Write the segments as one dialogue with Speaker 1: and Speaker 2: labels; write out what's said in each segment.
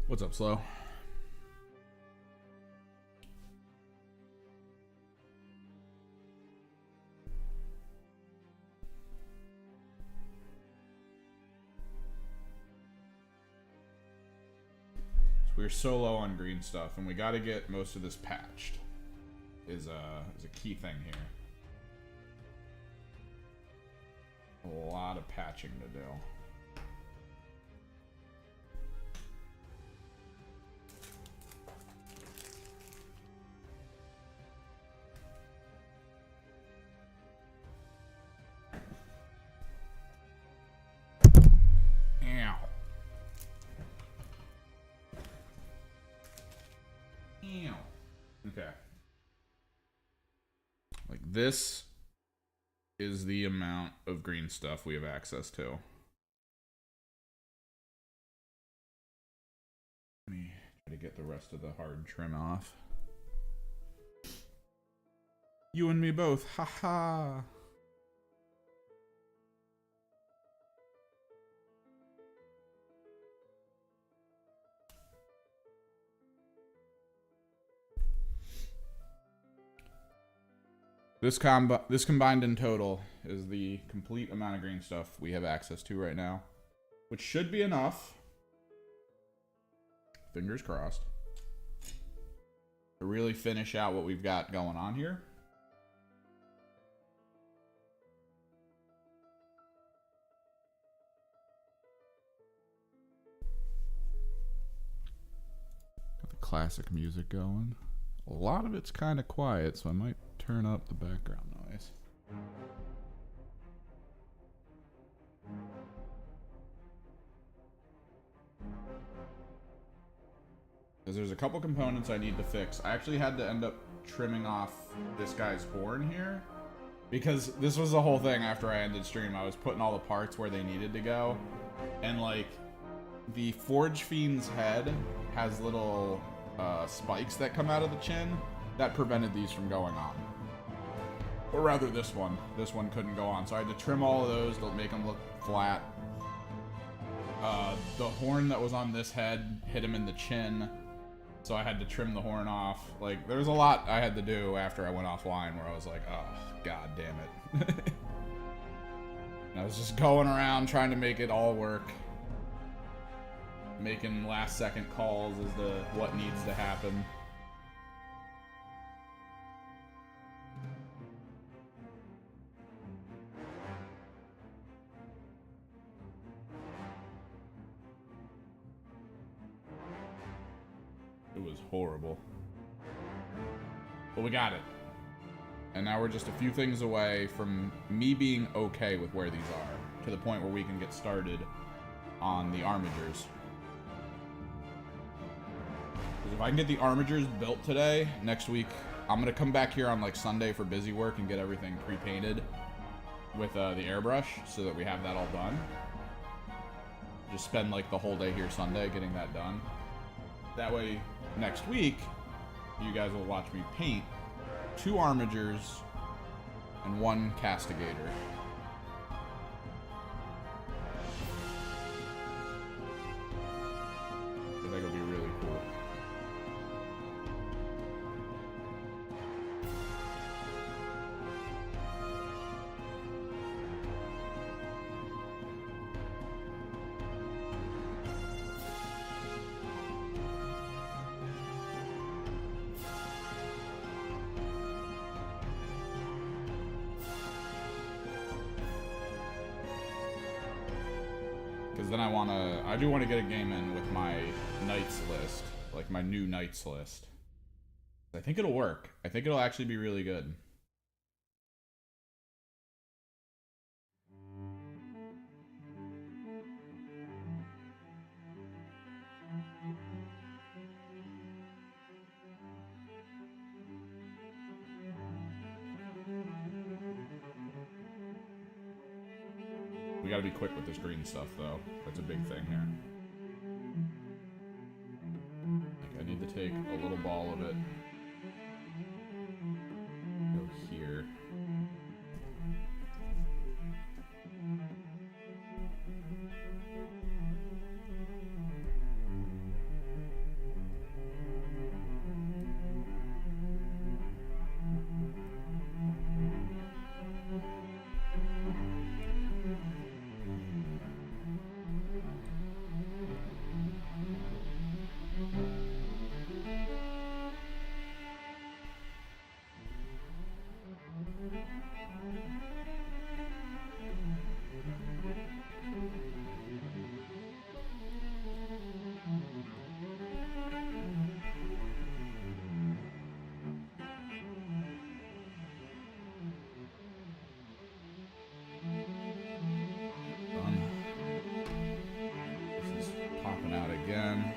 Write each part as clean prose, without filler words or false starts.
Speaker 1: What's up, Slow? So we're so low on green stuff, and we got to get most of this patched. Is a key thing here. A lot of patching to do. Okay. Like this is the amount of green stuff we have access to. Let me try to get the rest of the hard trim off. You and me both. Haha. This combined in total is the complete amount of green stuff we have access to right now, which should be enough. Fingers crossed. To really finish out what we've got going on here. Got the classic music going. A lot of it's kind of quiet, so I might turn up the background noise. Because there's a couple components I need to fix. I actually had to end up trimming off this guy's horn here. Because this was the whole thing after I ended stream. I was putting all the parts where they needed to go. And like, the Forge Fiend's head has little spikes that come out of the chin that prevented these from going on. Or rather this one. This one couldn't go on. So I had to trim all of those to make them look flat. The horn that was on this head hit him in the chin. So I had to trim the horn off. Like, there was a lot I had to do after I went offline where I was like, oh, god damn it. And I was just going around trying to make it all work. Making last second calls as to what needs to happen. It was horrible. But we got it. And now we're just a few things away from me being okay with where these are. To the point where we can get started on the armigers. Because if I can get the armigers built today, next week, I'm going to come back here on like Sunday for busy work and get everything pre-painted with the airbrush so that we have that all done. Just spend like the whole day here Sunday getting that done. That way, next week, you guys will watch me paint 2 armigers and 1 castigator. I think it'll be really cool. Because then I do want to get a game in with my knights list, like my new knights list. I think it'll work. I think it'll actually be really good. We gotta be quick with this green stuff, though. That's a big thing here. Like, I need to take a little ball of it. Go here. not again.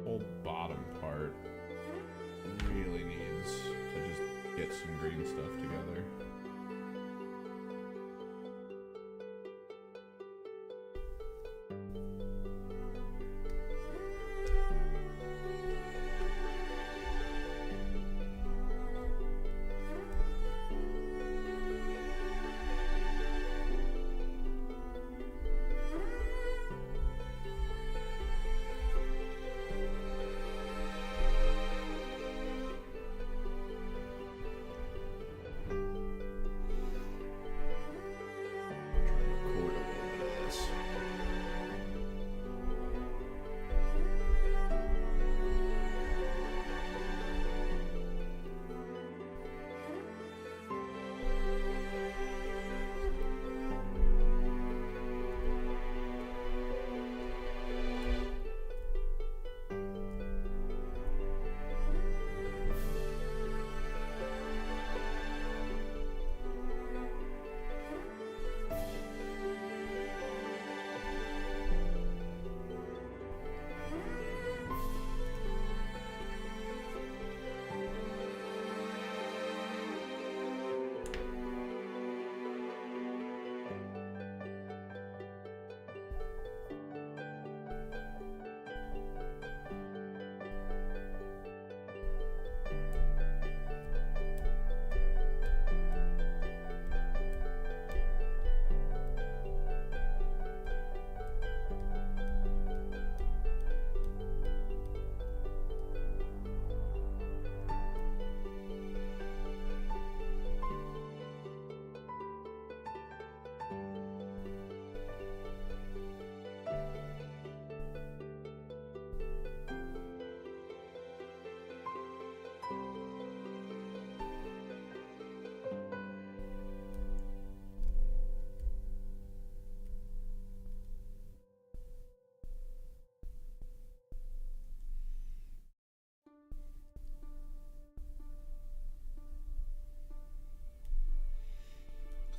Speaker 1: Whole bottom part really needs to just get some green stuff together.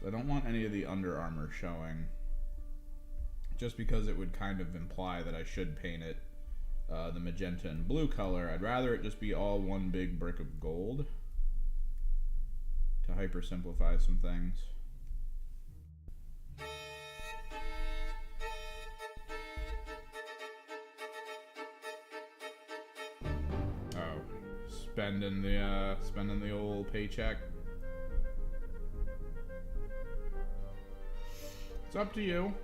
Speaker 1: I don't want any of the Under Armour showing, just because it would kind of imply that I should paint it the magenta and blue color. I'd rather it just be all one big brick of gold to hyper simplify some things. Oh, spending the old paycheck. It's up to you.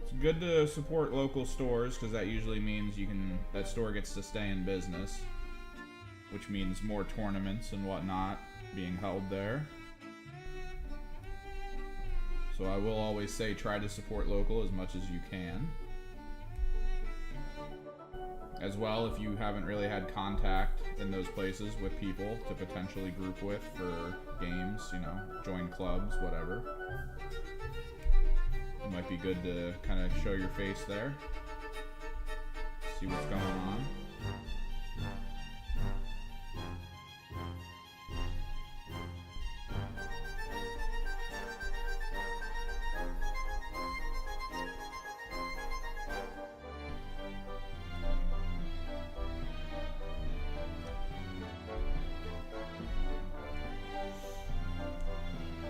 Speaker 1: It's good to support local stores because that usually means that store gets to stay in business, which means more tournaments and whatnot being held there. So I will always say try to support local as much as you can. As well, if you haven't really had contact in those places with people to potentially group with for games, join clubs, whatever. It might be good to kind of show your face there, see what's going on.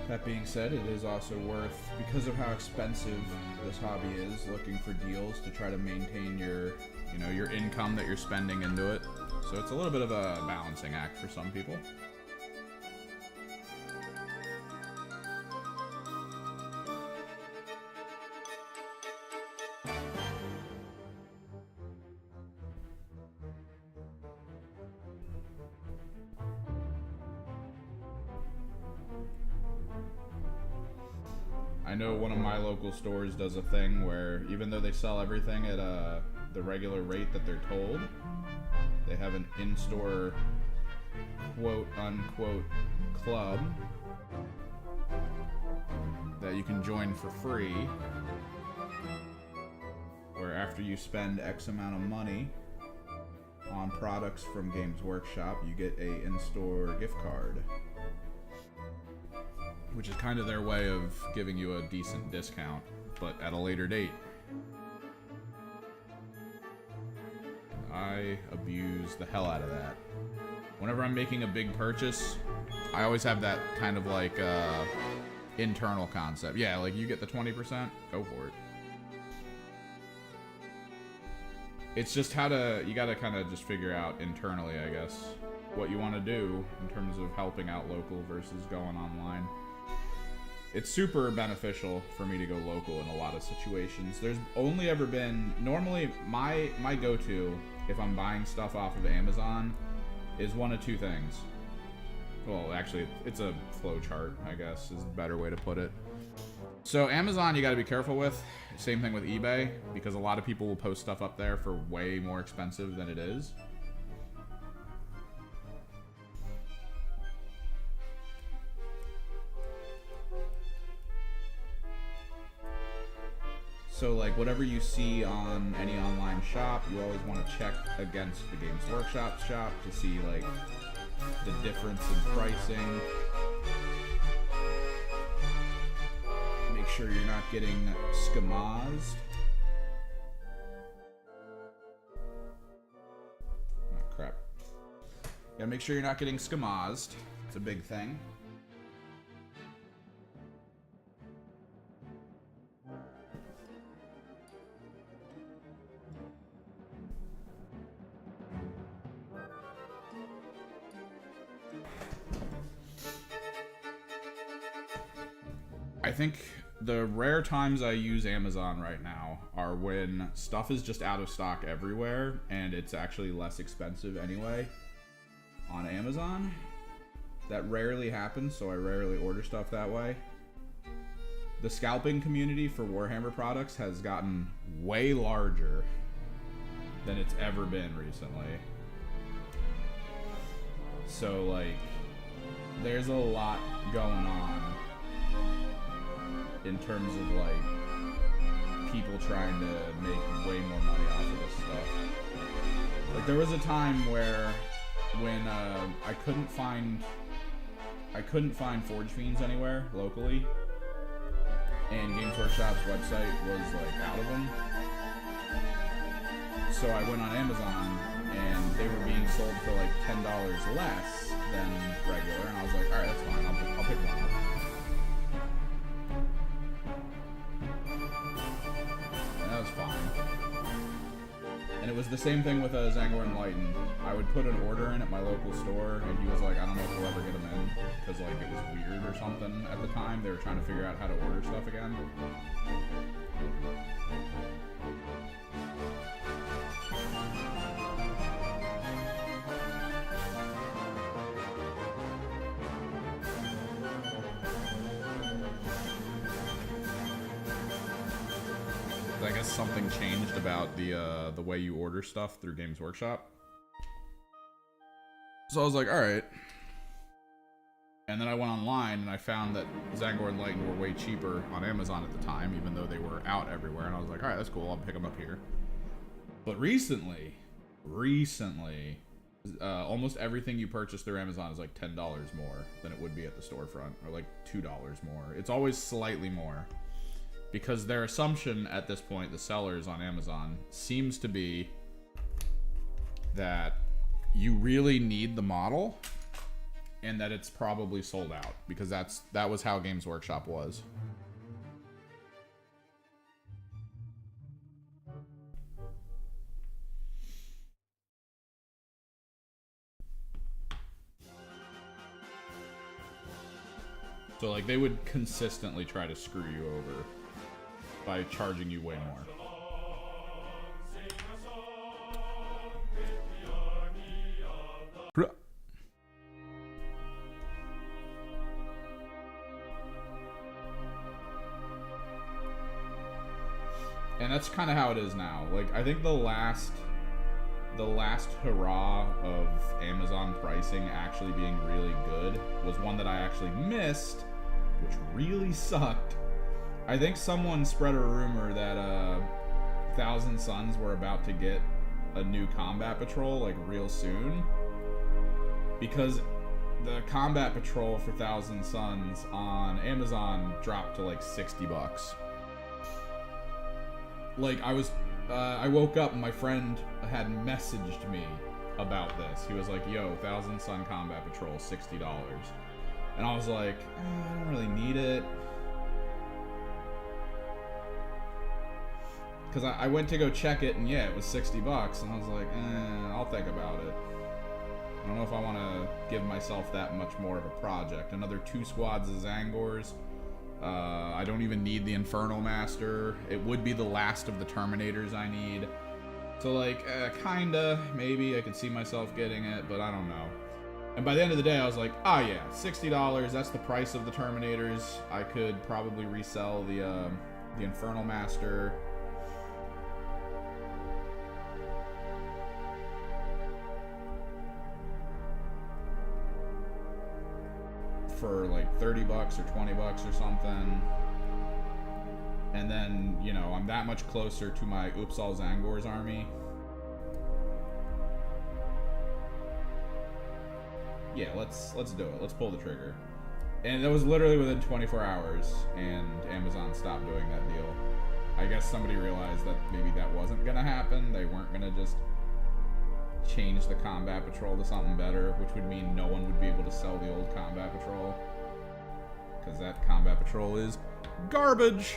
Speaker 1: That being said, it is also worth, because of how expensive this hobby is, looking for deals to try to maintain your income that you're spending into it. So it's a little bit of a balancing act for some people. know one of my local stores does a thing where even though they sell everything at the regular rate that they're told, they have an in-store quote-unquote club that you can join for free, where after you spend X amount of money on products from Games Workshop, you get a in-store gift card, which is kind of their way of giving you a decent discount, but at a later date. I abuse the hell out of that. Whenever I'm making a big purchase, I always have that kind of like internal concept. Yeah, like you get the 20%, go for it. It's just you gotta kind of just figure out internally, I guess, what you want to do in terms of helping out local versus going online. It's super beneficial for me to go local in a lot of situations. There's only ever been, normally my go-to if I'm buying stuff off of Amazon is one of two things. Well, actually, it's a flow chart, I guess, is a better way to put it. So Amazon, you got to be careful with. Same thing with eBay, because a lot of people will post stuff up there for way more expensive than it is. So like whatever you see on any online shop, you always want to check against the Games Workshop shop to see like the difference in pricing. Make sure you're not getting skamazed. Oh, crap. Gotta make sure you're not getting skamazed. It's a big thing. I think the rare times I use Amazon right now are when stuff is just out of stock everywhere and it's actually less expensive anyway on Amazon. That rarely happens, so I rarely order stuff that way. The scalping community for Warhammer products has gotten way larger than it's ever been recently. So like, there's a lot going on in terms of like people trying to make way more money off of this stuff. Like there was a time where when I couldn't find Forge Fiends anywhere locally, and Games Workshop's website was like out of them. So I went on Amazon and they were being sold for like $10 less than regular, and I was like, all right, that's fine, I'll pick one up. That was fine. And it was the same thing with Zangor Enlightened. I would put an order in at my local store, and he was like, I don't know if we'll ever get them in, because like it was weird or something at the time. They were trying to figure out how to order stuff again. I guess something changed about the way you order stuff through Games Workshop. So I was like, all right. And then I went online and I found that Zangor and Lighten were way cheaper on Amazon at the time, even though they were out everywhere. And I was like, all right, that's cool. I'll pick them up here. But recently, almost everything you purchase through Amazon is like $10 more than it would be at the storefront, or like $2 more. It's always slightly more. Because their assumption at this point, the sellers on Amazon, seems to be that you really need the model and that it's probably sold out, because that was how Games Workshop was. So like they would consistently try to screw you over by charging you way more. And that's kind of how it is now. Like, I think the last hurrah of Amazon pricing actually being really good was one that I actually missed, which really sucked. I think someone spread a rumor that Thousand Suns were about to get a new combat patrol like real soon, because the combat patrol for Thousand Suns on Amazon dropped to like $60. Like, I woke up and my friend had messaged me about this. He was like, yo, Thousand Sun Combat Patrol, $60. And I was like, I don't really need it. Because I went to go check it, and yeah, it was $60. And I was like, I'll think about it. I don't know if I want to give myself that much more of a project. Another 2 squads of Zangors. I don't even need the Infernal Master. It would be the last of the Terminators I need. So, like, kinda, maybe I could see myself getting it, but I don't know. And by the end of the day, I was like, yeah, $60, that's the price of the Terminators. I could probably resell the Infernal Master. For like $30 or $20 or something. And then, you know, I'm that much closer to my Uppsal Zangor's army. Yeah, let's do it. Let's pull the trigger. And it was literally within 24 hours, and Amazon stopped doing that deal. I guess somebody realized that maybe that wasn't gonna happen. They weren't gonna just change the combat patrol to something better, which would mean no one would be able to sell the old combat patrol, because that combat patrol is garbage.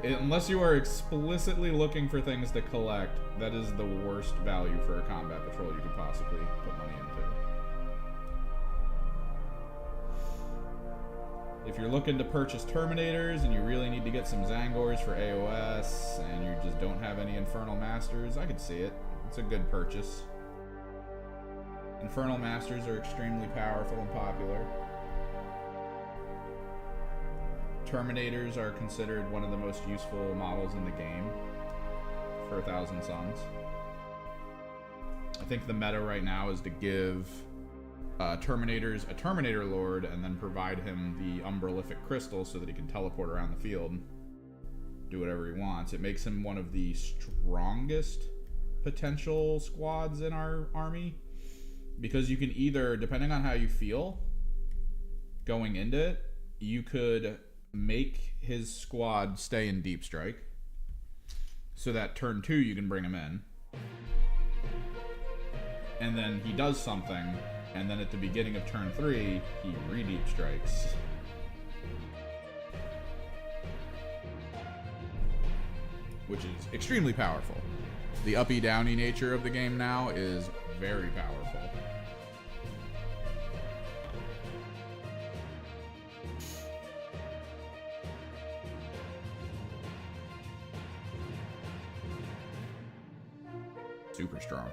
Speaker 1: Unless you are explicitly looking for things to collect, that is the worst value for a combat patrol you could possibly put money into. If you're looking to purchase Terminators and you really need to get some Zangors for AOS and you just don't have any Infernal Masters, I could see it. It's a good purchase. Infernal Masters are extremely powerful and popular. Terminators are considered one of the most useful models in the game for Thousand Suns. I think the meta right now is to give Terminators a Terminator Lord and then provide him the Umbralific Crystal so that he can teleport around the field, do whatever he wants. It makes him one of the strongest potential squads in our army, because you can either, depending on how you feel going into it, you could make his squad stay in Deep Strike so that turn 2 you can bring him in, and then he does something, and then at the beginning of turn 3 he re-deep strikes. Which is extremely powerful. The uppy downy nature of the game now is very powerful. Super strong.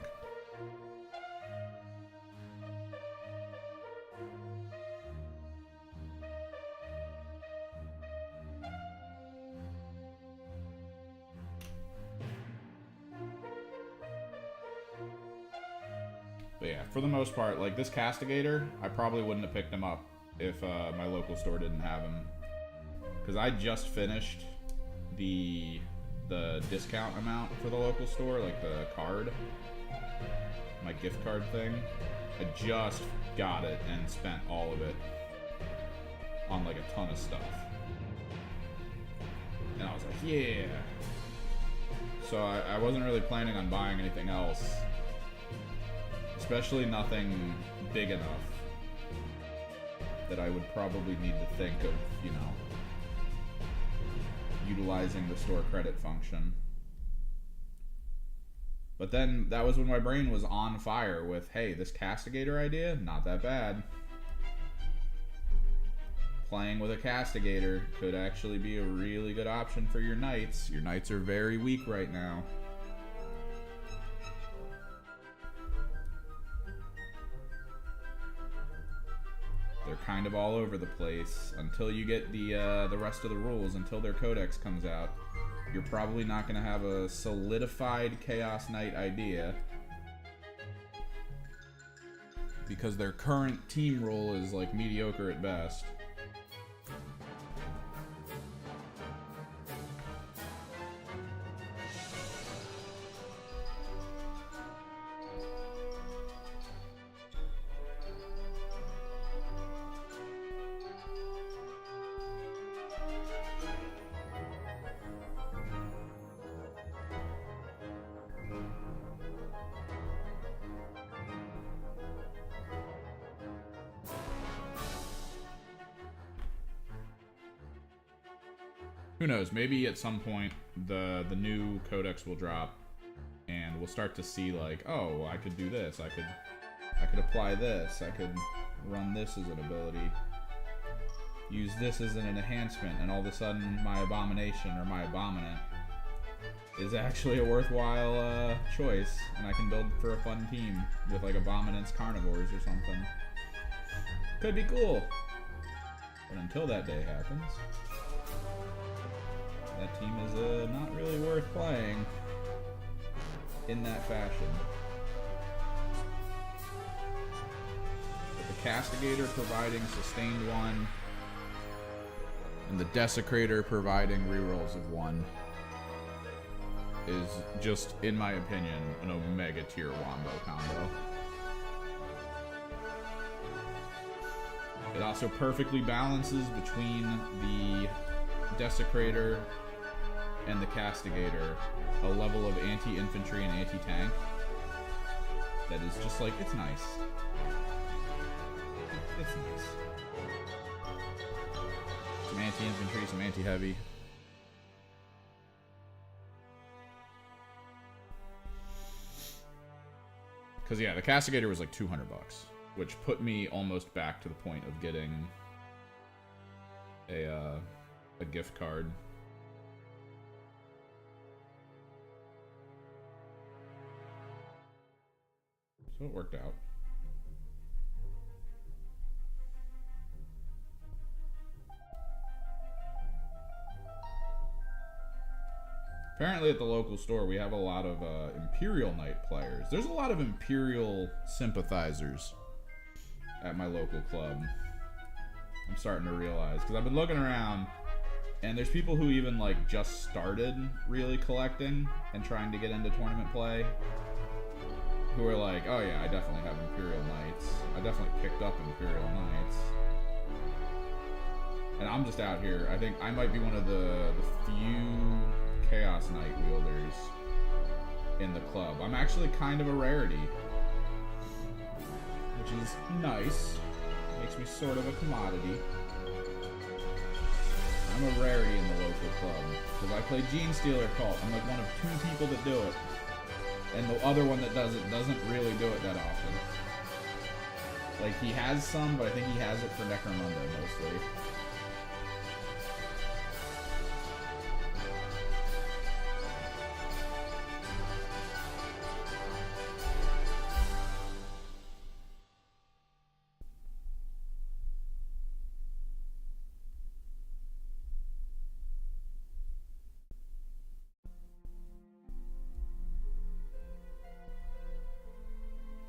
Speaker 1: But yeah, for the most part, like this Castigator, I probably wouldn't have picked him up if my local store didn't have him. Because I just finished the discount amount for the local store, like the card, my gift card thing. I just got it and spent all of it on like a ton of stuff. And I was like, yeah. So I wasn't really planning on buying anything else. Especially nothing big enough that I would probably need to think of, you know, utilizing the store credit function. But then that was when my brain was on fire with, hey, this Castigator idea, not that bad. Playing with a Castigator could actually be a really good option for your knights. Your knights are very weak right now. They're kind of all over the place until you get the rest of the rules, until their codex comes out. You're probably not going to have a solidified Chaos Knight idea, because their current team role is like mediocre at best. Who knows? Maybe at some point the new codex will drop, and we'll start to see like, oh, I could do this. I could apply this. I could run this as an ability. Use this as an enhancement, and all of a sudden my abomination or my abominant is actually a worthwhile choice, and I can build for a fun team with like abominants, carnivores, or something. Could be cool. But until that day happens, that team is not really worth playing in that fashion. But the Castigator providing sustained 1, and the Desecrator providing rerolls of 1 is just, in my opinion, an Omega tier wombo combo. It also perfectly balances between the Desecrator and the Castigator a level of anti-infantry and anti-tank that is just like, it's nice. It's nice. Some anti-infantry, some anti-heavy. Because yeah, the Castigator was like $200, which put me almost back to the point of getting a gift card. So it worked out. Apparently at the local store we have a lot of Imperial Knight players. There's a lot of Imperial sympathizers at my local club. I'm starting to realize, because I've been looking around, and there's people who even like just started really collecting and trying to get into tournament play, who are like, oh yeah, I definitely have Imperial Knights. I definitely picked up Imperial Knights. And I'm just out here. I think I might be one of the few Chaos Knight wielders in the club. I'm actually kind of a rarity, which is nice. Makes me sort of a commodity. I'm a rarity in the local club, because I play Gene Stealer Cult. I'm like one of 2 people that do it. And the other one that does it doesn't really do it that often. Like, he has some, but I think he has it for Necromunda mostly.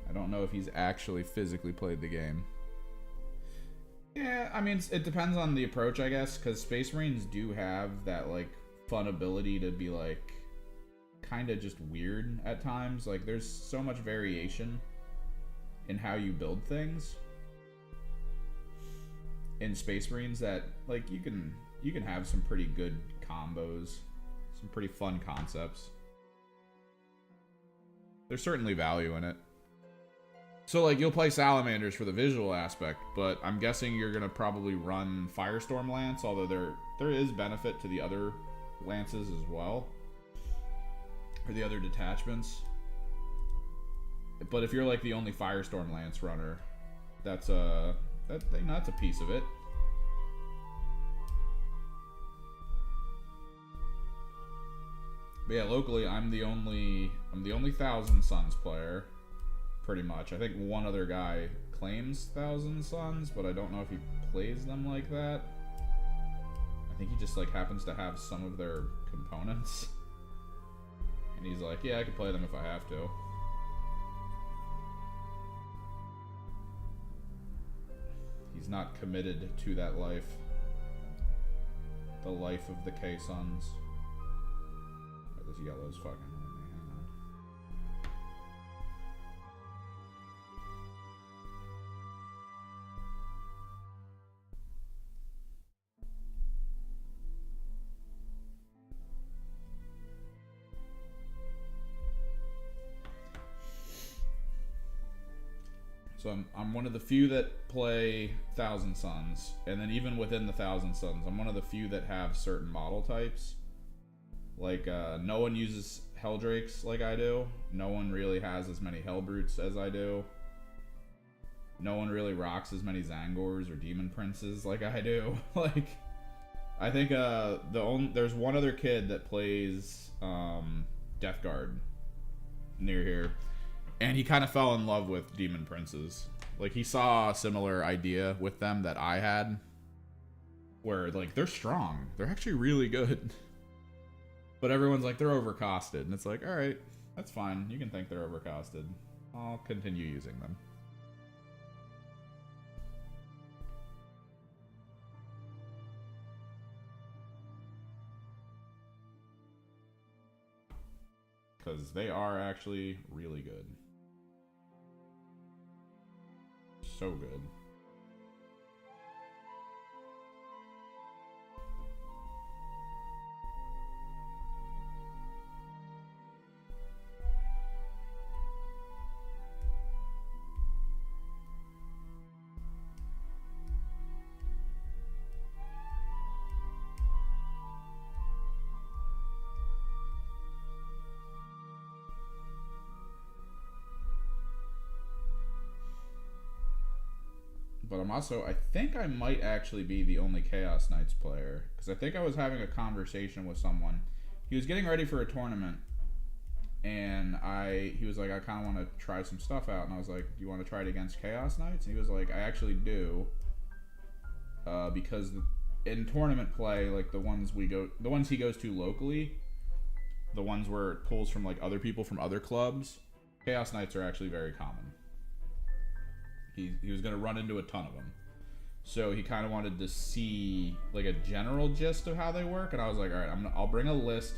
Speaker 1: I don't know if he's actually physically played the game. Yeah, I mean, it depends on the approach, I guess, because Space Marines do have that, like, fun ability to be, like, kind of just weird at times. Like, there's so much variation in how you build things in Space Marines that, like, you can have some pretty good combos, some pretty fun concepts. There's certainly value in it. So, like, you'll play Salamanders for the visual aspect, but I'm guessing you're going to probably run Firestorm Lance, although there is benefit to the other lances as well, or the other detachments. But if you're, like, the only Firestorm Lance runner, that's a piece of it. But yeah, locally, I'm the only Thousand Suns player. Pretty much. I think one other guy claims Thousand Suns, but I don't know if he plays them like that. I think he just like happens to have some of their components. And he's like, yeah, I can play them if I have to. He's not committed to that life. The life of the K-Suns. Oh, this yellow's fucking with me. Hang on. So I'm one of the few that play Thousand Suns, and then even within the Thousand Suns, I'm one of the few that have certain model types. Like, no one uses Helldrakes like I do. No one really has as many Hellbrutes as I do. No one really rocks as many Zangors or Demon Princes like I do. Like, I think there's one other kid that plays Death Guard near here. And he kind of fell in love with Demon Princes. Like, he saw a similar idea with them that I had. Where, like, they're strong. They're actually really good. But everyone's like, they're overcosted. And it's like, alright, that's fine. You can think they're overcosted. I'll continue using them. Because they are actually really good. So good. But I'm also, I think I might actually be the only Chaos Knights player. Because I think I was having a conversation with someone. He was getting ready for a tournament. And he was like, I kind of want to try some stuff out. And I was like, do you want to try it against Chaos Knights? And he was like, I actually do. Because in tournament play, like the ones he goes to locally, the ones where it pulls from like other people from other clubs, Chaos Knights are actually very common. He was going to run into a ton of them. So he kind of wanted to see like a general gist of how they work. And I was like, all right, I'll bring a list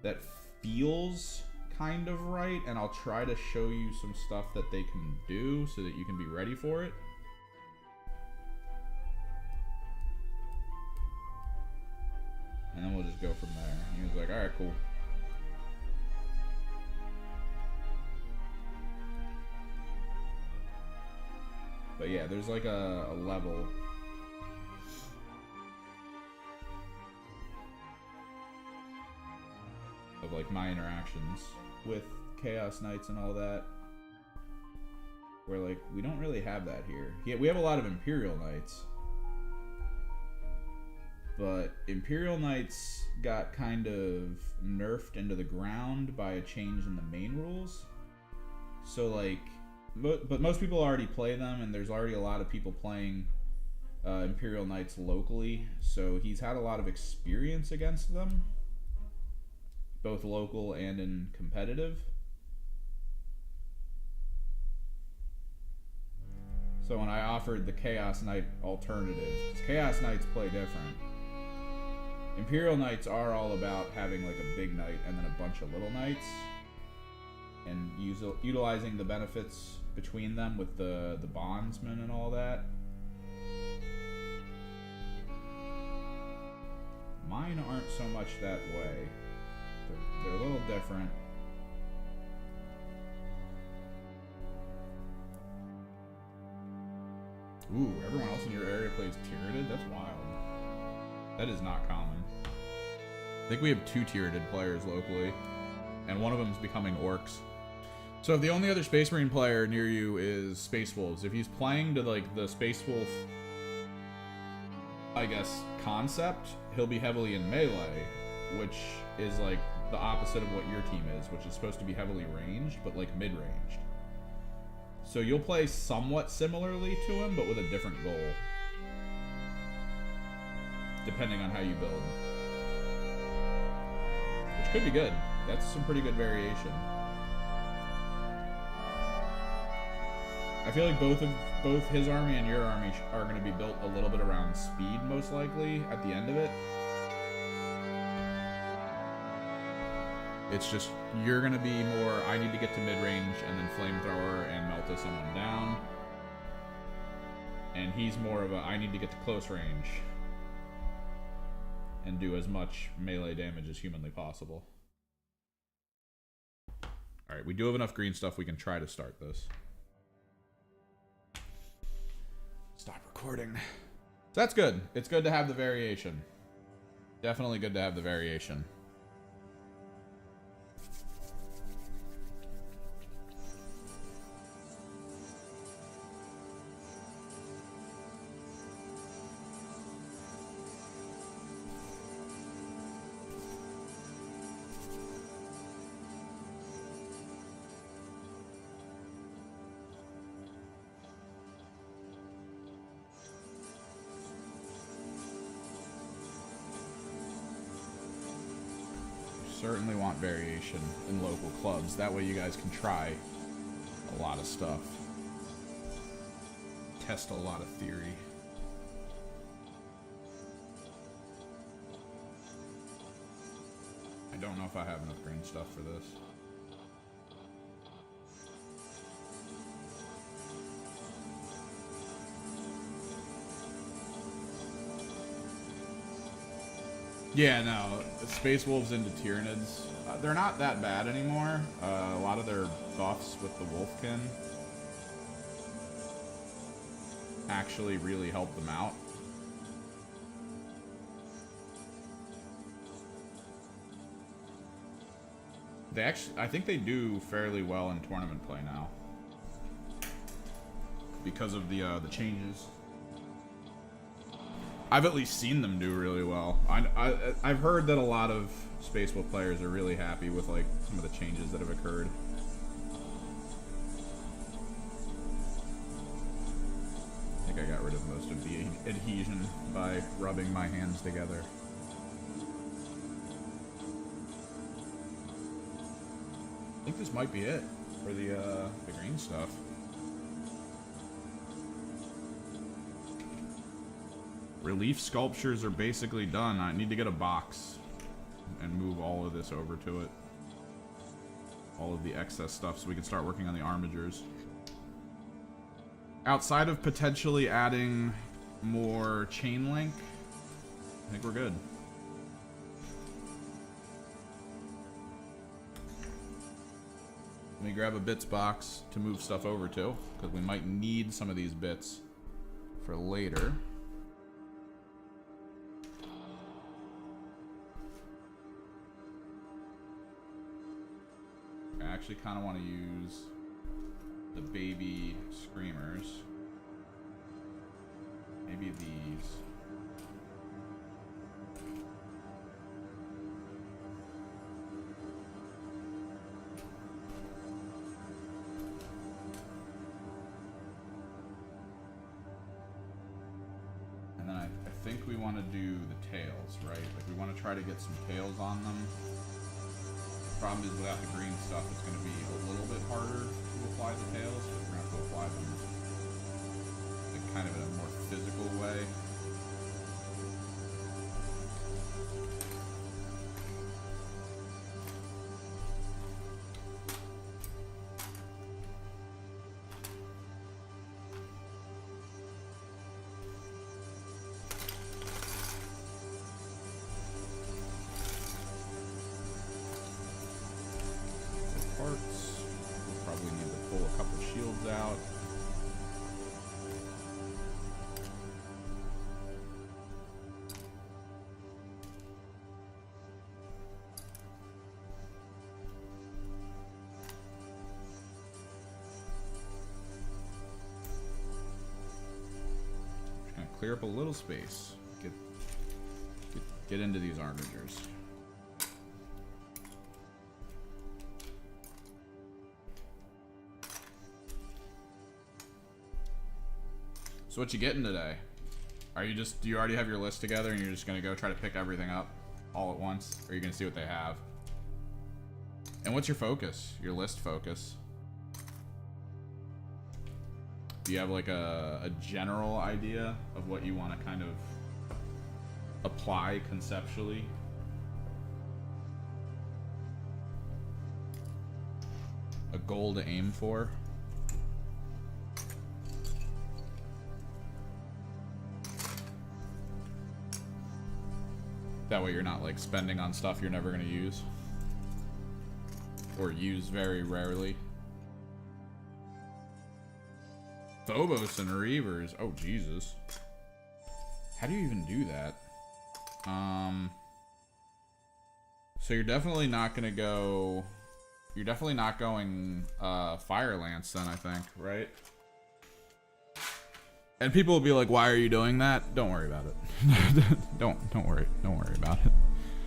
Speaker 1: that feels kind of right. And I'll try to show you some stuff that they can do so that you can be ready for it. And then we'll just go from there. And he was like, all right, cool. But yeah, there's like a level. Of like my interactions with Chaos Knights and all that. Where like, we don't really have that here. Yeah, we have a lot of Imperial Knights. But Imperial Knights got kind of nerfed into the ground by a change in the main rules. So like, but most people already play them, and there's already a lot of people playing Imperial Knights locally, so he's had a lot of experience against them, both local and in competitive. So when I offered the Chaos Knight alternative, because Chaos Knights play different, Imperial Knights are all about having like a big knight and then a bunch of little knights, and utilizing the benefits between them with the bondsmen and all that. Mine aren't so much that way. They're a little different. Ooh, everyone else in your area plays Tyranid? That's wild. That is not common. I think we have 2 Tyranid players locally, and one of them is becoming orcs. So if the only other Space Marine player near you is Space Wolves, if he's playing to like the Space Wolf, I guess, concept, he'll be heavily in melee, which is like the opposite of what your team is, which is supposed to be heavily ranged, but like mid-ranged. So you'll play somewhat similarly to him, but with a different goal. Depending on how you build. Which could be good. That's some pretty good variation. I feel like both his army and your army are going to be built a little bit around speed, most likely, at the end of it. It's just, you're going to be more, I need to get to mid-range, and then flamethrower and melt someone down. And he's more of a, I need to get to close range and do as much melee damage as humanly possible. Alright, we do have enough green stuff, we can try to start this. Stop recording. So that's good. It's good to have the variation. Definitely good to have the variation. Certainly want variation in local clubs. That way you guys can try a lot of stuff. Test a lot of theory. I don't know if I have enough green stuff for this. Yeah, no. Space Wolves into Tyranids, they're not that bad anymore. A lot of their buffs with the Wolfkin actually really help them out. They actually, I think they do fairly well in tournament play now because of the changes. I've at least seen them do really well. I've heard that a lot of Space Wolf players are really happy with like some of the changes that have occurred. I think I got rid of most of the adhesion by rubbing my hands together. I think this might be it for the green stuff. Relief sculptures are basically done. I need to get a box and move all of this over to it. All of the excess stuff so we can start working on the armigers. Outside of potentially adding more chain link, I think we're good. Let me grab a bits box to move stuff over to, because we might need some of these bits for later. I actually kind of want to use the baby screamers. Maybe these. And then I think we want to do the tails, right? Like we want to try to get some tails on them. Problem is without the green stuff, it's going to be a little bit harder to apply the tails, because we're going to have to apply them like kind of in a more physical way. Clear up a little space. Get into these armigers. So what you getting today? Are you just, do you already have your list together and you're just gonna go try to pick everything up all at once? Or are you gonna see what they have? And what's your focus? Your list focus? Do you have like a general idea of what you want to kind of apply conceptually? A goal to aim for? That way you're not like spending on stuff you're never going to use. Or use very rarely. Phobos and Reavers. Oh, Jesus. How do you even do that? So you're definitely not going to go... You're definitely not going Fire Lance then, I think, right? And people will be like, why are you doing that? Don't worry about it. don't worry about it.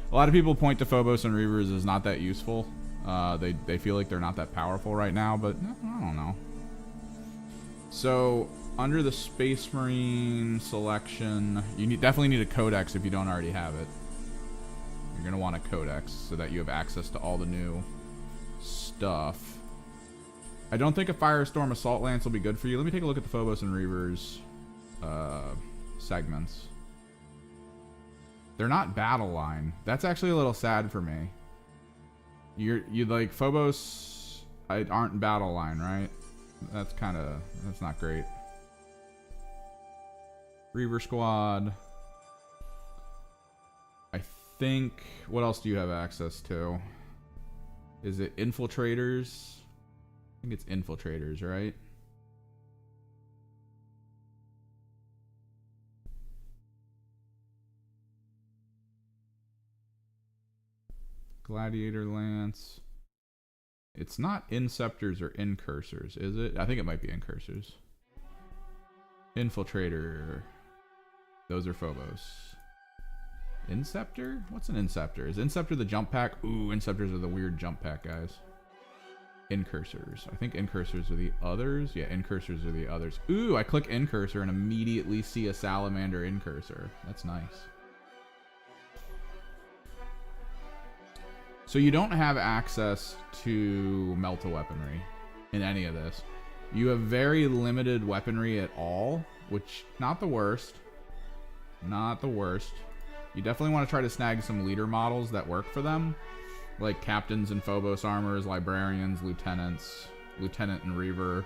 Speaker 1: A lot of people point to Phobos and Reavers as not that useful. They feel like they're not that powerful right now, but I don't know. So under the Space Marine selection, you definitely need a codex if you don't already have it. You're gonna want a codex so that you have access to all the new stuff. I don't think a Firestorm Assault Lance will be good for you. Let me take a look at the Phobos and Reavers segments. They're not battle line. That's actually a little sad for me. You like Phobos aren't battle line, right? That's not great. Reaver Squad. I think, what else do you have access to? Is it Infiltrators? I think it's Infiltrators, right? Gladiator Lance. It's not Inceptors or Incursors, is it? I think it might be Incursors. Infiltrator. Those are Phobos. Inceptor? What's an Inceptor? Is Inceptor the jump pack? Ooh, Inceptors are the weird jump pack guys. Incursors. I think Incursors are the others. Yeah, Incursors are the others. Ooh, I click Incursor and immediately see a Salamander Incursor. That's nice. So you don't have access to Melta weaponry in any of this. You have very limited weaponry at all, which, not the worst. Not the worst. You definitely want to try to snag some leader models that work for them. Like captains and Phobos armors, librarians, lieutenants, lieutenant and Reaver.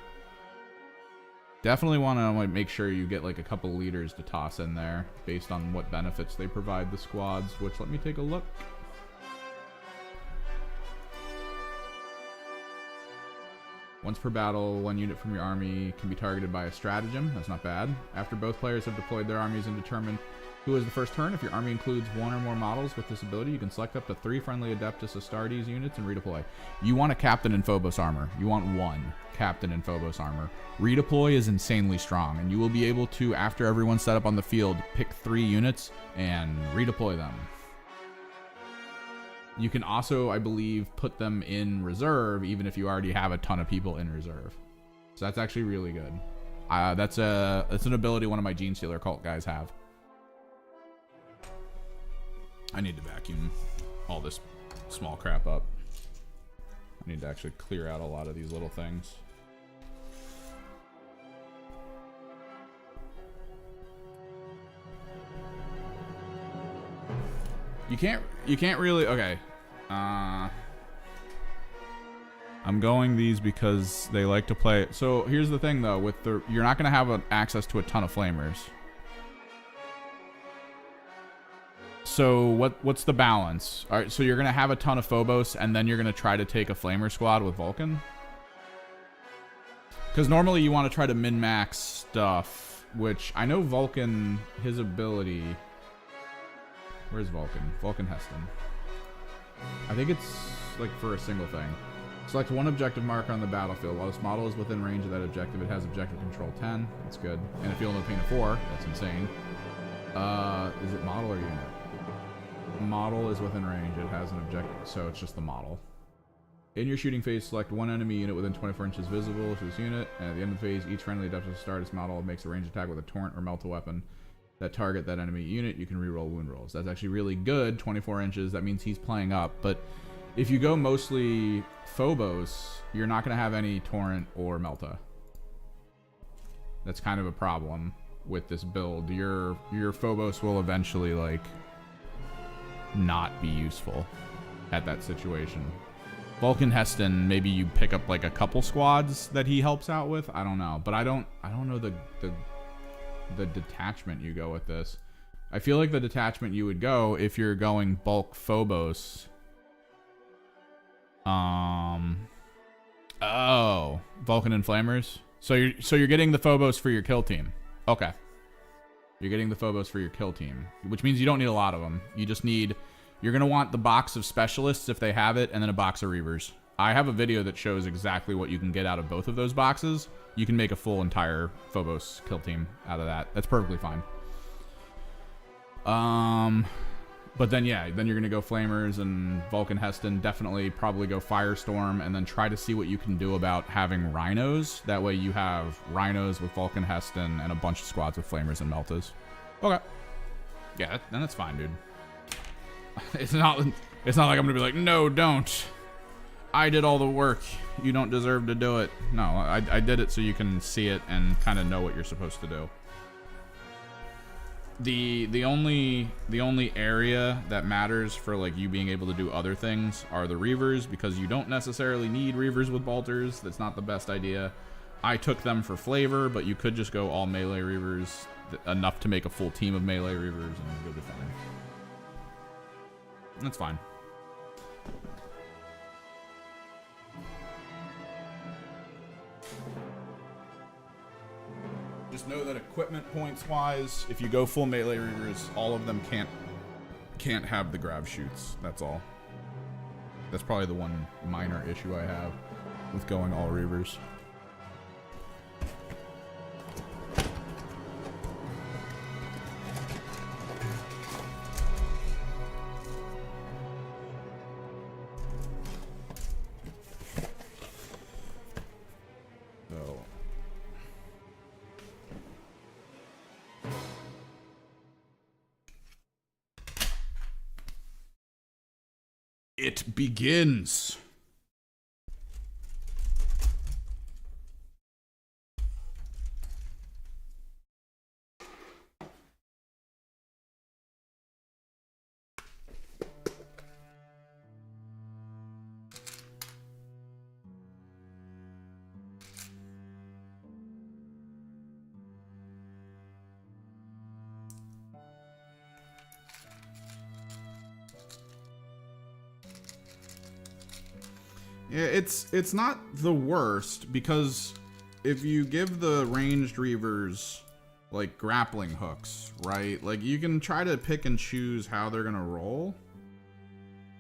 Speaker 1: Definitely want to make sure you get like a couple leaders to toss in there based on what benefits they provide the squads, which let me take a look. Once per battle, one unit from your army can be targeted by a stratagem. That's not bad. After both players have deployed their armies and determined who is the first turn, if your army includes one or more models with this ability, you can select up to 3 friendly Adeptus Astartes units and redeploy. You want a captain in Phobos armor. You want one captain in Phobos armor. Redeploy is insanely strong, and you will be able to, after everyone's set up on the field, pick 3 units and redeploy them. You can also, I believe, put them in reserve even if you already have a ton of people in reserve. So that's actually really good. That's an ability one of my Gene Stealer cult guys have. I need to vacuum all this small crap up. I need to actually clear out a lot of these little things. You can't really, okay. I'm going these because they like to play. So here's the thing though, with the, you're not gonna have access to a ton of flamers. So what's the balance? All right, so you're gonna have a ton of Phobos and then you're gonna try to take a flamer squad with Vulcan? Because normally you want to try to min-max stuff, which I know Vulcan, his ability. Where's Vulcan? Vulcan Heston. I think it's like for a single thing. Select one objective marker on the battlefield. While this model is within range of that objective, it has objective control 10. That's good. And if you only paint a 4, that's insane. Is it model or unit? Model is within range. It has an objective, so it's just the model. In your shooting phase, select one enemy unit within 24 inches visible to this unit. And at the end of the phase, each friendly adeptus Astartes model makes a ranged attack with a torrent or melt weapon that target that enemy unit. You can reroll wound rolls. That's actually really good. 24 inches. That means he's playing up. But if you go mostly Phobos, you're not going to have any torrent or melta. That's kind of a problem with this build. Your Phobos will eventually like not be useful at that situation. Vulcan Heston, maybe you pick up like a couple squads that he helps out with. I don't know, but I don't know the detachment you go with this. I feel like the detachment you would go if you're going bulk Phobos. Oh, Vulcan Inflamers. So you're getting the Phobos for your kill team. Okay. You're getting the Phobos for your kill team, which means you don't need a lot of them. You just need, you're going to want the box of specialists if they have it, and then a box of Reavers. I have a video that shows exactly what you can get out of both of those boxes. You can make a full entire Phobos kill team out of that. That's perfectly fine. But then, yeah, then you're going to go Flamers and Vulcan Heston. Definitely probably go Firestorm, and then try to see what you can do about having Rhinos. That way you have Rhinos with Vulcan Heston and a bunch of squads with Flamers and Meltas. Okay. Yeah, then that's fine, dude. It's not like I'm going to be like, no, don't. I did all the work. You don't deserve to do it. No, I did it so you can see it and kind of know what you're supposed to do. The only area that matters for like you being able to do other things are the Reavers, because you don't necessarily need Reavers with Bolters. That's not the best idea. I took them for flavor, but you could just go all melee Reavers, enough to make a full team of melee Reavers, and you'll be fine. That's fine. Just know that equipment points wise, if you go full melee Reavers, all of them can't have the grav shoots. That's all. That's probably the one minor issue I have with going all Reavers. It begins. Yeah, it's not the worst, because if you give the ranged Reavers like grappling hooks, right? Like you can try to pick and choose how they're gonna roll.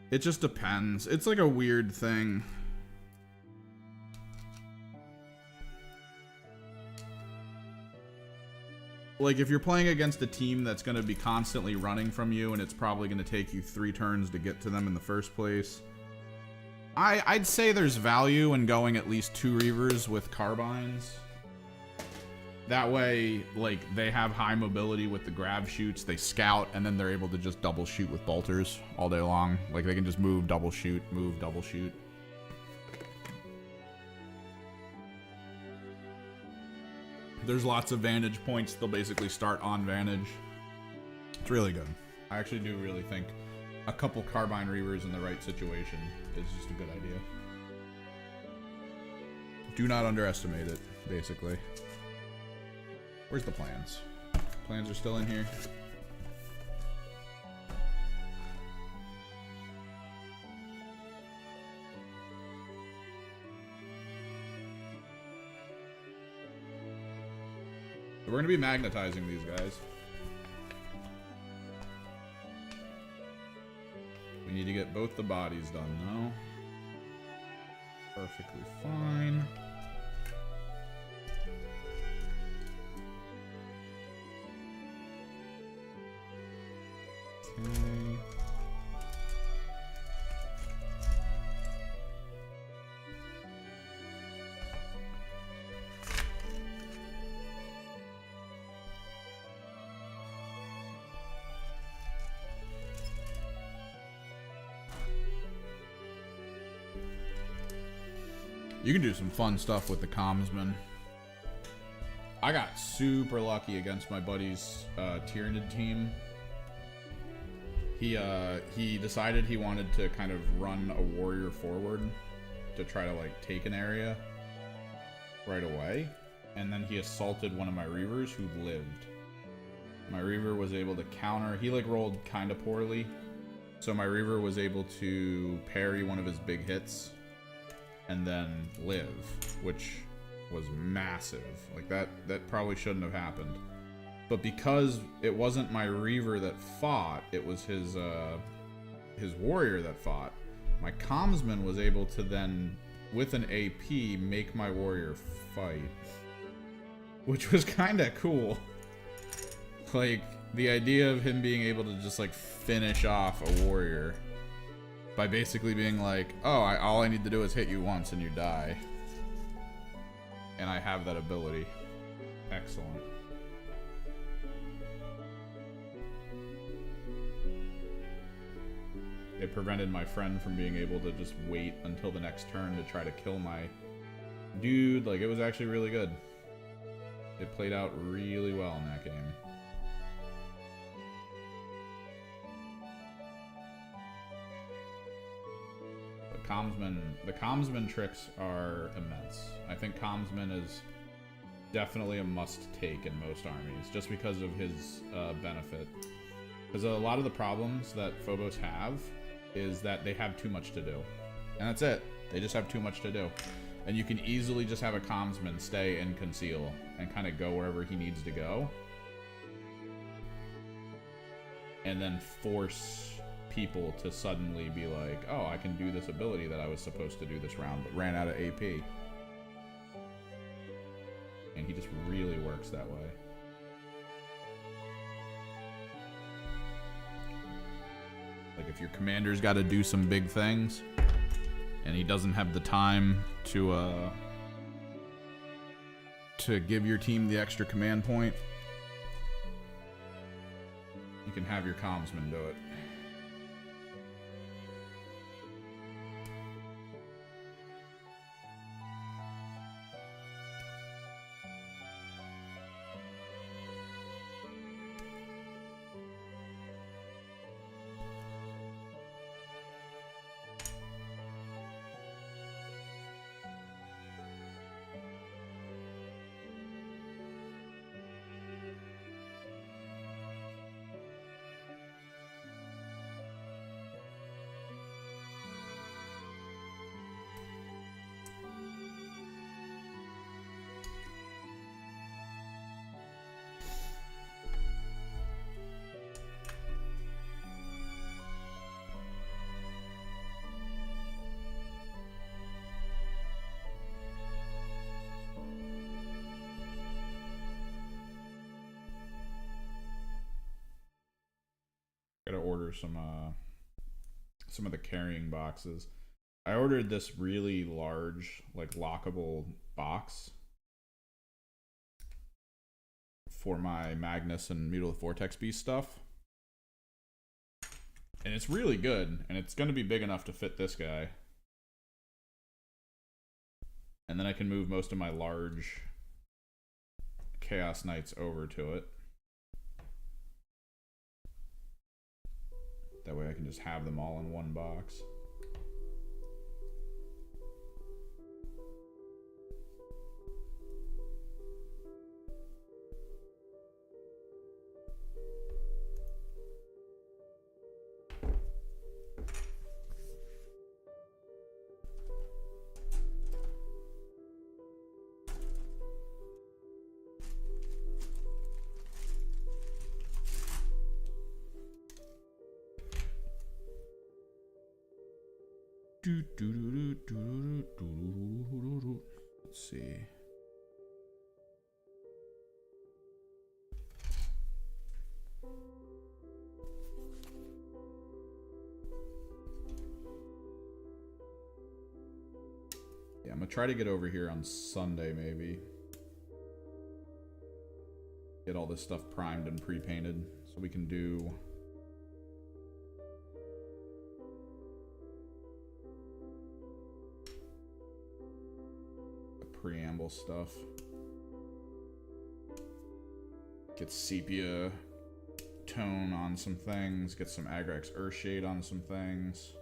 Speaker 1: It just depends. It's like a weird thing. Like if you're playing against a team that's gonna be constantly running from you, and it's probably gonna take you 3 turns to get to them in the first place, I'd say there's value in going at least 2 Reavers with carbines. That way, like, they have high mobility with the grab shoots, they scout, and then they're able to just double shoot with bolters all day long. Like, they can just move, double shoot, move, double shoot. There's lots of vantage points. They'll basically start on vantage. It's really good. I actually do really think a couple carbine Reavers in the right situation is just a good idea. Do not underestimate it, basically. Where's the plans? Plans are still in here. So we're going to be magnetizing these guys. We need to get both the bodies done, though. Perfectly fine. Okay. You can do some fun stuff with the commsman. I got super lucky against my buddy's Tyranid team. He decided he wanted to kind of run a warrior forward to try to like take an area right away, and then he assaulted one of my reavers who lived. My reaver was able to counter. He like rolled kind of poorly, so my reaver was able to parry one of his big hits and then live, which was massive. Like that probably shouldn't have happened. But because it wasn't my reaver that fought, it was his warrior that fought, my commsman was able to then, with an AP, make my warrior fight. Which was kind of cool. Like, the idea of him being able to just, like, finish off a warrior by basically being like, oh, all I need to do is hit you once and you die. And I have that ability. Excellent. It prevented my friend from being able to just wait until the next turn to try to kill my dude. Like, it was actually really good. It played out really well in that game. The commsman tricks are immense. I think commsman is definitely a must-take in most armies, just because of his benefit. Because a lot of the problems that Phobos have is that they have too much to do. And that's it. They just have too much to do. And you can easily just have a commsman stay and conceal and kind of go wherever he needs to go. And then force people to suddenly be like, oh, I can do this ability that I was supposed to do this round, but ran out of AP. And he just really works that way. Like, if your commander's got to do some big things, and he doesn't have the time to give your team the extra command point, you can have your commsman do it. Gotta order some of the carrying boxes. I ordered this really large, like, lockable box for my Magnus and Mutalith Vortex Beast stuff. And it's really good, and it's gonna be big enough to fit this guy. And then I can move most of my large Chaos Knights over to it. That way I can just have them all in one box. Let's see. Yeah, I'm gonna try to get over here on Sunday, maybe. Get all this stuff primed and pre-painted so we can do... preamble stuff. Get sepia tone on some things. Get some Agrax Earthshade on some things.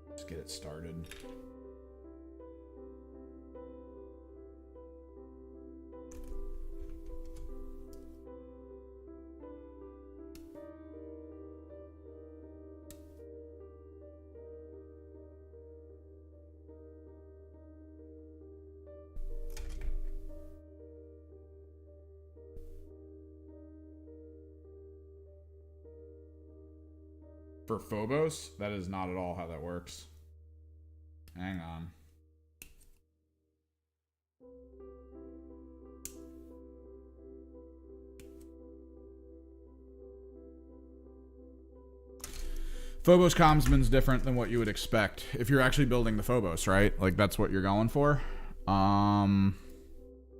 Speaker 1: Let's get it started. For Phobos, that is not at all how that works. Hang on. Phobos Commsman's different than what you would expect if you're actually building the Phobos, right? Like, that's what you're going for. Are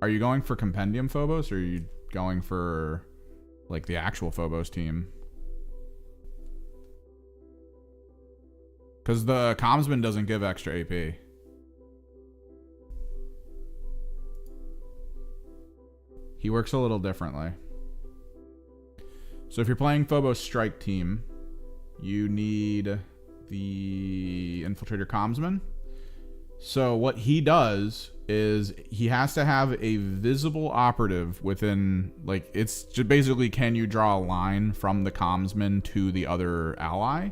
Speaker 1: you going for Compendium Phobos, or are you going for, like, the actual Phobos team? Because the Commsman doesn't give extra AP. He works a little differently. So if you're playing Phobos Strike Team, you need the Infiltrator Commsman. So what he does is he has to have a visible operative within, like, it's just basically, can you draw a line from the Commsman to the other ally?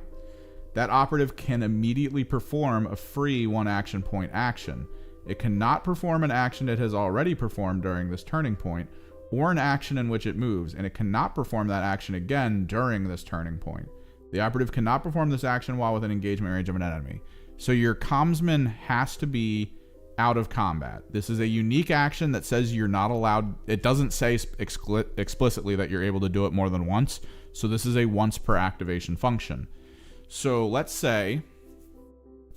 Speaker 1: That operative can immediately perform a free 1 action point action. It cannot perform an action it has already performed during this turning point, or an action in which it moves, and it cannot perform that action again during this turning point. The operative cannot perform this action while within engagement range of an enemy. So your Commsman has to be out of combat. This is a unique action that says you're not allowed. It doesn't say explicitly that you're able to do it more than once. So this is a once per activation function. So let's say,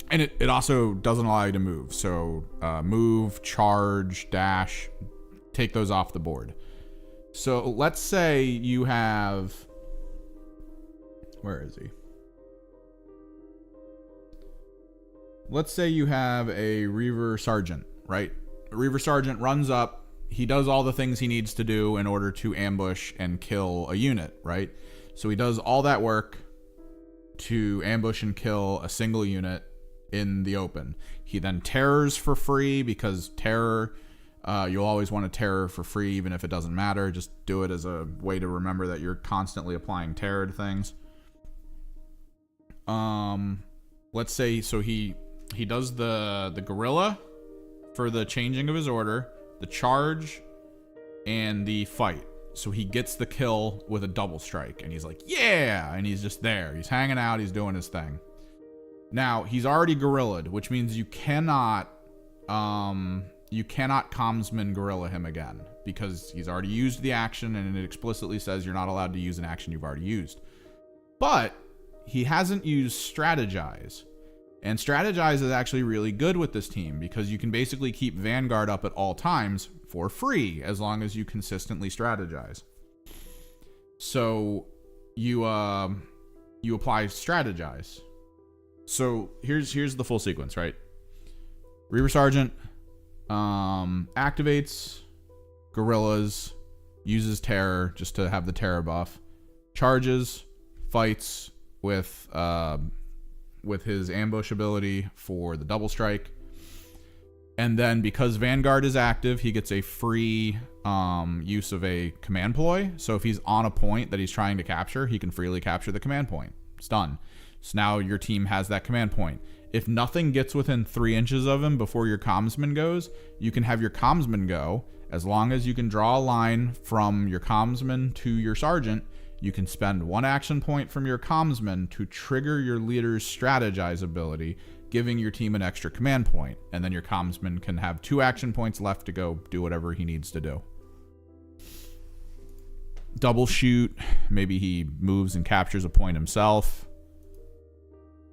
Speaker 1: and it also doesn't allow you to move. So move, charge, dash, take those off the board. So let's say you have, where is he? Let's say you have a Reaver Sergeant, right? A Reaver Sergeant runs up. He does all the things he needs to do in order to ambush and kill a unit, right? So he does all that work to ambush and kill a single unit in the open. He then terrors for free, because terror, you'll always want to terror for free even if it doesn't matter. Just do it as a way to remember that you're constantly applying terror to things. Let's say, so he does the gorilla for the changing of his order, the charge, and the fight. So he gets the kill with a double strike, and he's like, yeah, and he's just there. He's hanging out. He's doing his thing. Now, he's already gorilla'd, which means you cannot Commsman gorilla him again, because he's already used the action, and it explicitly says you're not allowed to use an action you've already used. But he hasn't used Strategize. And Strategize is actually really good with this team, because you can basically keep Vanguard up at all times for free as long as you consistently strategize. So you apply Strategize. So here's the full sequence, right? Reaver Sergeant activates gorillas, uses terror just to have the terror buff, charges, fights with his ambush ability for the double strike. And then because Vanguard is active, he gets a free use of a command ploy. So if he's on a point that he's trying to capture, he can freely capture the command point. It's done. So now your team has that command point. If nothing gets within 3 inches of him before your Commsman goes, you can have your Commsman go. As long as you can draw a line from your Commsman to your Sergeant, you can spend 1 action point from your Commsman to trigger your leader's Strategize ability, giving your team an extra command point. And then your Commsman can have 2 action points left to go do whatever he needs to do. Double shoot. Maybe he moves and captures a point himself.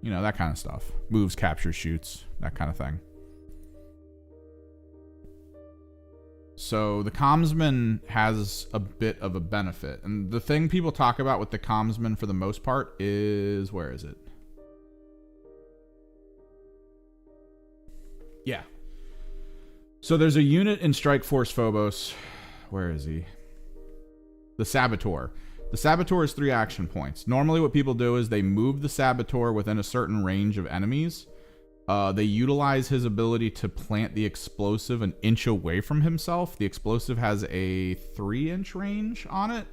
Speaker 1: You know, that kind of stuff. Moves, captures, shoots, that kind of thing. So the Commsman has a bit of a benefit. And the thing people talk about with the Commsman for the most part is, where is it? Yeah. So there's a unit in Strike Force Phobos. Where is he? The Saboteur. The Saboteur is 3 action points. Normally what people do is they move the Saboteur within a certain range of enemies. They utilize his ability to plant the explosive an inch away from himself. The explosive has a 3-inch range on it.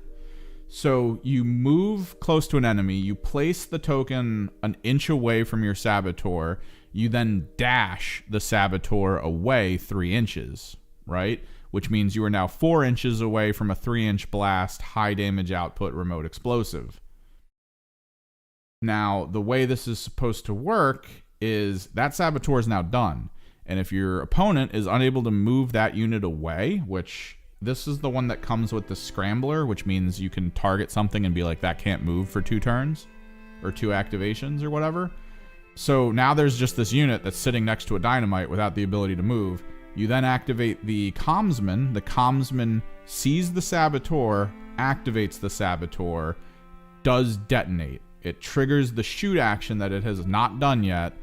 Speaker 1: So you move close to an enemy, you place the token an inch away from your Saboteur, you then dash the Saboteur away 3 inches, right? Which means you are now 4 inches away from a 3-inch blast, high damage output remote explosive. Now, the way this is supposed to work is that Saboteur is now done. And if your opponent is unable to move that unit away, which this is the one that comes with the Scrambler, which means you can target something and be like, that can't move for 2 turns or 2 activations or whatever. So now there's just this unit that's sitting next to a dynamite without the ability to move. You then activate the Commsman. The Commsman sees the Saboteur, activates the Saboteur, does detonate. It triggers the shoot action that it has not done yet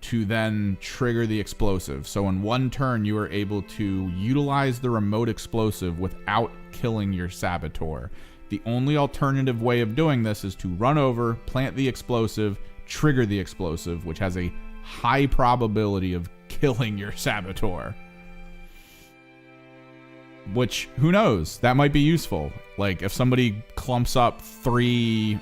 Speaker 1: to then trigger the explosive. So in 1 turn, you are able to utilize the remote explosive without killing your Saboteur. The only alternative way of doing this is to run over, plant the explosive, trigger the explosive, which has a high probability of killing your Saboteur. Which, who knows? That might be useful. Like, if somebody clumps up 3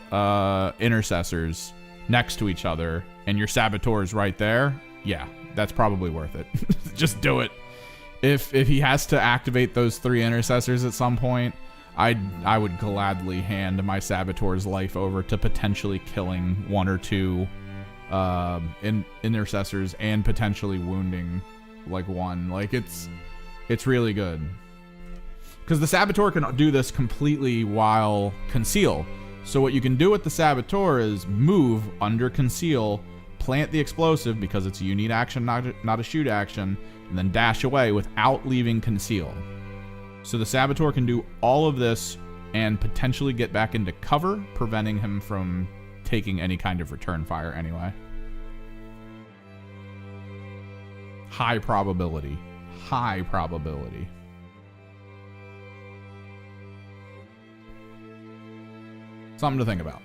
Speaker 1: intercessors next to each other and your Saboteur is right there, yeah, that's probably worth it. Just do it. If he has to activate those 3 intercessors at some point, I would gladly hand my Saboteur's life over to potentially killing 1 or 2 intercessors and potentially wounding like 1. Like, it's really good. Because the Saboteur can do this completely while conceal. So what you can do with the Saboteur is move under conceal, plant the explosive because it's a unit action, not a shoot action, and then dash away without leaving conceal. So the Saboteur can do all of this and potentially get back into cover, preventing him from taking any kind of return fire anyway. High probability. High probability. Something to think about.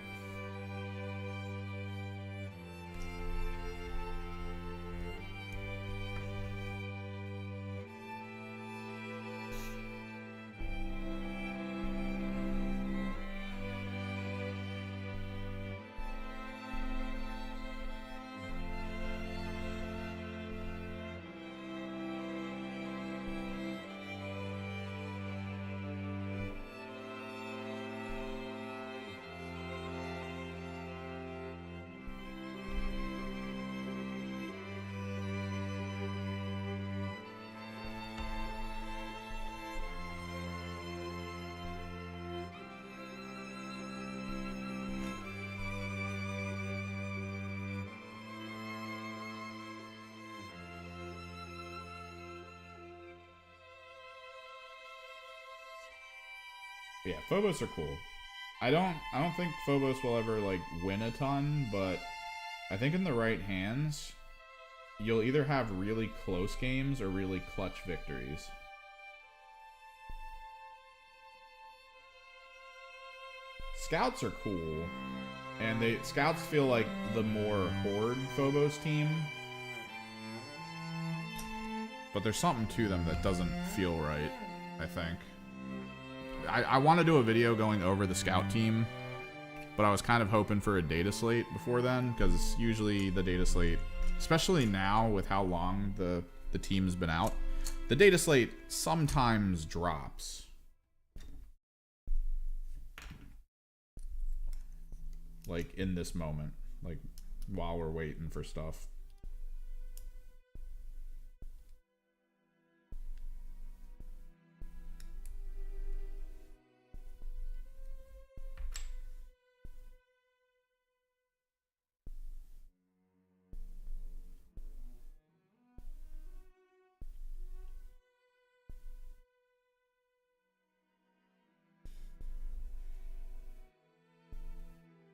Speaker 1: Yeah, Phobos are cool. I don't think Phobos will ever like win a ton, but I think in the right hands, you'll either have really close games or really clutch victories. Scouts are cool, and Scouts feel like the more Horde Phobos team, but there's something to them that doesn't feel right, I think. I want to do a video going over the Scout team, but I was kind of hoping for a data slate before then, because usually the data slate, especially now with how long the team's been out, the data slate sometimes drops. Like in this moment, like while we're waiting for stuff.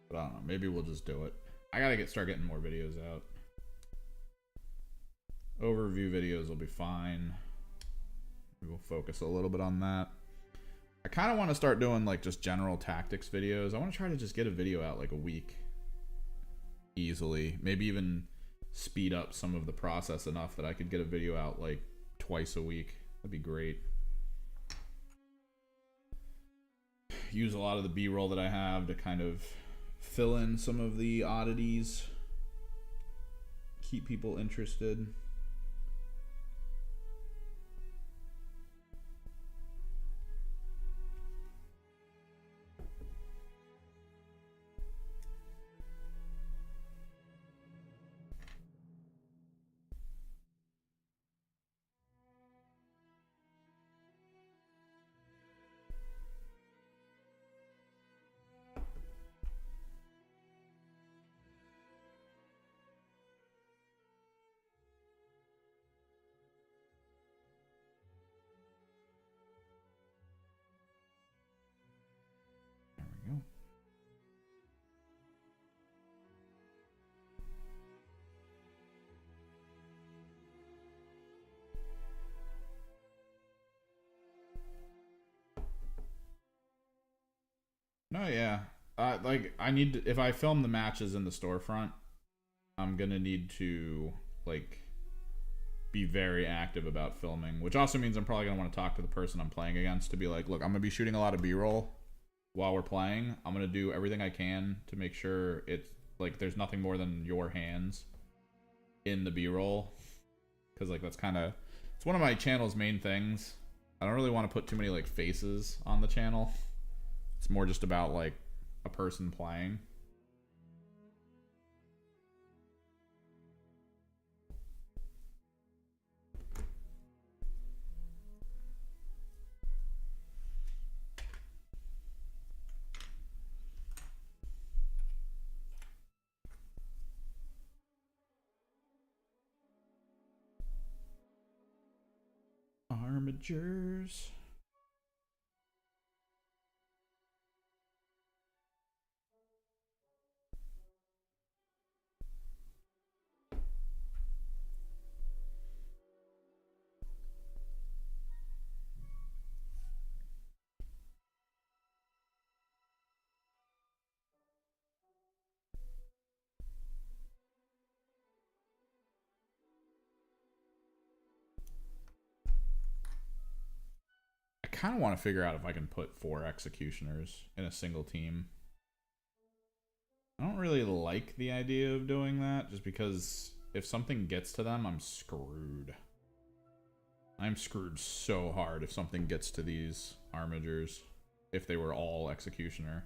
Speaker 1: But I don't know, maybe we'll just do it. I gotta start getting more videos out. Overview videos will be fine. We'll focus a little bit on that. I kind of want to start doing like just general tactics videos. I want to try to just get a video out like a week easily. Maybe even speed up some of the process enough that I could get a video out like twice a week. That'd be great. Use a lot of the B-roll that I have to kind of fill in some of the oddities. Keep people interested. No, yeah. Like, I need to, if I film the matches in the storefront, I'm gonna need to, like, be very active about filming, which also means I'm probably gonna want to talk to the person I'm playing against to be like, look, I'm gonna be shooting a lot of B-roll while we're playing. I'm gonna do everything I can to make sure it's, like, there's nothing more than your hands in the B-roll. Because, like, that's kind of, it's one of my channel's main things. I don't really want to put too many, like, faces on the channel. It's more just about, like, a person playing. Armigers. I kind of want to figure out if I can put 4 executioners in a single team. I don't really like the idea of doing that, just because if something gets to them, I'm screwed. I'm screwed so hard if something gets to these armigers, if they were all executioner.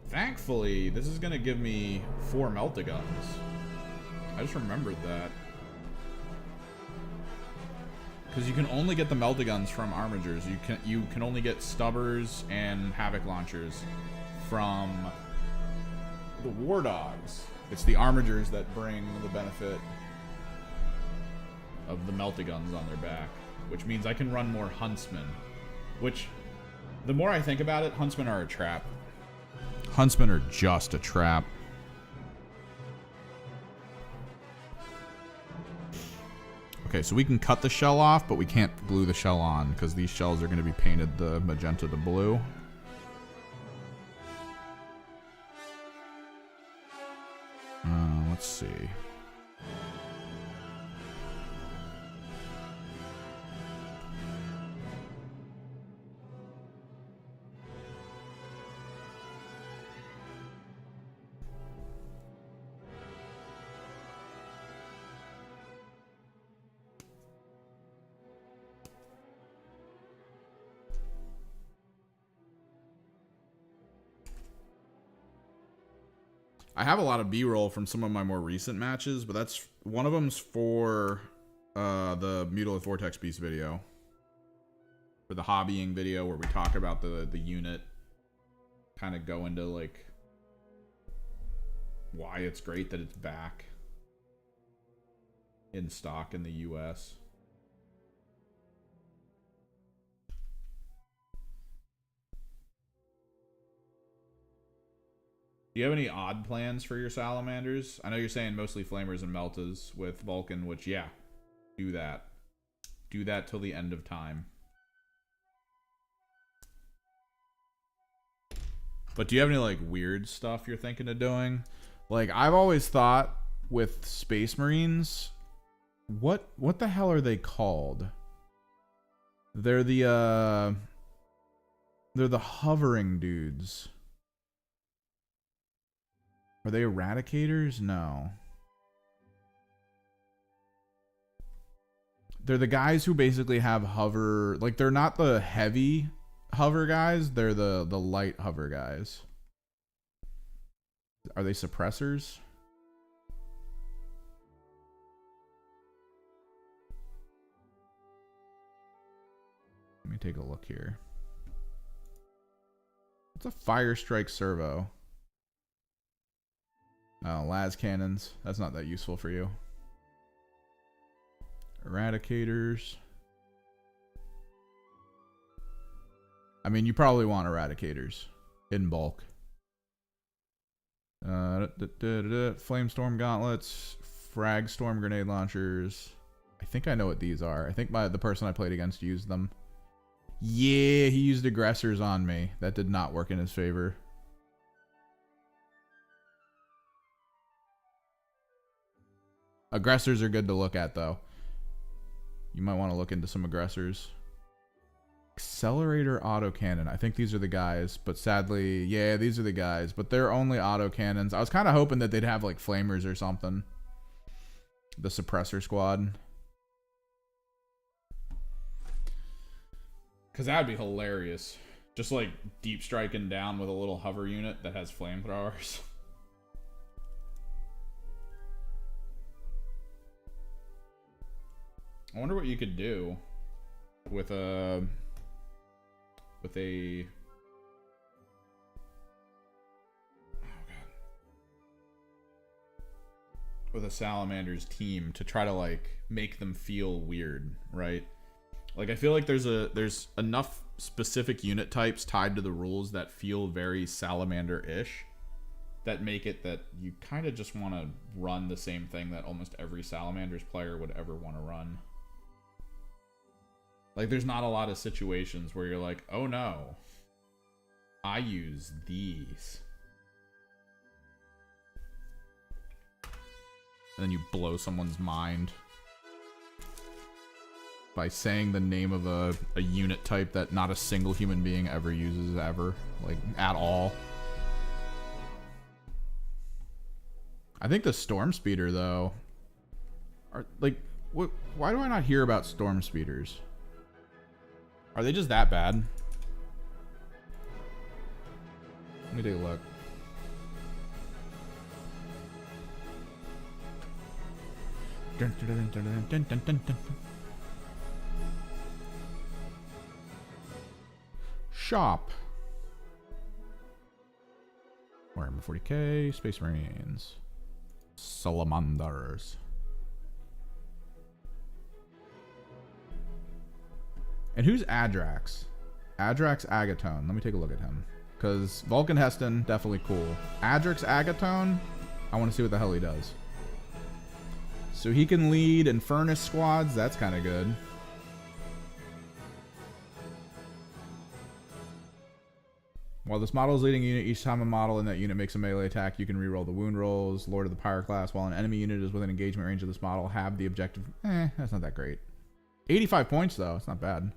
Speaker 1: Thankfully, this is going to give me 4 meltaguns. I just remembered that. Because you can only get the meltaguns from armigers. You can only get stubbers and havoc launchers from the war dogs. It's the armigers that bring the benefit of the meltaguns on their back, which means I can run more huntsmen. Which, the more I think about it, huntsmen are a trap. Huntsmen are just a trap. Okay, so we can cut the shell off, but we can't glue the shell on because these shells are going to be painted the magenta to blue. Let's see. I have a lot of B-roll from some of my more recent matches, but that's one of them's for the Mutilith Vortex Beast video, for the hobbying video where we talk about the unit, kind of go into like why it's great that it's back in stock in the US. Do you have any odd plans for your salamanders? I know you're saying mostly flamers and meltas with Vulcan, which, yeah, do that. Do that till the end of time. But do you have any, like, weird stuff you're thinking of doing? Like, I've always thought with Space Marines, what the hell are they called? They're the hovering dudes. Are they eradicators? No. They're the guys who basically have hover, like they're not the heavy hover guys, they're the light hover guys. Are they suppressors? Let me take a look here. What's a fire strike servo? Oh, las cannons. That's not that useful for you. Eradicators. I mean, you probably want eradicators in bulk. Flamestorm gauntlets, frag storm grenade launchers. I think I know what these are. I think the person I played against used them. Yeah, he used aggressors on me. That did not work in his favor. Aggressors are good to look at, though. You might want to look into some aggressors. Accelerator autocannon. I think these are the guys, but sadly, yeah, these are the guys, but they're only autocannons. I was kind of hoping that they'd have, like, flamers or something. The suppressor squad. Because that would be hilarious. Just, like, deep striking down with a little hover unit that has flamethrowers. I wonder what you could do with a oh god, with a Salamander's team to try to like make them feel weird, right? Like I feel like there's enough specific unit types tied to the rules that feel very Salamander-ish that make it that you kind of just want to run the same thing that almost every Salamander's player would ever want to run. Like, there's not a lot of situations where you're like, oh no, I use these. And then you blow someone's mind by saying the name of a unit type that not a single human being ever uses ever. Like, at all. I think the Storm Speeder, though, are, like, why do I not hear about Storm Speeders? Are they just that bad? Let me take a look. Shop. Warhammer 40k, Space Marines. Salamanders. And who's Adrax? Adrax Agatone. Let me take a look at him. Because Vulcan Heston, definitely cool. Adrax Agatone, I want to see what the hell he does. So he can lead Infernus squads. That's kind of good. While this model is leading a unit, each time a model in that unit makes a melee attack, you can reroll the wound rolls. Lord of the Pyre class. While an enemy unit is within engagement range of this model, have the objective. That's not that great. 85 points, though. It's not bad.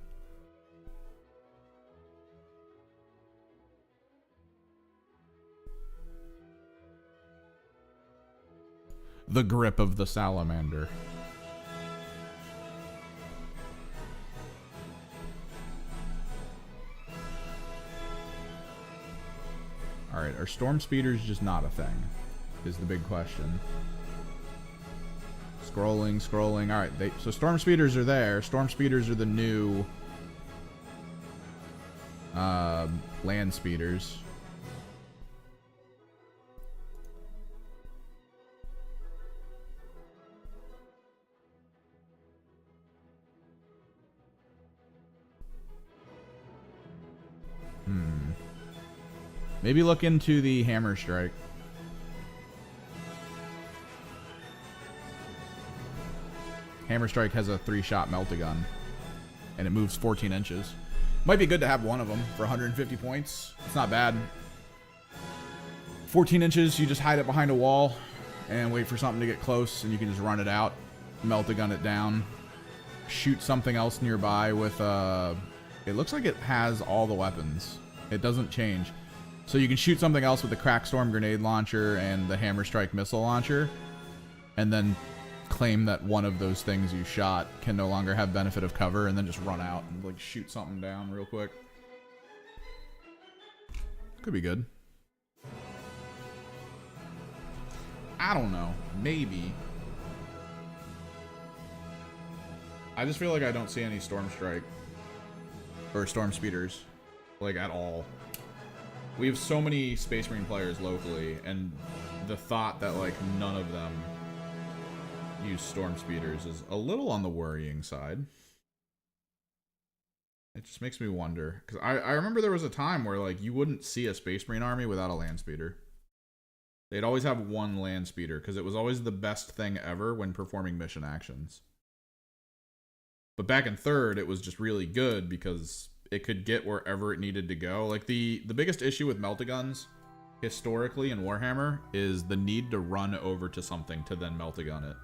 Speaker 1: The grip of the salamander. Alright, are storm speeders just not a thing? Is the big question. Scrolling. Alright, so storm speeders are there. Storm speeders are the new land speeders. Maybe look into the hammer strike. Hammer Strike has a 3-shot melt-a-gun, and it moves 14 inches. Might be good to have one of them for 150 points. It's not bad. 14 inches, you just hide it behind a wall and wait for something to get close, and you can just run it out, melt-a-gun it down, shoot something else nearby with it looks like it has all the weapons. It doesn't change. So you can shoot something else with the Crackstorm grenade launcher and the Hammer Strike missile launcher, and then claim that one of those things you shot can no longer have benefit of cover, and then just run out and like shoot something down real quick. Could be good. I don't know. Maybe. I just feel like I don't see any Storm Strike or Storm Speeders, like, at all. We have so many Space Marine players locally, and the thought that, like, none of them use Storm Speeders is a little on the worrying side. It just makes me wonder. Because I remember there was a time where, like, you wouldn't see a Space Marine army without a Land Speeder. They'd always have one Land Speeder, because it was always the best thing ever when performing mission actions. But back in 3rd, it was just really good because it could get wherever it needed to go. Like, the biggest issue with melt-a-guns, historically in Warhammer, is the need to run over to something to then melt-a-gun it.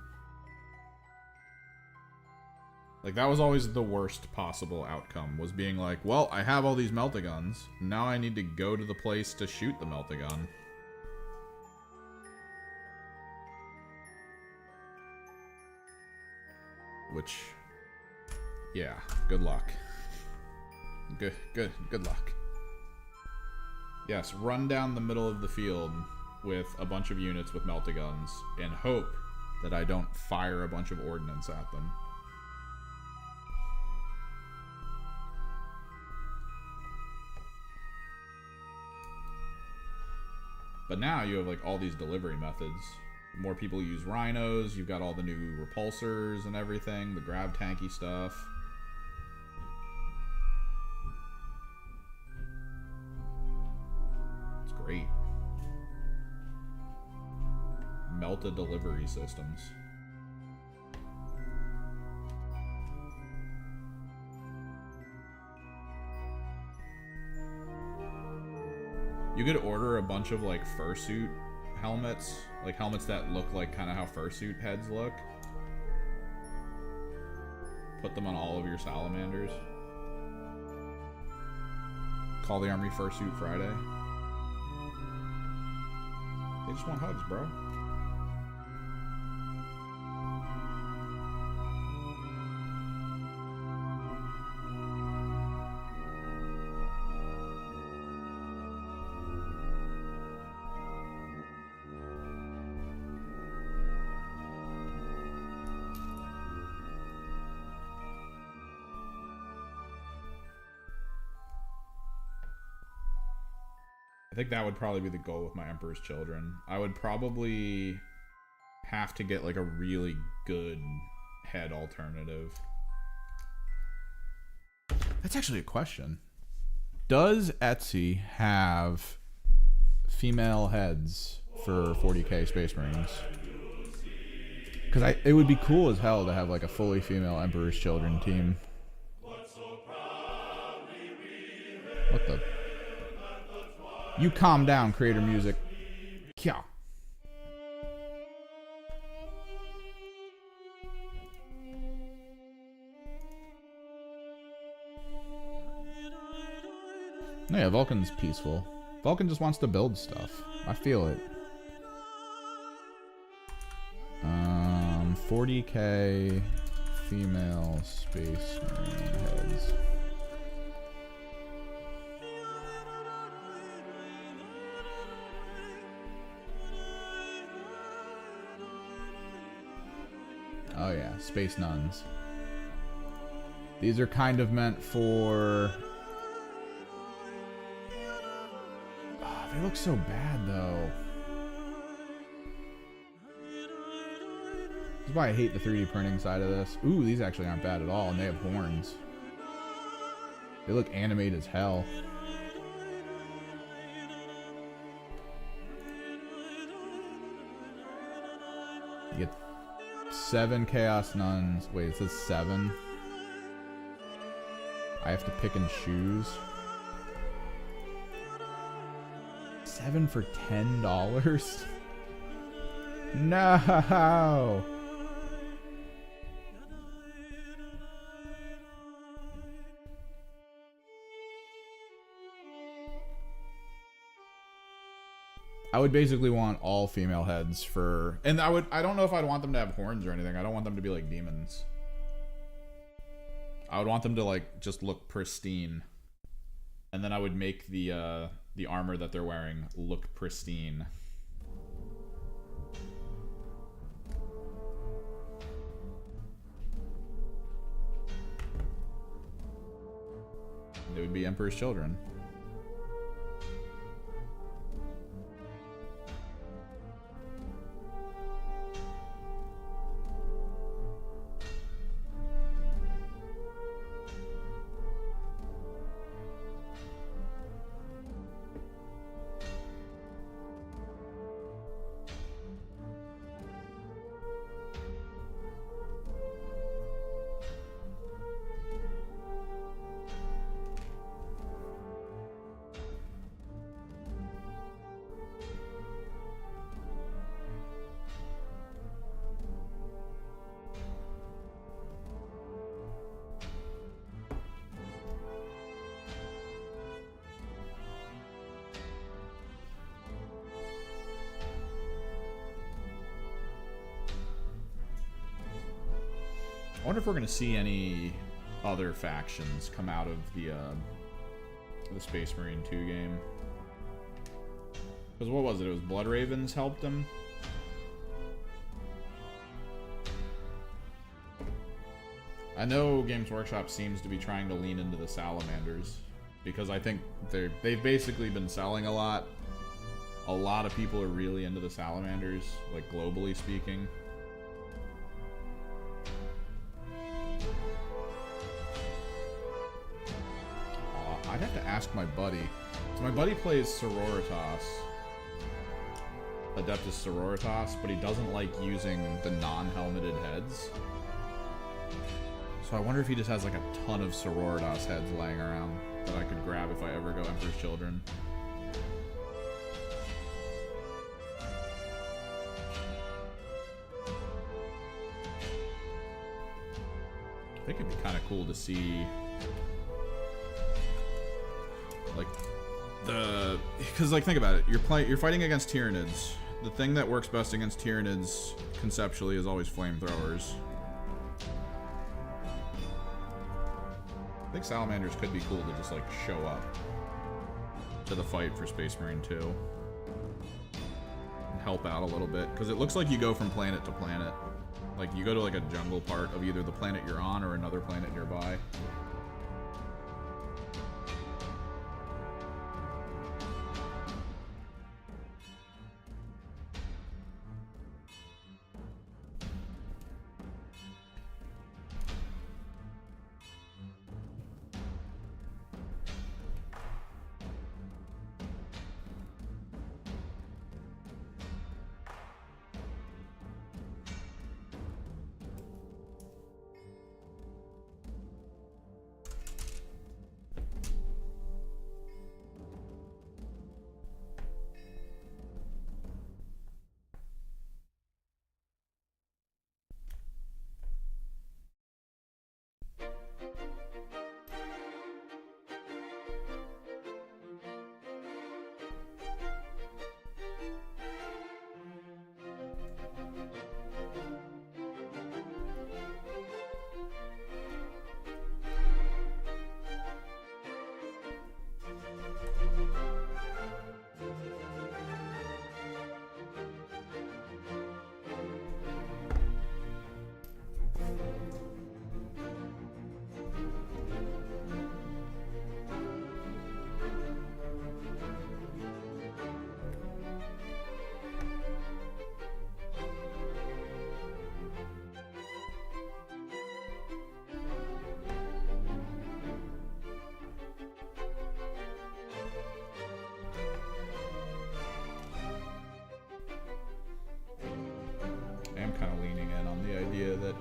Speaker 1: Like, that was always the worst possible outcome, was being like, well, I have all these melt-a-guns, now I need to go to the place to shoot the melt-a-gun. Which... yeah, good luck. Good luck. Yes, run down the middle of the field with a bunch of units with melt-a-guns and hope that I don't fire a bunch of ordnance at them. But now you have, like, all these delivery methods. More people use rhinos, you've got all the new repulsors and everything, the grab tanky stuff. It's great. Melta delivery systems. You could order a bunch of, like, fursuit helmets, like helmets that look like kind of how fursuit heads look. Put them on all of your salamanders. Call the army Fursuit Friday. They just want hugs, bro. I think that would probably be the goal with my Emperor's Children. I would probably have to get like a really good head alternative. That's actually a question. Does Etsy have female heads for 40k Space Marines? Because it would be cool as hell to have like a fully female Emperor's Children team. What the... You calm down, creator music. Kya. No, yeah, Vulcan's peaceful. Vulcan just wants to build stuff. I feel it. 40k female Space Marine heads. Oh yeah, Space Nuns. These are kind of meant for... Oh, they look so bad though. This is why I hate the 3D printing side of this. Ooh, these actually aren't bad at all, and they have horns. They look animated as hell. You get 7 Chaos Nuns. Wait, it says 7. I have to pick and choose. 7 for $10? No! I would basically want all female heads for... And I don't know if I'd want them to have horns or anything. I don't want them to be like demons. I would want them to like just look pristine. And then I would make the armor that they're wearing look pristine. They would be Emperor's children. I wonder if we're going to see any other factions come out of the Space Marine 2 game. Because what was it? It was Blood Ravens helped them? I know Games Workshop seems to be trying to lean into the Salamanders. Because I think they've basically been selling a lot. A lot of people are really into the Salamanders, like globally speaking. I'd have to ask my buddy. So my buddy plays Sororitas. Adeptus Sororitas, but he doesn't like using the non-helmeted heads. So I wonder if he just has like a ton of Sororitas heads laying around that I could grab if I ever go Emperor's Children. I think it'd be kind of cool to see... like because like think about it, you're fighting against Tyranids. The thing that works best against Tyranids conceptually is always flamethrowers. I think Salamanders could be cool to just like show up to the fight for Space Marine 2 and help out a little bit, because it looks like you go from planet to planet. Like you go to like a jungle part of either the planet you're on or another planet nearby.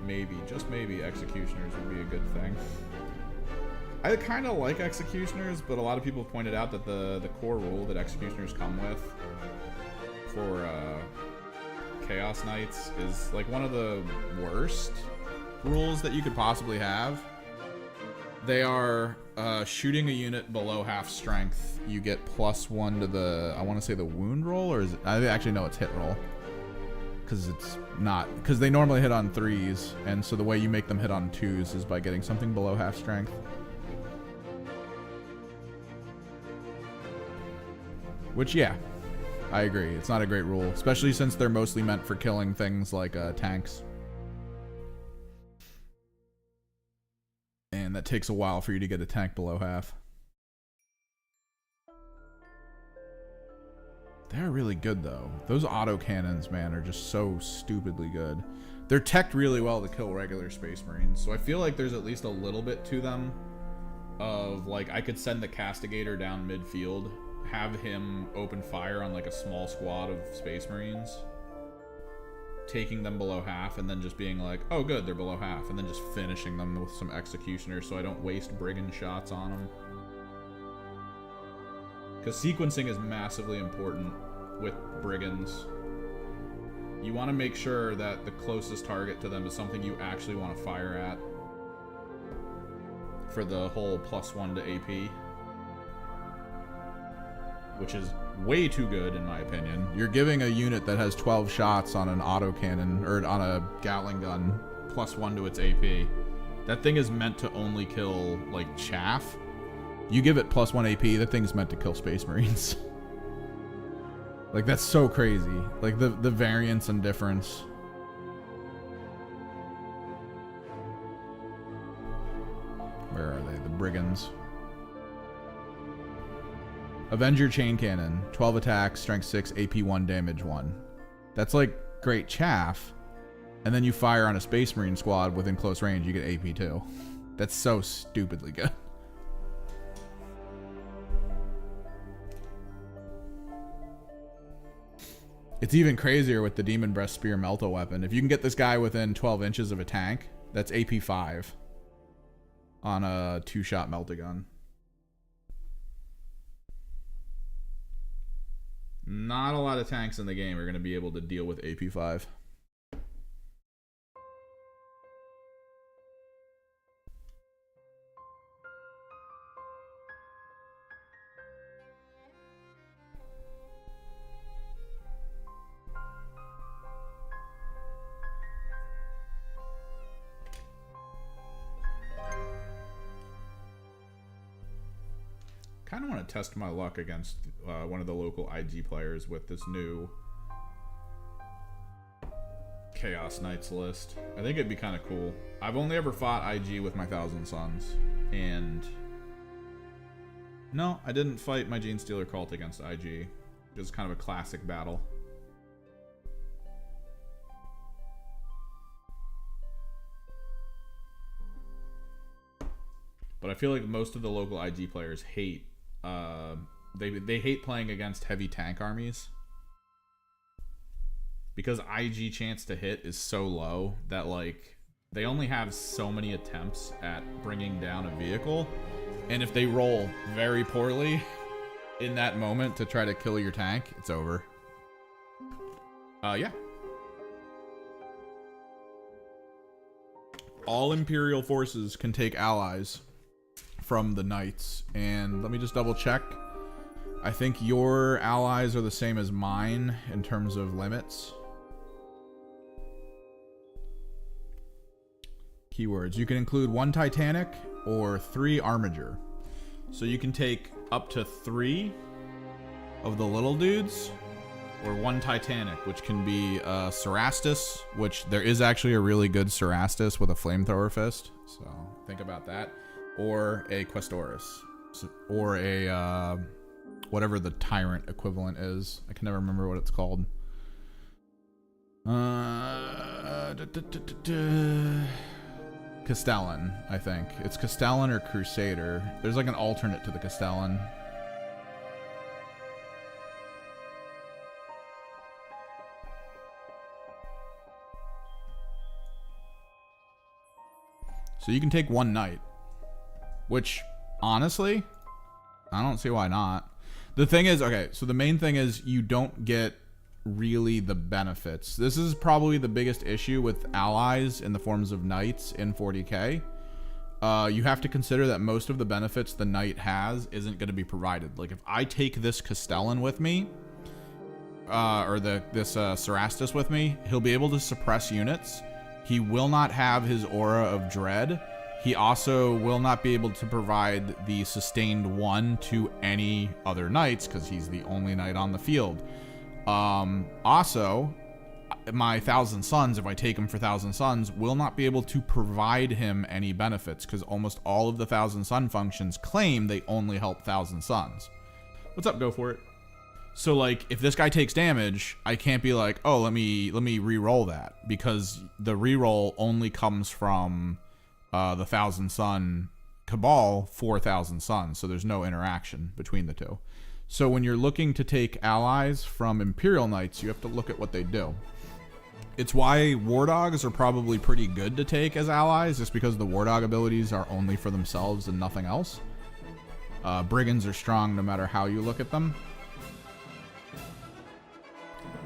Speaker 1: maybe, just maybe, Executioners would be a good thing. I kind of like Executioners, but a lot of people pointed out that the core rule that Executioners come with for Chaos Knights is like one of the worst rules that you could possibly have. They are shooting a unit below half strength. You get +1 to the, I want to say the wound roll, or is it, I actually know it's hit roll. Because it's not, because they normally hit on 3s, and so the way you make them hit on 2s is by getting something below half strength. Which, yeah, I agree. It's not a great rule, especially since they're mostly meant for killing things like tanks. And that takes a while for you to get a tank below half. They're really good, though. Those autocannons, man, are just so stupidly good. They're teched really well to kill regular Space Marines, so I feel like there's at least a little bit to them of, like, I could send the Castigator down midfield, have him open fire on like a small squad of Space Marines, taking them below half, and then just being like, oh good, they're below half, and then just finishing them with some Executioners so I don't waste brigand shots on them. Because sequencing is massively important with brigands. You want to make sure that the closest target to them is something you actually want to fire at for the whole +1 to AP. Which is way too good in my opinion. You're giving a unit that has 12 shots on an autocannon, or on a Gatling gun, +1 to its AP. That thing is meant to only kill, like, chaff. You give it +1 AP, that thing's meant to kill Space Marines. Like, that's so crazy. Like, the variance and difference. Where are they? The brigands. Avenger Chain Cannon, 12 attacks, strength 6, AP 1, damage 1. That's like great chaff. And then you fire on a Space Marine squad within close range, you get AP 2. That's so stupidly good. It's even crazier with the Demon Breast Spear Melta weapon. If you can get this guy within 12 inches of a tank, that's AP 5 on a 2-shot Melta gun. Not a lot of tanks in the game are going to be able to deal with AP 5. Kind of want to test my luck against one of the local IG players with this new Chaos Knights list. I think it'd be kind of cool. I've only ever fought IG with my Thousand Sons, and no, I didn't fight my Gene Stealer cult against IG. It was kind of a classic battle. But I feel like most of the local IG players hate they hate playing against heavy tank armies because IG chance to hit is so low that, like, they only have so many attempts at bringing down a vehicle, and if they roll very poorly in that moment to try to kill your tank, it's over. Yeah. All Imperial forces can take allies from the Knights, and let me just double check. I think your allies are the same as mine in terms of limits. Keywords. You can include 1 Titanic or 3 Armiger. So you can take up to 3 of the little dudes, or 1 Titanic, which can be Cerastus, which there is actually a really good Cerastus with a flamethrower fist, so think about that. Or a Questoris, or a whatever the Tyrant equivalent is. I can never remember what it's called. Castellan, I think. It's Castellan or Crusader. There's like an alternate to the Castellan. So you can take one knight. Which, honestly, I don't see why not. The thing is, okay, so the main thing is you don't get really the benefits. This is probably the biggest issue with allies in the forms of knights in 40k. You have to consider that most of the benefits the knight has isn't going to be provided. Like if I take this Castellan with me, or this Cerastus with me, he'll be able to suppress units. He will not have his aura of dread. He also will not be able to provide the sustained 1 to any other knights because he's the only knight on the field. Also, my Thousand Sons, if I take him for Thousand Sons, will not be able to provide him any benefits because almost all of the Thousand Sun functions claim they only help Thousand Sons. What's up? Go for it. So like, if this guy takes damage, I can't be like, oh, let me re-roll that because the re-roll only comes from the Thousand Sun Cabal for Thousand Sons, so there's no interaction between the two. So when you're looking to take allies from Imperial Knights, you have to look at what they do. It's why War Dogs are probably pretty good to take as allies, just because the War Dog abilities are only for themselves and nothing else. Brigands are strong no matter how you look at them.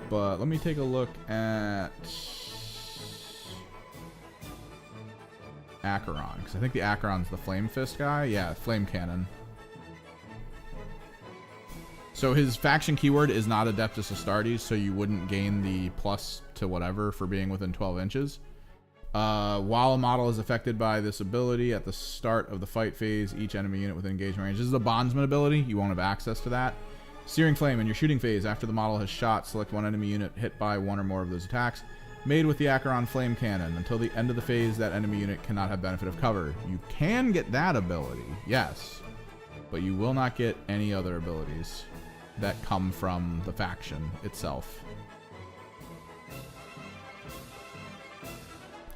Speaker 1: But let me take a look at Acheron, because I think the Acheron's the Flame Fist guy. Yeah, Flame Cannon. So his faction keyword is not Adeptus Astartes, so you wouldn't gain the plus to whatever for being within 12 inches. While a model is affected by this ability at the start of the fight phase, each enemy unit within engagement range. This is a Bondsman ability. You won't have access to that. Searing Flame. In your shooting phase, after the model has shot, select one enemy unit hit by one or more of those attacks made with the Acheron Flame Cannon. Until the end of the phase, that enemy unit cannot have benefit of cover. You can get that ability, yes, but you will not get any other abilities that come from the faction itself.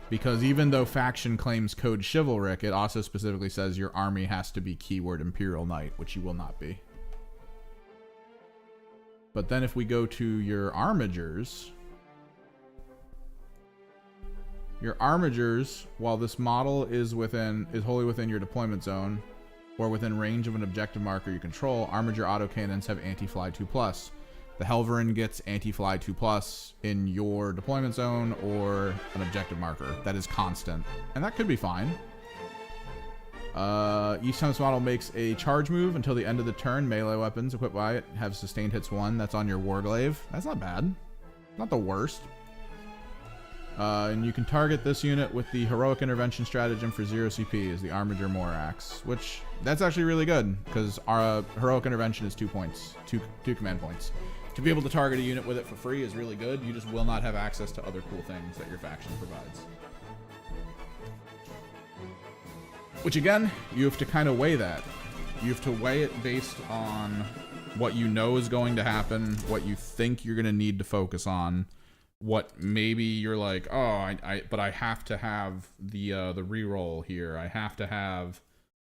Speaker 1: Because even though faction claims code chivalric, it also specifically says your army has to be keyword Imperial Knight, which you will not be. But then if we go to your armigers, while this model is wholly within your deployment zone, or within range of an objective marker you control, Armiger autocannons have anti-fly 2+. The Helverin gets anti-fly 2+ in your deployment zone or an objective marker. That is constant. And that could be fine. Each time this model makes a charge move until the end of the turn, melee weapons equipped by it have sustained hits 1. That's on your Warglaive. That's not bad. Not the worst. And you can target this unit with the Heroic Intervention stratagem for 0 CP as the Armiger Morax, which that's actually really good because our Heroic Intervention is 2 points, two command points. To be able to target a unit with it for free is really good. You just will not have access to other cool things that your faction provides. Which again, you have to kind of weigh that. You have to weigh it based on what you know is going to happen, what you think you're going to need to focus on, what maybe you're like, oh, but I have to have the reroll here. I have to have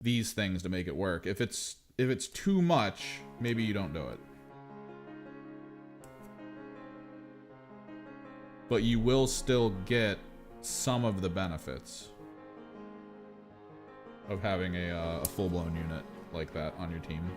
Speaker 1: these things to make it work. If it's too much, maybe you don't do it. But you will still get some of the benefits of having a full-blown unit like that on your team.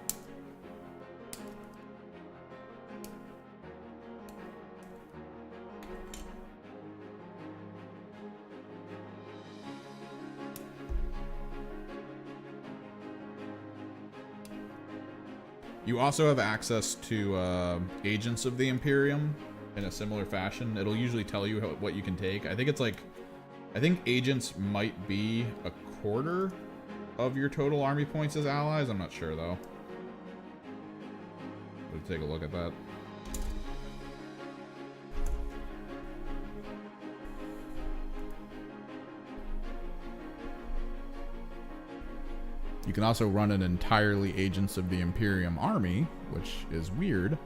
Speaker 1: You also have access to Agents of the Imperium in a similar fashion. It'll usually tell you what you can take. I think Agents might be a quarter of your total army points as allies. I'm not sure though. We'll take a look at that. You can also run an entirely Agents of the Imperium army, which is weird.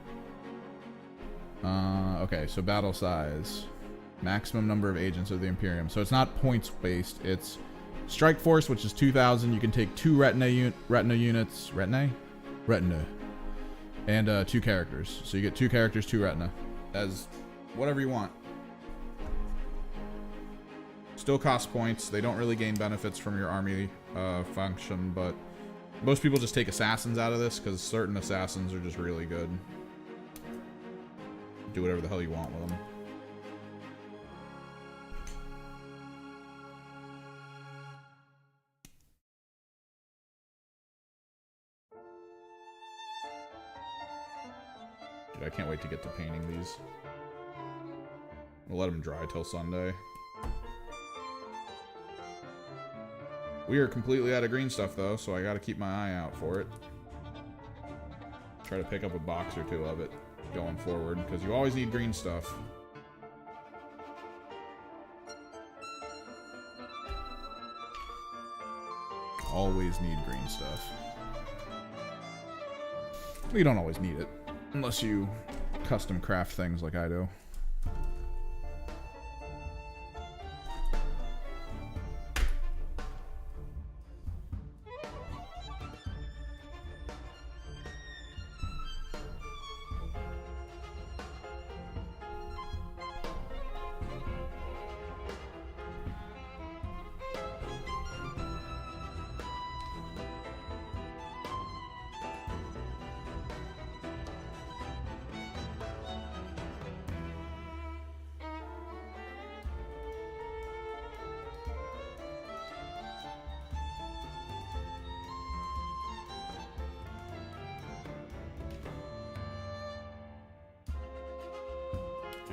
Speaker 1: Okay, so battle size. Maximum number of Agents of the Imperium. So it's not points based, it's strike force, which is 2,000. You can take 2 retina units. Retina. And 2 characters. So you get 2 characters, 2 retina. As whatever you want. Still cost points. They don't really gain benefits from your army function, but most people just take assassins out of this because certain assassins are just really good. Do whatever the hell you want with them. Dude, I can't wait to get to painting these. We'll let them dry till Sunday. We are completely out of green stuff, though, so I gotta keep my eye out for it. Try to pick up a box or two of it going forward, because you always need green stuff. Always need green stuff. Well, you don't always need it, unless you custom craft things like I do.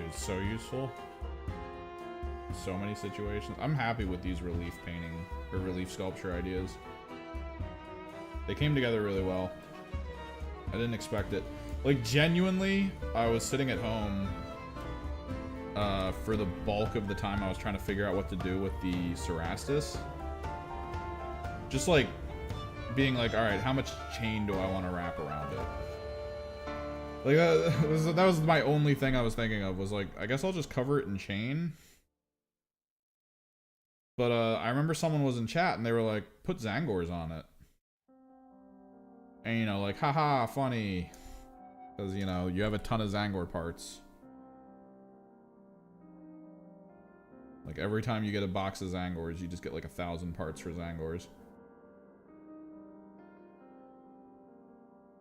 Speaker 1: It's so useful. So many situations. I'm happy with these relief painting or relief sculpture ideas. They came together really well. I didn't expect it. Like, genuinely, I was sitting at home for the bulk of the time I was trying to figure out what to do with the Cerastus. Just like being like, all right, how much chain do I want to wrap around it? Like, that was my only thing I was thinking of, was like, I guess I'll just cover it in chain. But I remember someone was in chat and they were like, put Zangors on it. And, you know, like, haha, funny. Because, you know, you have a ton of Zangor parts. Like, every time you get a box of Zangors, you just get like 1,000 parts for Zangors.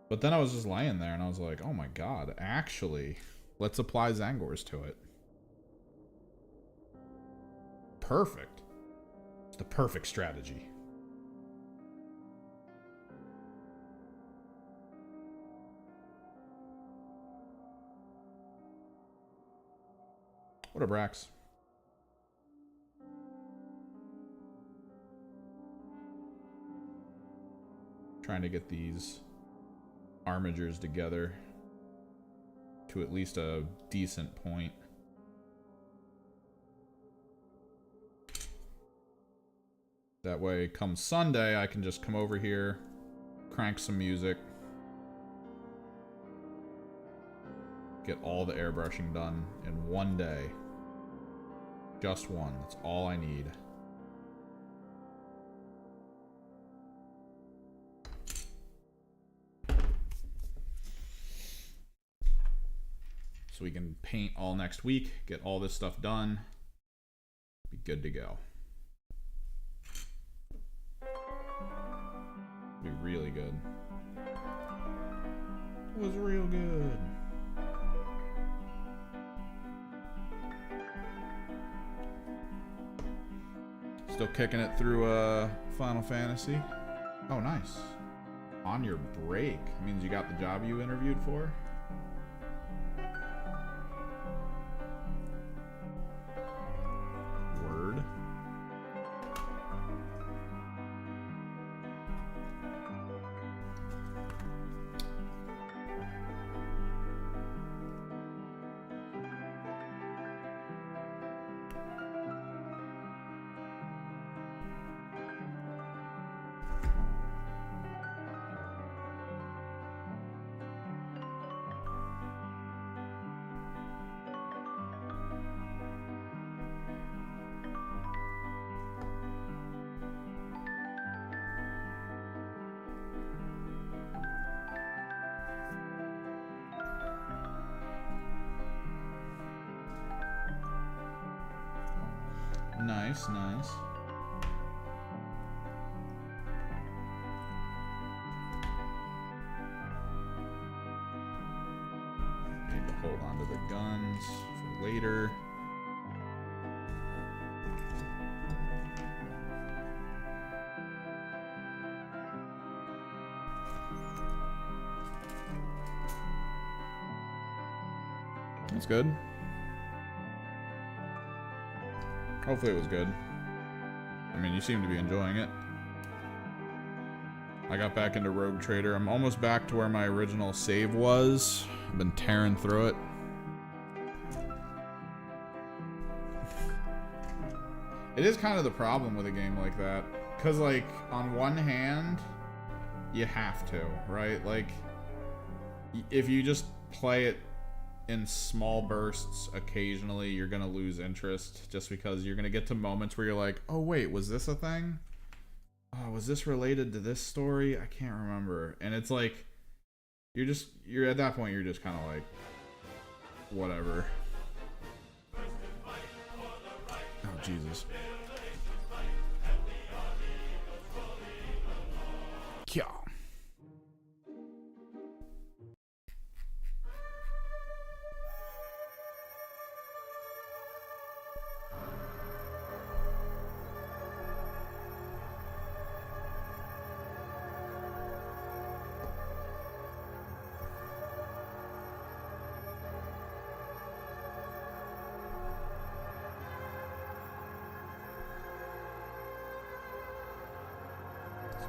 Speaker 1: But then I was just laying there and I was like, oh my god, actually, let's apply Zangors to it. Perfect. It's the perfect strategy. What a Brax. Trying to get these armigers together to at least a decent point. That way, come Sunday, I can just come over here, crank some music, get all the airbrushing done in one day. Just one. That's all I need. So we can paint all next week, get all this stuff done, be good to go. Be really good. It was real good. Still kicking it through Final Fantasy. Oh, nice. On your break. Means you got the job you interviewed for? Word. Nice, nice. Need to hold on to the guns for later. That's good. Hopefully it was good. I mean, you seem to be enjoying it. I got back into Rogue Trader. I'm almost back to where my original save was. I've been tearing through it. It is kind of the problem with a game like that. Because, like, on one hand, you have to, right? Like, if you just play it in small bursts occasionally, you're gonna lose interest just because you're gonna get to moments where you're like, oh wait, was this a thing? Oh, was this related to this story? I can't remember. And it's like, you're at that point, you're just kind of like, whatever. Oh, Jesus. Yeah.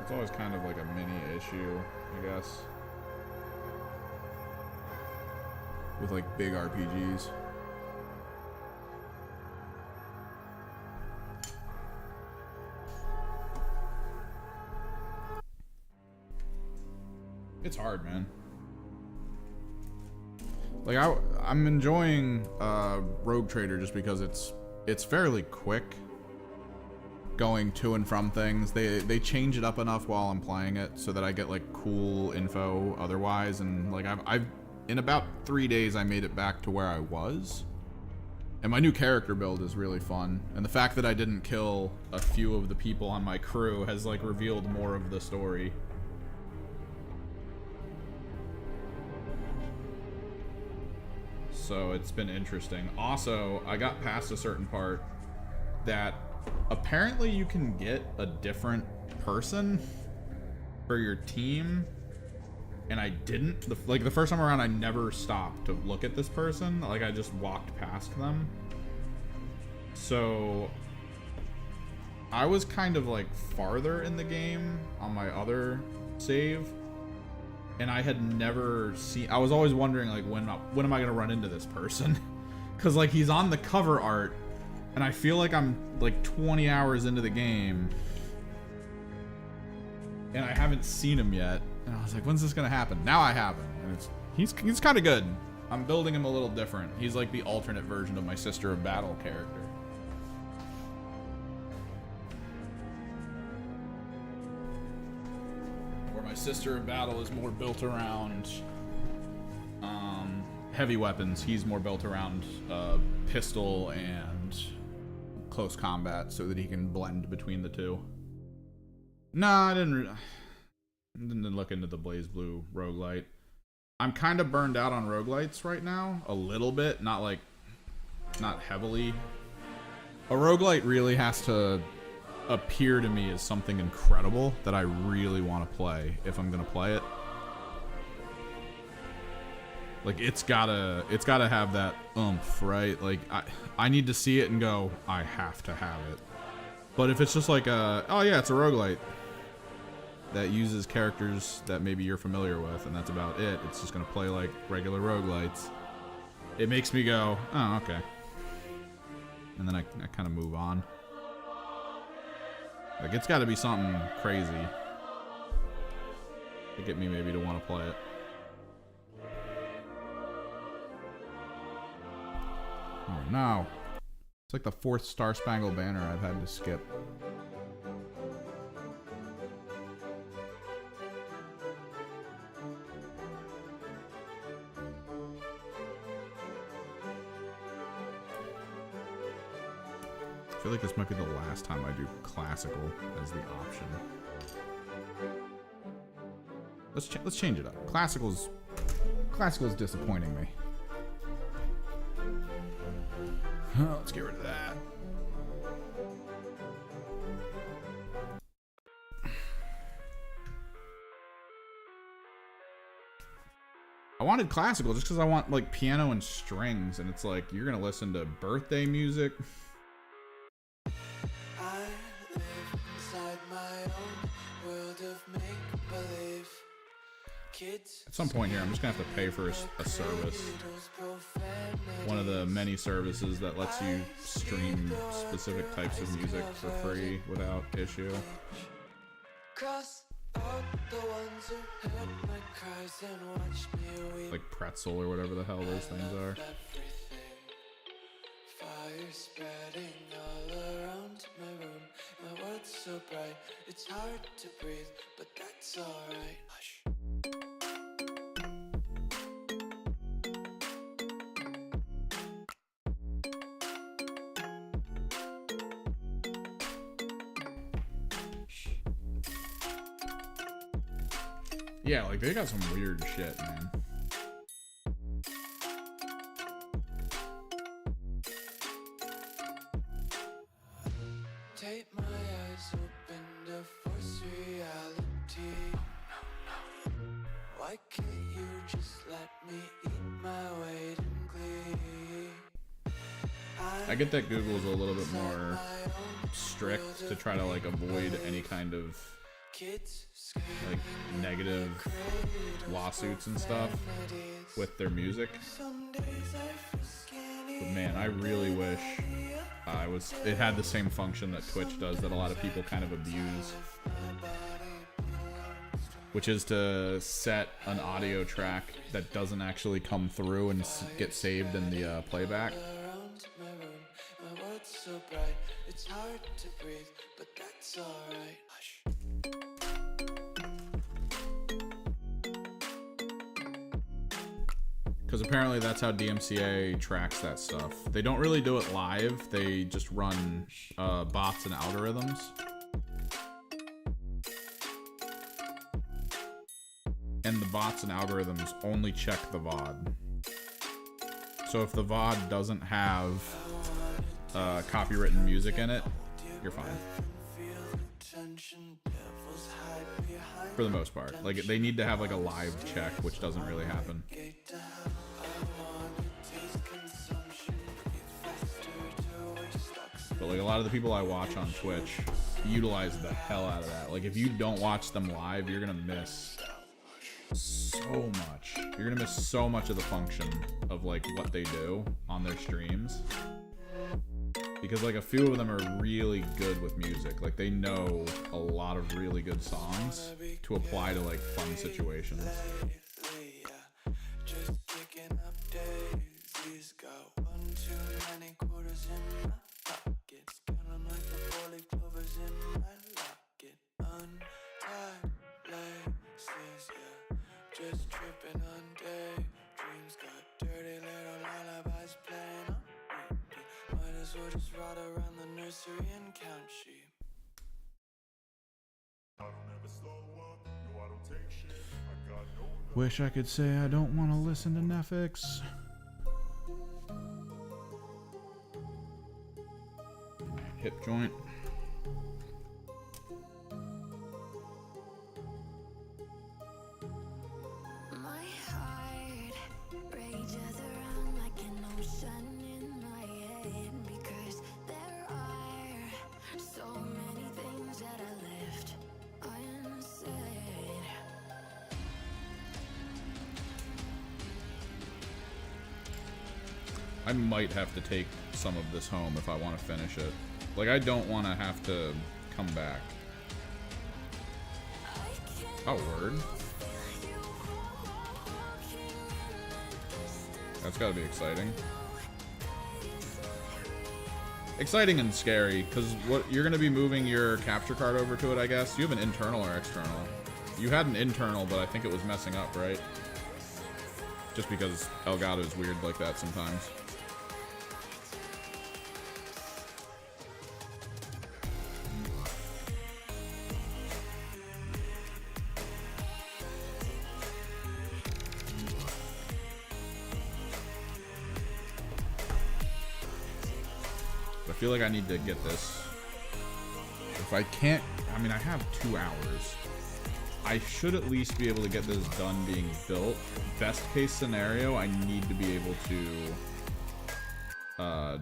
Speaker 1: It's always kind of like a mini issue, I guess, with like big RPGs. It's hard, man. Like I'm enjoying Rogue Trader just because it's fairly quick. Going to and from things. They change it up enough while I'm playing it so that I get like cool info otherwise, and like I've in about 3 days I made it back to where I was. And my new character build is really fun. And the fact that I didn't kill a few of the people on my crew has like revealed more of the story. So it's been interesting. Also, I got past a certain part that apparently you can get a different person for your team, and I didn't. The first time around I never stopped to look at this person. Like I just walked past them. So I was kind of like farther in the game on my other save, and I had never seen. I was always wondering like when am I gonna run into this person? Because like he's on the cover art. And I feel like I'm like 20 hours into the game and I haven't seen him yet. And I was like, when's this gonna happen? Now I have him. And he's kind of good. I'm building him a little different. He's like the alternate version of my Sister of Battle character. Where my Sister of Battle is more built around heavy weapons. He's more built around pistol and close combat so that he can blend between the two. Nah, I didn't look into the Blaze Blue roguelite. I'm kind of burned out on roguelites right now. A little bit. Not heavily. A roguelite really has to appear to me as something incredible that I really want to play if I'm going to play it. Like it's gotta have that oomph, right? Like I need to see it and go, I have to have it. But if it's just like oh yeah, it's a roguelite that uses characters that maybe you're familiar with and that's about it, it's just gonna play like regular roguelites, it makes me go, oh okay. And then I kind of move on. Like it's gotta be something crazy to get me maybe to want to play it. Oh no. It's like the 4th Star Spangled Banner I've had to skip. I feel like this might be the last time I do classical as the option. Let's change it up. Classical's disappointing me. Let's get rid of that. I wanted classical just because I want like piano and strings, and it's like you're gonna listen to birthday music.
Speaker 2: I live inside my own world of make-believe. Kids
Speaker 1: At some point here, I'm just gonna have to pay for a service. One of the many services that lets you stream specific types of music for free without issue.
Speaker 2: Cross out the ones who heard my cries and watched me weep.
Speaker 1: Like Pretzel or whatever the hell those things are.
Speaker 2: Fire spreading all around my room. My world's so bright, it's hard to breathe, but that's alright. Hush.
Speaker 1: Yeah, like they got some weird shit, man.
Speaker 2: Take my eyes open to force reality. Why can't you just let me eat my weight in glee?
Speaker 1: I get that Google's a little bit more strict to try to like avoid any kind of like negative lawsuits and stuff with their music. But man, I really wish it had the same function that Twitch does that a lot of people kind of abuse, which is to set an audio track that doesn't actually come through and get saved in the playback.
Speaker 2: It's hard to breathe, but that's alright. Hush.
Speaker 1: Because apparently that's how DMCA tracks that stuff. They don't really do it live. They just run bots and algorithms. And the bots and algorithms only check the VOD. So if the VOD doesn't have copywritten music in it, you're fine. For the most part. Like, they need to have like a live check, which doesn't really happen. But like a lot of the people I watch on Twitch utilize the hell out of that. Like if you don't watch them live, you're gonna miss so much. You're gonna miss so much of the function of like what they do on their streams. Because like a few of them are really good with music. Like they know a lot of really good songs to apply to like fun situations.
Speaker 2: Just tripping on day dreams, got dirty little lullabies playing on repeat. Might as well just ride around the nursery and count sheep. I don't ever slow up, no, I don't take shit. I got no.
Speaker 1: Wish I could say I don't want to listen to Netflix. Hip joint. I might have to take some of this home if I want to finish it. Like, I don't want to have to come back. Oh, word. That's gotta be exciting. Exciting and scary, because what you're gonna be moving your capture card over to it, I guess. You have an internal or external? You had an internal, but I think it was messing up, right? Just because Elgato is weird like that sometimes. feel like I need to get this. If I can't, I mean, I have 2 hours. I should at least be able to get this done being built. Best case scenario, I need to be able to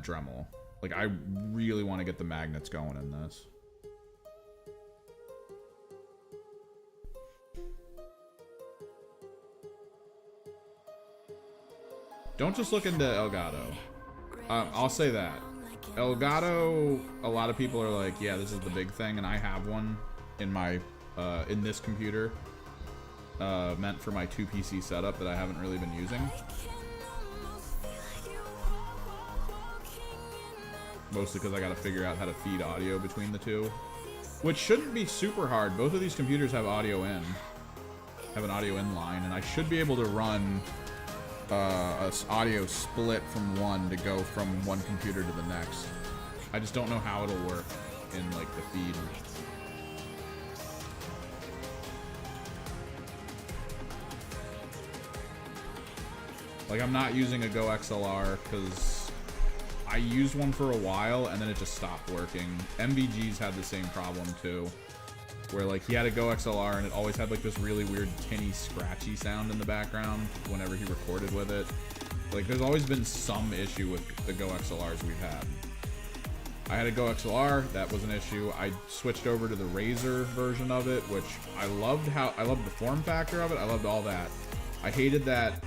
Speaker 1: Dremel. Like, I really want to get the magnets going in this. Don't just look into Elgato. I'll say that. Elgato, a lot of people are like, yeah, this is the big thing, and I have one in my in this computer meant for my 2 PC setup that I haven't really been using. Mostly because I got to figure out how to feed audio between the two, which shouldn't be super hard. Both of these computers have audio in, have an audio in line, and I should be able to run a audio split from one to go from one computer to the next. I just don't know how it'll work in like the feed. Like, I'm not using a Go XLR because I used one for a while and then it just stopped working. MVG's had the same problem too, where like he had a Go XLR and it always had like this really weird tinny scratchy sound in the background whenever he recorded with it. Like, there's always been some issue with the Go XLRs we've had. I had a Go XLR, that was an issue. I switched over to the Razer version of it, which I loved the form factor of it. I loved all that. I hated that,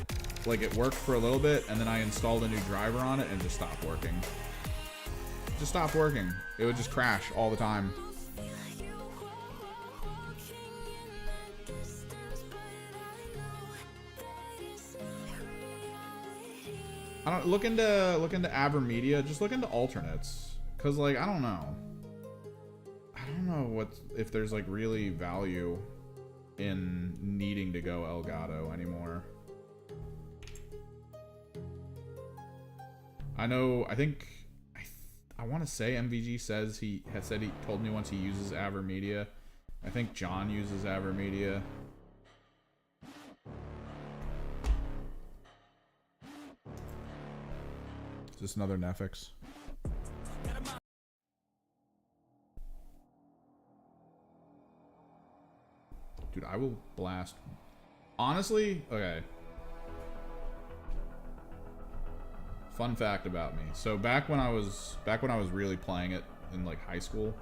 Speaker 1: like, it worked for a little bit and then I installed a new driver on it and it just stopped working. It just stopped working. It would just crash all the time. I don't look into Avermedia. Just look into alternates, cause like I don't know what if there's like really value in needing to go Elgato anymore. I know. I want to say MVG says he told me once he uses Avermedia. I think John uses Avermedia. Is this another Netflix? Dude, I will blast. Honestly, okay. Fun fact about me. So back when I was really playing it in like high school,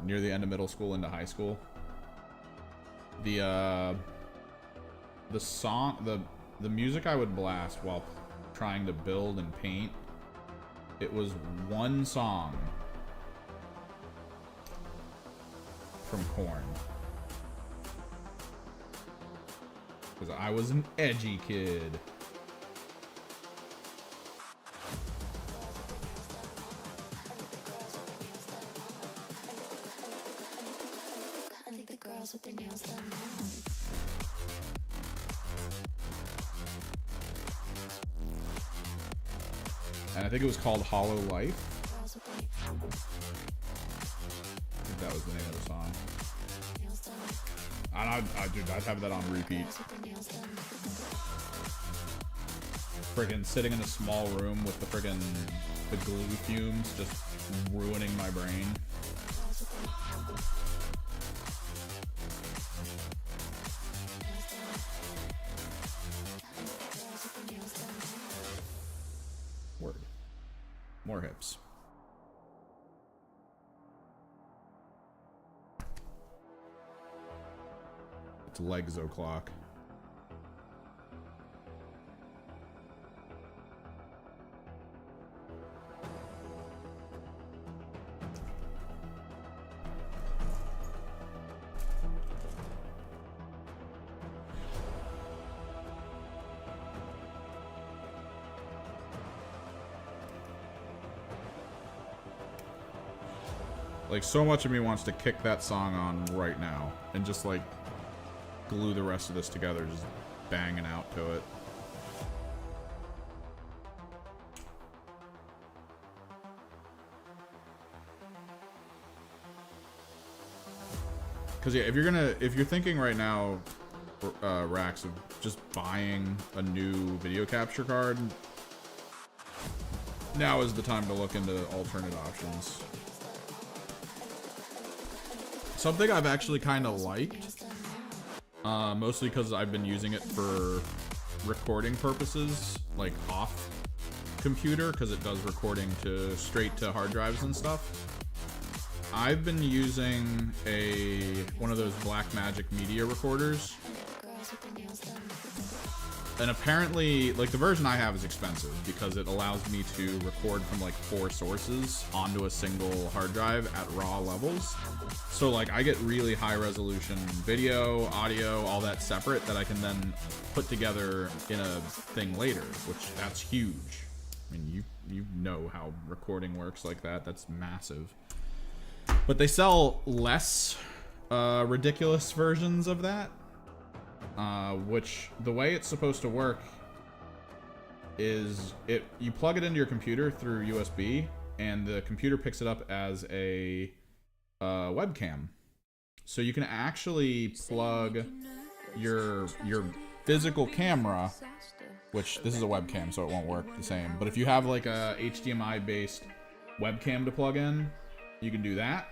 Speaker 1: near the end of middle school into high school, the music I would blast while trying to build and paint, it was one song from Korn. Because I was an edgy kid.
Speaker 3: With their nails done now.
Speaker 1: And I think it was called Hollow Life. I think that was the name of the song. Dude, I'd have that on repeat. Friggin' sitting in a small room with the glue fumes just ruining my brain. Word. More hips. It's legs o'clock. Like, so much of me wants to kick that song on right now and just like glue the rest of this together, just banging out to it. Because yeah, if you're thinking right now, Rax, of just buying a new video capture card, now is the time to look into alternate options. Something I've actually kind of liked, mostly because I've been using it for recording purposes, like off computer, because it does recording to straight to hard drives and stuff. I've been using one of those Blackmagic media recorders. And apparently, like, the version I have is expensive because it allows me to record from like 4 sources onto a single hard drive at raw levels. So like I get really high resolution video, audio, all that separate that I can then put together in a thing later, which that's huge. I mean, you know how recording works like that. That's massive. But they sell less ridiculous versions of that. Which the way it's supposed to work is you plug it into your computer through USB, and the computer picks it up as a webcam. So you can actually plug your physical camera, which this is a webcam, so it won't work the same. But if you have like a HDMI based webcam to plug in, you can do that.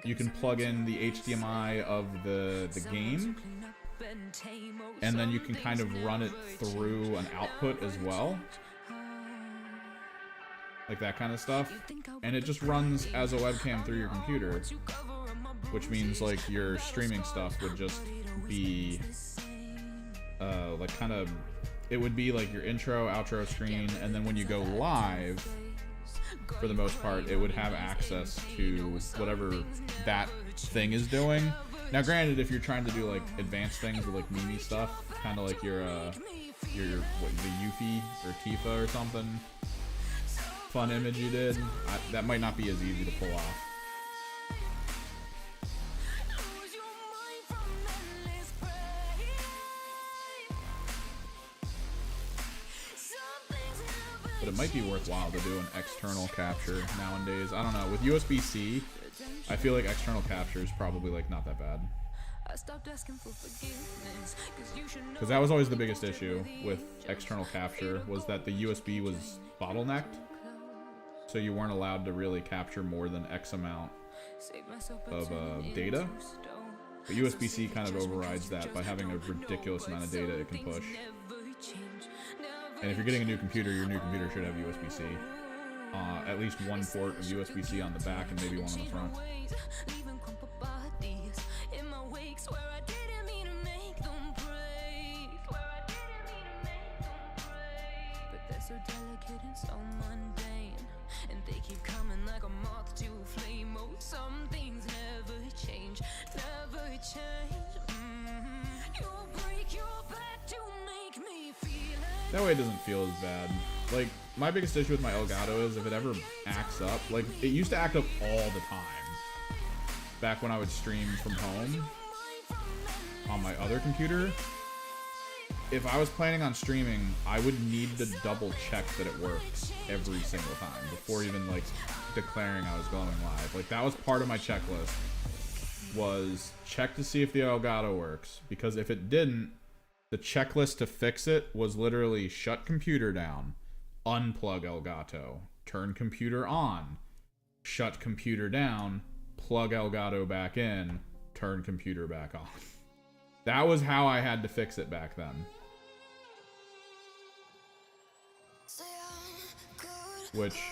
Speaker 1: You can plug in the HDMI of the game, and then you can kind of run it through an output as well, like that kind of stuff, and it just runs as a webcam through your computer, which means like your streaming stuff would just be like kind of, it would be like your intro, outro screen, and then when you go live, for the most part, it would have access to whatever that thing is doing. Now, granted, if you're trying to do like advanced things with like Mimi stuff, kind of like your what, the Eufy or Tifa or something, fun image you did, that might not be as easy to pull off. But it might be worthwhile to do an external capture nowadays. I don't know. With USB-C, I feel like external capture is probably like not that bad. Because that was always the biggest issue with external capture, was that the USB was bottlenecked. So you weren't allowed to really capture more than X amount of data. But USB-C kind of overrides that by having a ridiculous amount of data it can push. And if you're getting a new computer, your new computer should have USB-C. At least one port of USB-C on the back and maybe one on the front. That way it doesn't feel as bad. Like, my biggest issue with my Elgato is if it ever acts up, like, it used to act up all the time. Back when I would stream from home on my other computer. If I was planning on streaming, I would need to double check that it works every single time before even, like, declaring I was going live. Like, that was part of my checklist, was check to see if the Elgato works. Because if it didn't, the checklist to fix it was literally shut computer down, unplug Elgato, turn computer on, shut computer down, plug Elgato back in, turn computer back on. That was how I had to fix it back then. Which,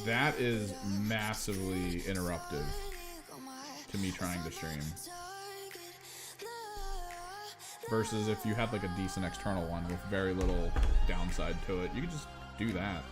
Speaker 1: that is massively interruptive to me trying to stream. Versus if you had like a decent external one with very little downside to it, you could just do that.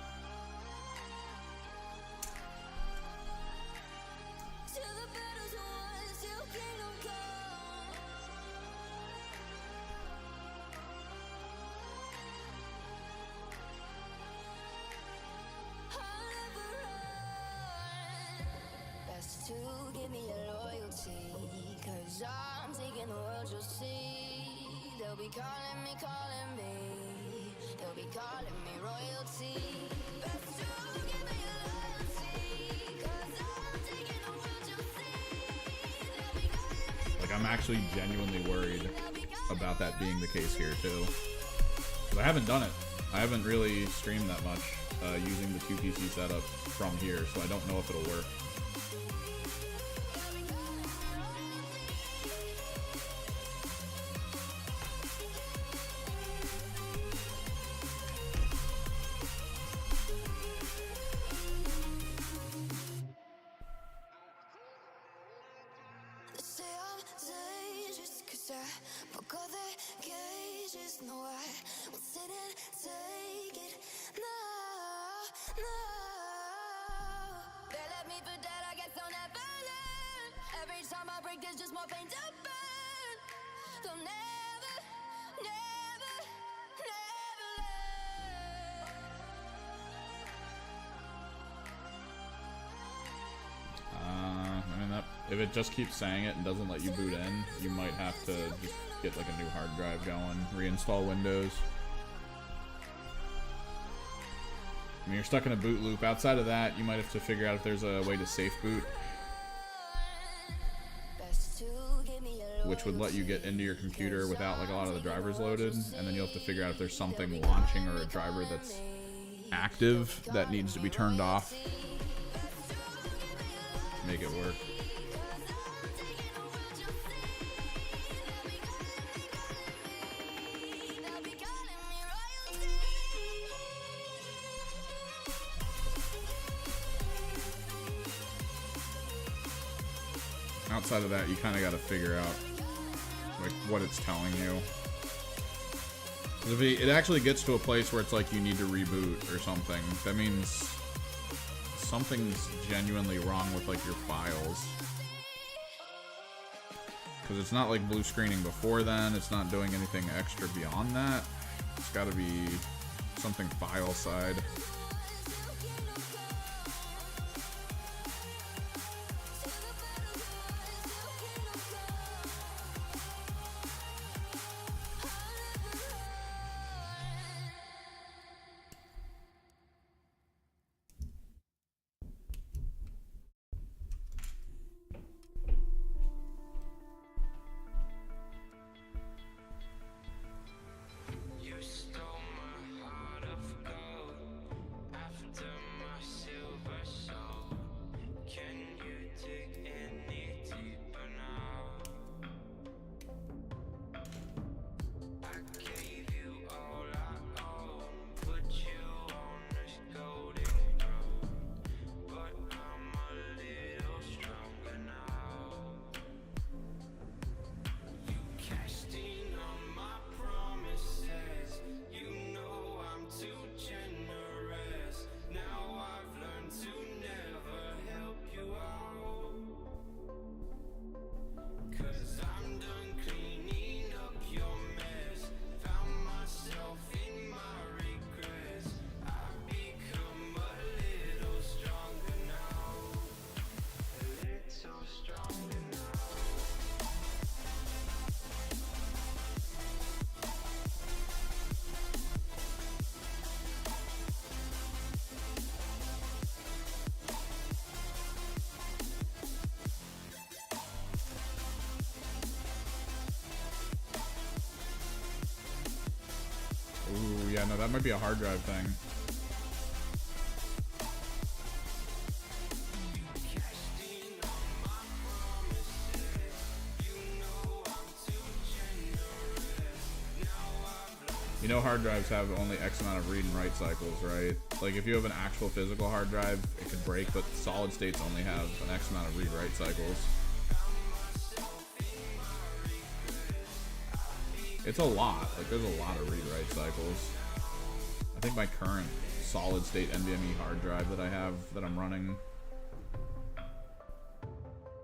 Speaker 2: To give me your loyalty, 'cause I'm taking the world, you'll see. They'll be calling me, they'll be calling me royalty. Best to give me your loyalty, 'cause I'm taking the world, you'll see. They'll be calling me.
Speaker 1: Like, I'm actually genuinely worried about that being the case here too. But I haven't done it. I haven't really streamed that much using the 2 PC setup from here, so I don't know if it'll work. If it just keeps saying it and doesn't let you boot in, you might have to just get like a new hard drive going, reinstall Windows. I mean, you're stuck in a boot loop. Outside of that, you might have to figure out if there's a way to safe boot, which would let you get into your computer without like a lot of the drivers loaded, and then you'll have to figure out if there's something launching or a driver that's active that needs to be turned off. Make it work. Outside of that, you kind of got to figure out like what it's telling you. If it actually gets to a place where it's like you need to reboot or something, that means something's genuinely wrong with like your files. Because it's not like blue screening before then, it's not doing anything extra beyond that. It's got to be something file side. Ooh, yeah, no, that might be a hard drive thing. You know hard drives have only X amount of read and write cycles, right? Like if you have an actual physical hard drive, it could break, but solid states only have an X amount of read-write cycles. It's a lot. Like there's a lot of read-write cycles. I think my current solid state NVMe hard drive that I have that I'm running,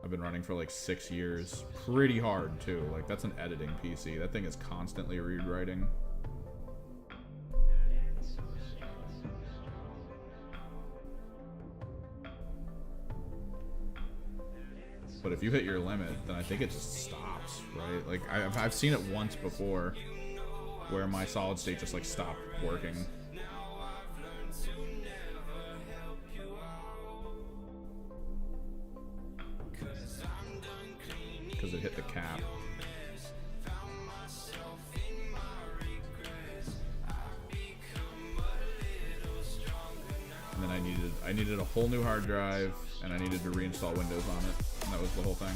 Speaker 1: I've been running for like 6 years. Pretty hard too. Like that's an editing PC. That thing is constantly read-writing. But if you hit your limit, then I think it just stops, right? Like I've seen it once before, where my solid state just like stopped working. Because it hit the cap. I needed a whole new hard drive, and I needed to reinstall Windows on it, and that was the whole thing.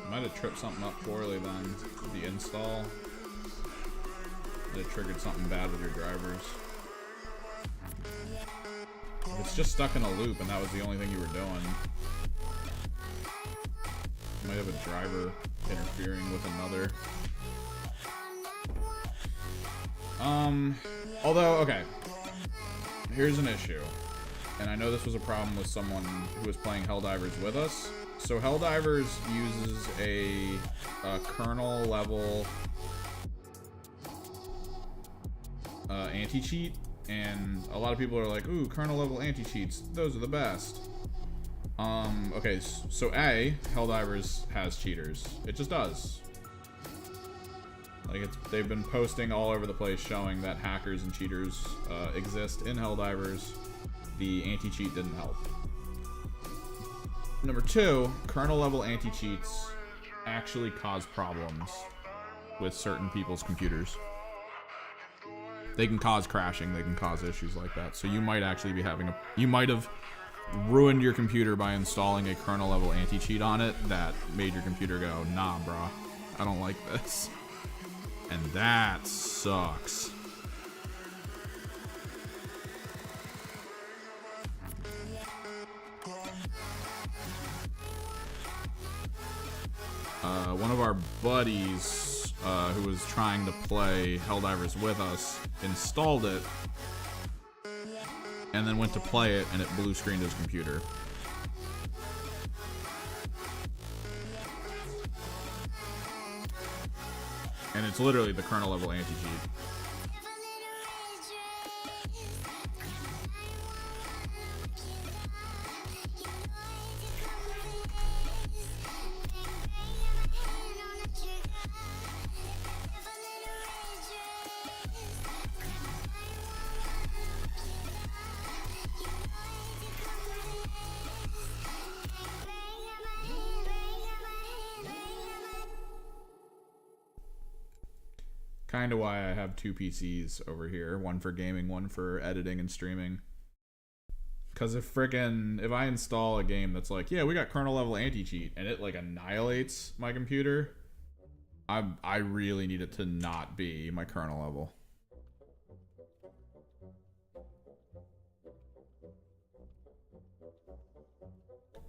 Speaker 1: Might have tripped something up poorly then. The install. It triggered something bad with your drivers. It's just stuck in a loop and that was the only thing you were doing. You might have a driver interfering with another. Although, okay. Here's an issue. And I know this was a problem with someone who was playing Helldivers with us. So Helldivers uses a kernel level anti-cheat, and a lot of people are like, ooh, kernel level anti-cheats, those are the best. Okay, so Helldivers has cheaters. It just does. Like, they've been posting all over the place showing that hackers and cheaters exist in Helldivers. The anti-cheat didn't help. Number two, kernel level anti-cheats actually cause problems with certain people's computers. They can cause crashing, they can cause issues like that. So you might actually be having you might have ruined your computer by installing a kernel level anti-cheat on it that made your computer go, nah, brah, I don't like this. And that sucks. One of our buddies who was trying to play Helldivers with us installed it and then went to play it and it blue screened his computer. And it's literally the kernel level anti-cheat. Kind of why I have two PCs over here, one for gaming, one for editing and streaming. Because if I install a game that's like, yeah, we got kernel level anti-cheat, and it like annihilates my computer, I really need it to not be my kernel level.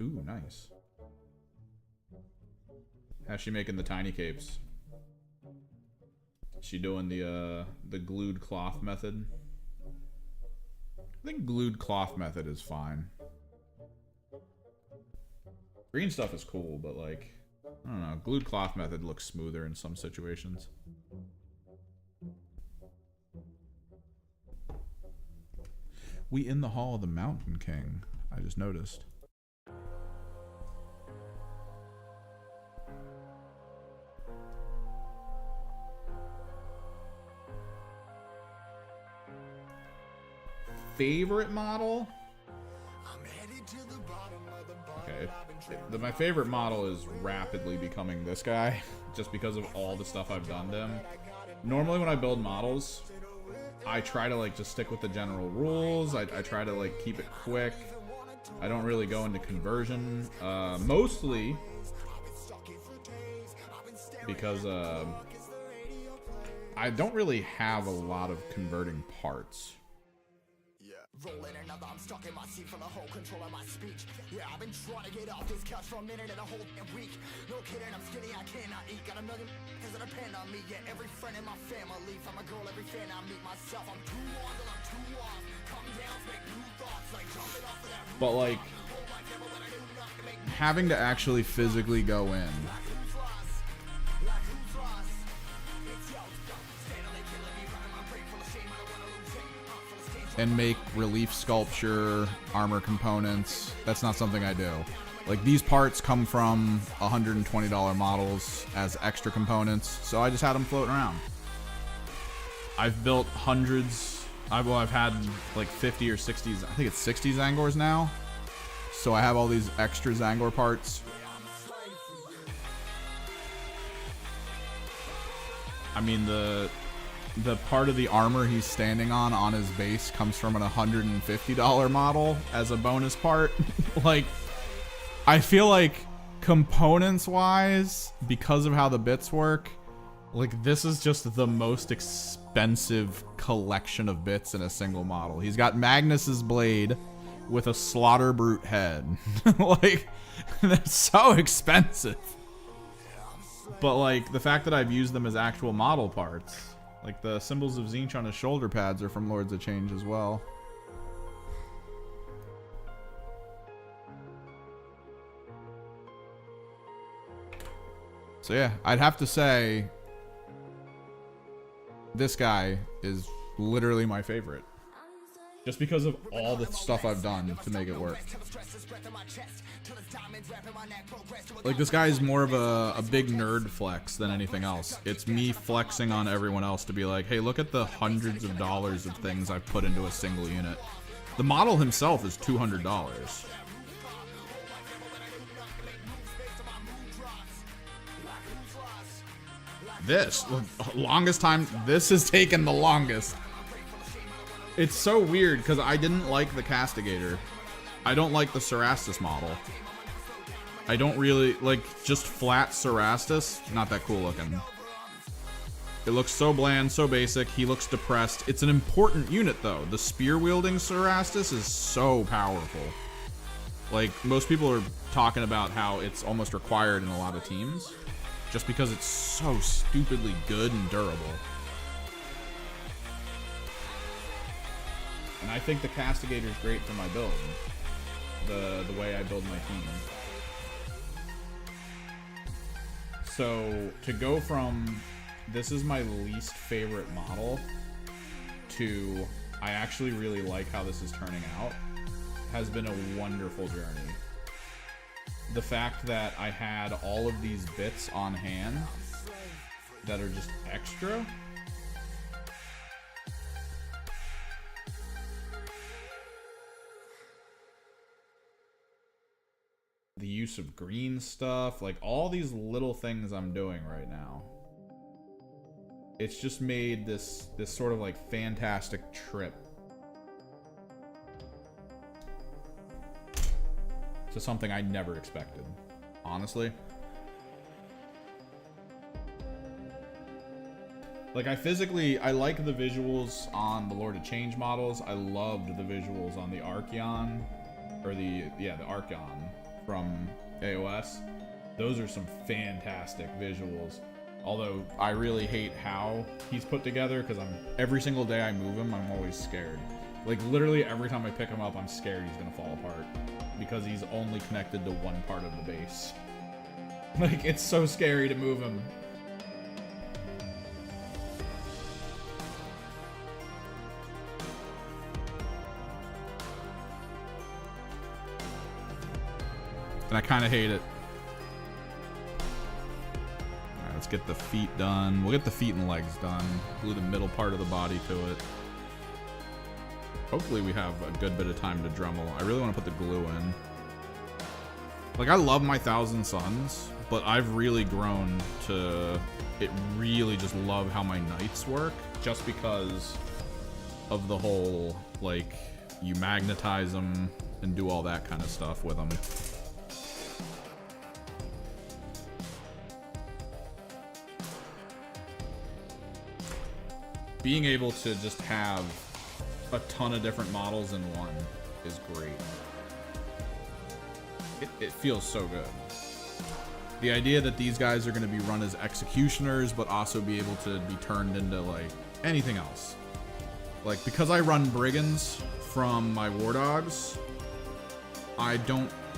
Speaker 1: Ooh, nice. How's she making the tiny capes? She doing the glued cloth method? I think glued cloth method is fine. Green stuff is cool, but like, I don't know, glued cloth method looks smoother in some situations. We in the Hall of the Mountain King, I just noticed. Favorite model? Okay, my favorite model is rapidly becoming this guy, just because of all the stuff I've done to him. Normally when I build models, I try to like just stick with the general rules. I try to like keep it quick. I don't really go into conversion, mostly because I don't really have a lot of converting parts.
Speaker 3: Rolling another, I'm stuck in my seat for the whole control of my speech. Yeah, I've been trying to get off this couch for a minute and a whole week. No kidding, I'm skinny, I cannot eat. Got a million that depend on me. Yeah, every friend in my family. From a girl, every fan I meet myself. I'm too on till I'm too off. Come down, make new thoughts, like jumping off of that roof.
Speaker 1: But like, having to actually physically go in. And make relief sculpture, armor components. That's not something I do. Like, these parts come from $120 models as extra components, so I just had them floating around. I've built hundreds. I've had like 50 or 60, I think it's 60 Zangors now. So I have all these extra Zangor parts. I mean, the part of the armor he's standing on his base comes from an $150 model as a bonus part. Like, I feel like components wise, because of how the bits work, like this is just the most expensive collection of bits in a single model. He's got Magnus's blade with a slaughter brute head. Like, that's so expensive. But like the fact that I've used them as actual model parts, like the symbols of Zinch on his shoulder pads are from Lords of Change as well. So yeah, I'd have to say this guy is literally my favorite. Just because of all the stuff I've done to make it work. Like, this guy is more of a big nerd flex than anything else. It's me flexing on everyone else to be like, hey, look at the hundreds of dollars of things I've put into a single unit. The model himself is $200. This, longest time, this has taken the longest. It's so weird because I didn't like the Castigator. I don't like the Cerastus model. I don't really like just flat Cerastus. Not that cool looking. It looks so bland, so basic. He looks depressed. It's an important unit though. The spear wielding Cerastus is so powerful. Like, most people are talking about how it's almost required in a lot of teams, just because it's so stupidly good and durable. And I think the Castigator is great for my build. The way I build my team. So, to go from this is my least favorite model to I actually really like how this is turning out has been a wonderful journey. The fact that I had all of these bits on hand that are just extra. The use of green stuff, like all these little things I'm doing right now. It's just made this sort of like fantastic trip to something I never expected, honestly. Like, I like the visuals on the Lord of Change models. I loved the visuals on the Archeon, or the Archeon from AOS. Those are some fantastic visuals. Although I really hate how he's put together, because every single day I move him, I'm always scared. Like, literally every time I pick him up, I'm scared he's gonna fall apart, because he's only connected to one part of the base. Like, it's so scary to move him. And I kind of hate it. Alright, let's get the feet done. We'll get the feet and legs done. Glue the middle part of the body to it. Hopefully we have a good bit of time to Dremel. I really want to put the glue in. Like, I love my Thousand Suns, but I've really grown to really just love how my Knights work, just because of the whole, like, you magnetize them and do all that kind of stuff with them. Being able to just have a ton of different models in one is great. It feels so good. The idea that these guys are going to be run as executioners, but also be able to be turned into, like, anything else. Like, because I run brigands from my war dogs, I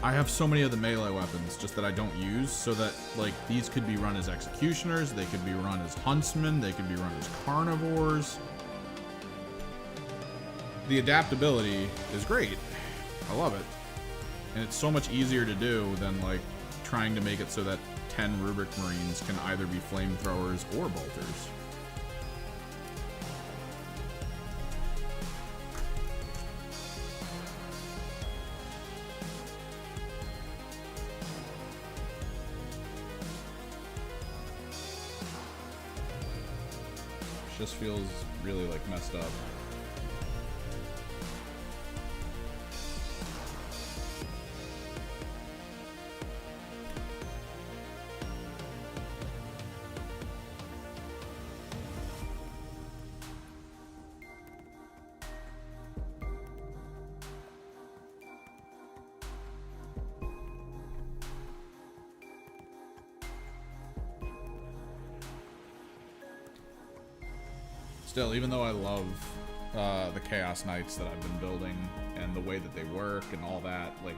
Speaker 1: have so many of the melee weapons just that I don't use, so that, like, these could be run as executioners, they could be run as huntsmen, they could be run as carnivores. The adaptability is great. I love it. And it's so much easier to do than, like, trying to make it so that 10 Rubric Marines can either be flamethrowers or bolters. Just feels really, like, messed up. Still, even though I love the Chaos Knights that I've been building and the way that they work and all that, like,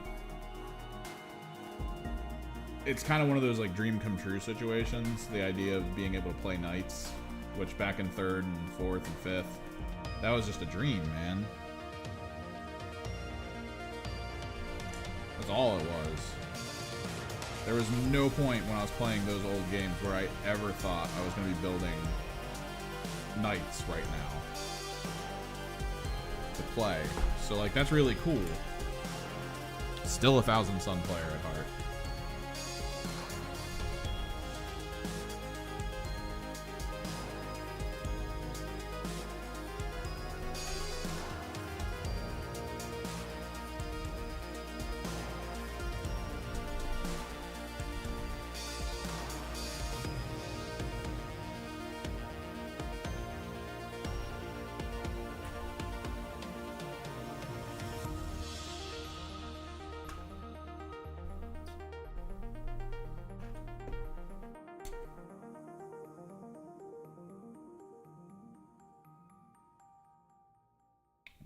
Speaker 1: it's kind of one of those, like, dream come true situations. The idea of being able to play Knights, which back in 3rd and 4th and 5th, that was just a dream, man. That's all it was. There was no point when I was playing those old games where I ever thought I was going to be building Knights right now to play. So, like, that's really cool. Still a Thousand Sun player at heart.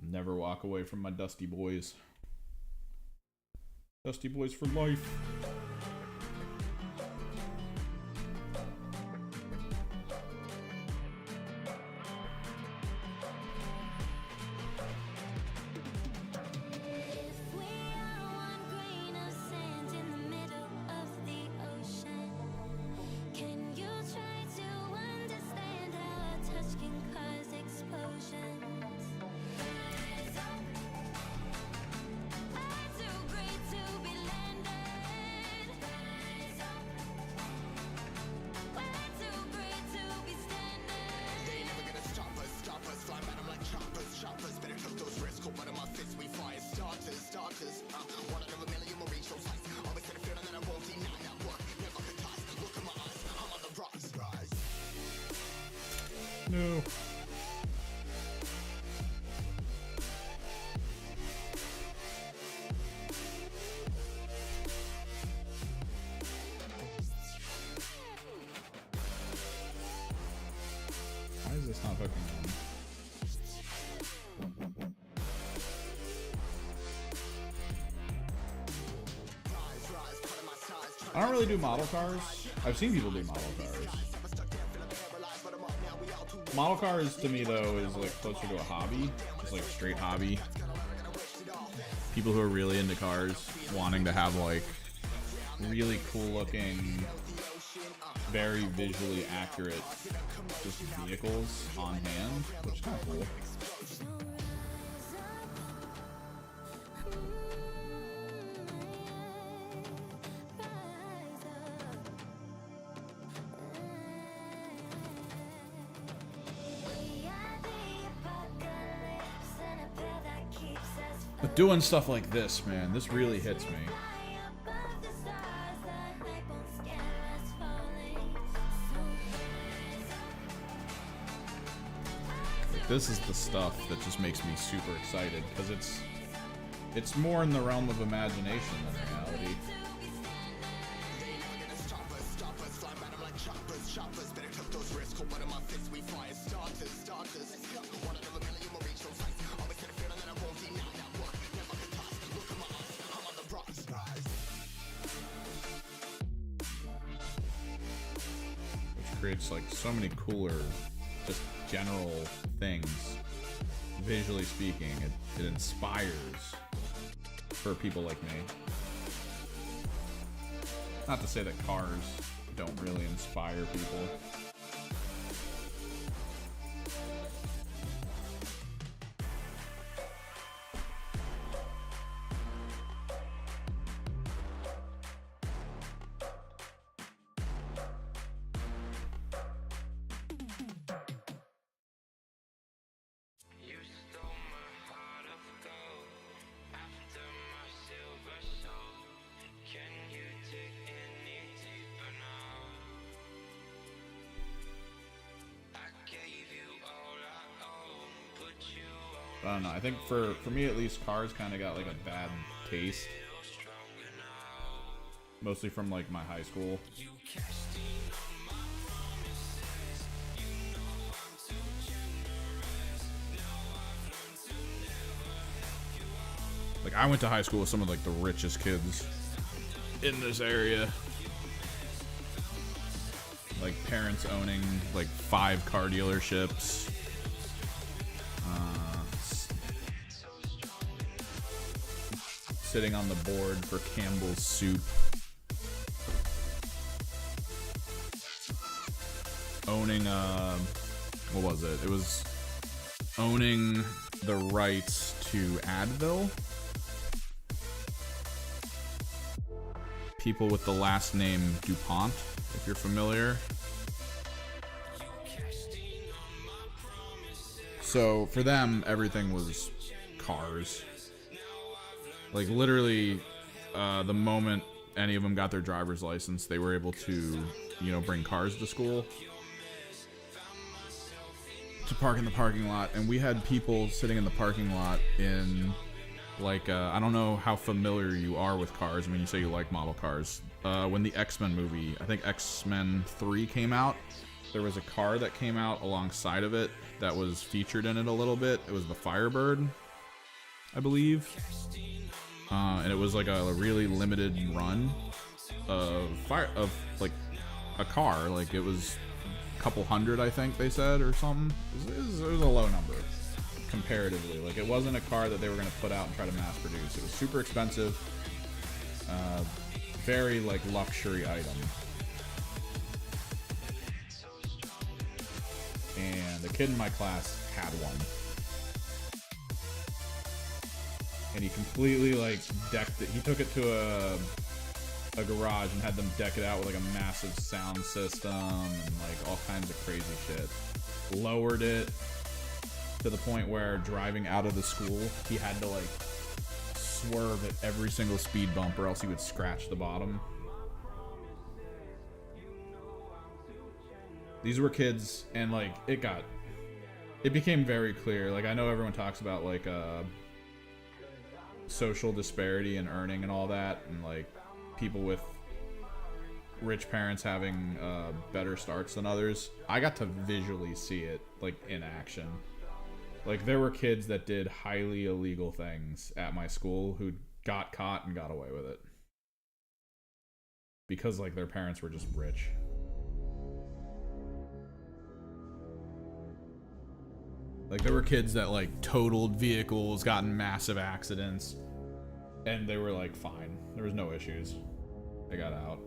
Speaker 1: Never walk away from my Dusty Boys. Dusty Boys for life. No. Why is this not hooking on? I don't really do model cars. I've seen people do model cars. Model cars to me though is like closer to a hobby, just like straight hobby. People who are really into cars, wanting to have like really cool looking, very visually accurate just vehicles on hand, which is kind of cool. But doing stuff like this, man, this really hits me. Like, this is the stuff that just makes me super excited, because it's more in the realm of imagination than reality. Which creates like so many cooler, just general things. Visually speaking, it inspires for people like me. Not to say that cars don't really inspire people. I don't know. I think for me at least, cars kind of got like a bad taste, mostly from like my high school. Like, I went to high school with some of like the richest kids in this area. Like parents owning like 5 car dealerships. Sitting on the board for Campbell's Soup. Owning, what was it? It was owning the rights to Advil. People with the last name DuPont, if you're familiar. So for them, everything was cars. Like literally, the moment any of them got their driver's license, they were able to, you know, bring cars to school to park in the parking lot. And we had people sitting in the parking lot in, like, I don't know how familiar you are with cars when you say you like model cars. When the X-Men movie, I think X-Men 3 came out, there was a car that came out alongside of it that was featured in it a little bit. It was the Firebird, I believe. And it was like a really limited run of like a car. Like it was a couple hundred, I think they said, or something. It was a low number comparatively. Like it wasn't a car that they were going to put out and try to mass produce. It was super expensive, very like luxury item. And the kid in my class had one. And he completely like decked it. He took it to a garage and had them deck it out with like a massive sound system and like all kinds of crazy shit. Lowered it to the point where driving out of the school, he had to like swerve at every single speed bump or else he would scratch the bottom. These were kids, and like it became very clear. Like I know everyone talks about like social disparity in earning and all that, and like people with rich parents having better starts than others. I got to visually see it like in action. Like there were kids that did highly illegal things at my school who got caught and got away with it because like their parents were just rich. Like there were kids that like totaled vehicles, got in massive accidents, and they were like fine. There was no issues. They got out.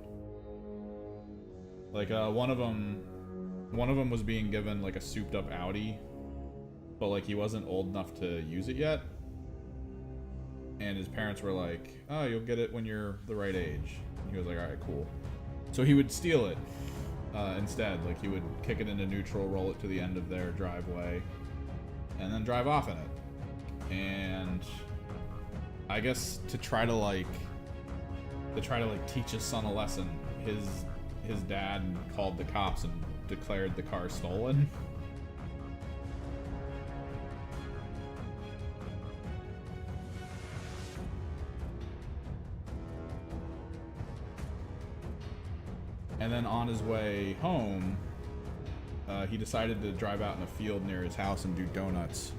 Speaker 1: Like one of them was being given like a souped up Audi, but like he wasn't old enough to use it yet. And his parents were like, "Oh, you'll get it when you're the right age." And he was like, "All right, cool." So he would steal it instead. Like he would kick it into neutral, roll it to the end of their driveway, and then drive off in it. And I guess to try to like teach his son a lesson, his dad called the cops and declared the car stolen. And then on his way home, he decided to drive out in a field near his house and do donuts.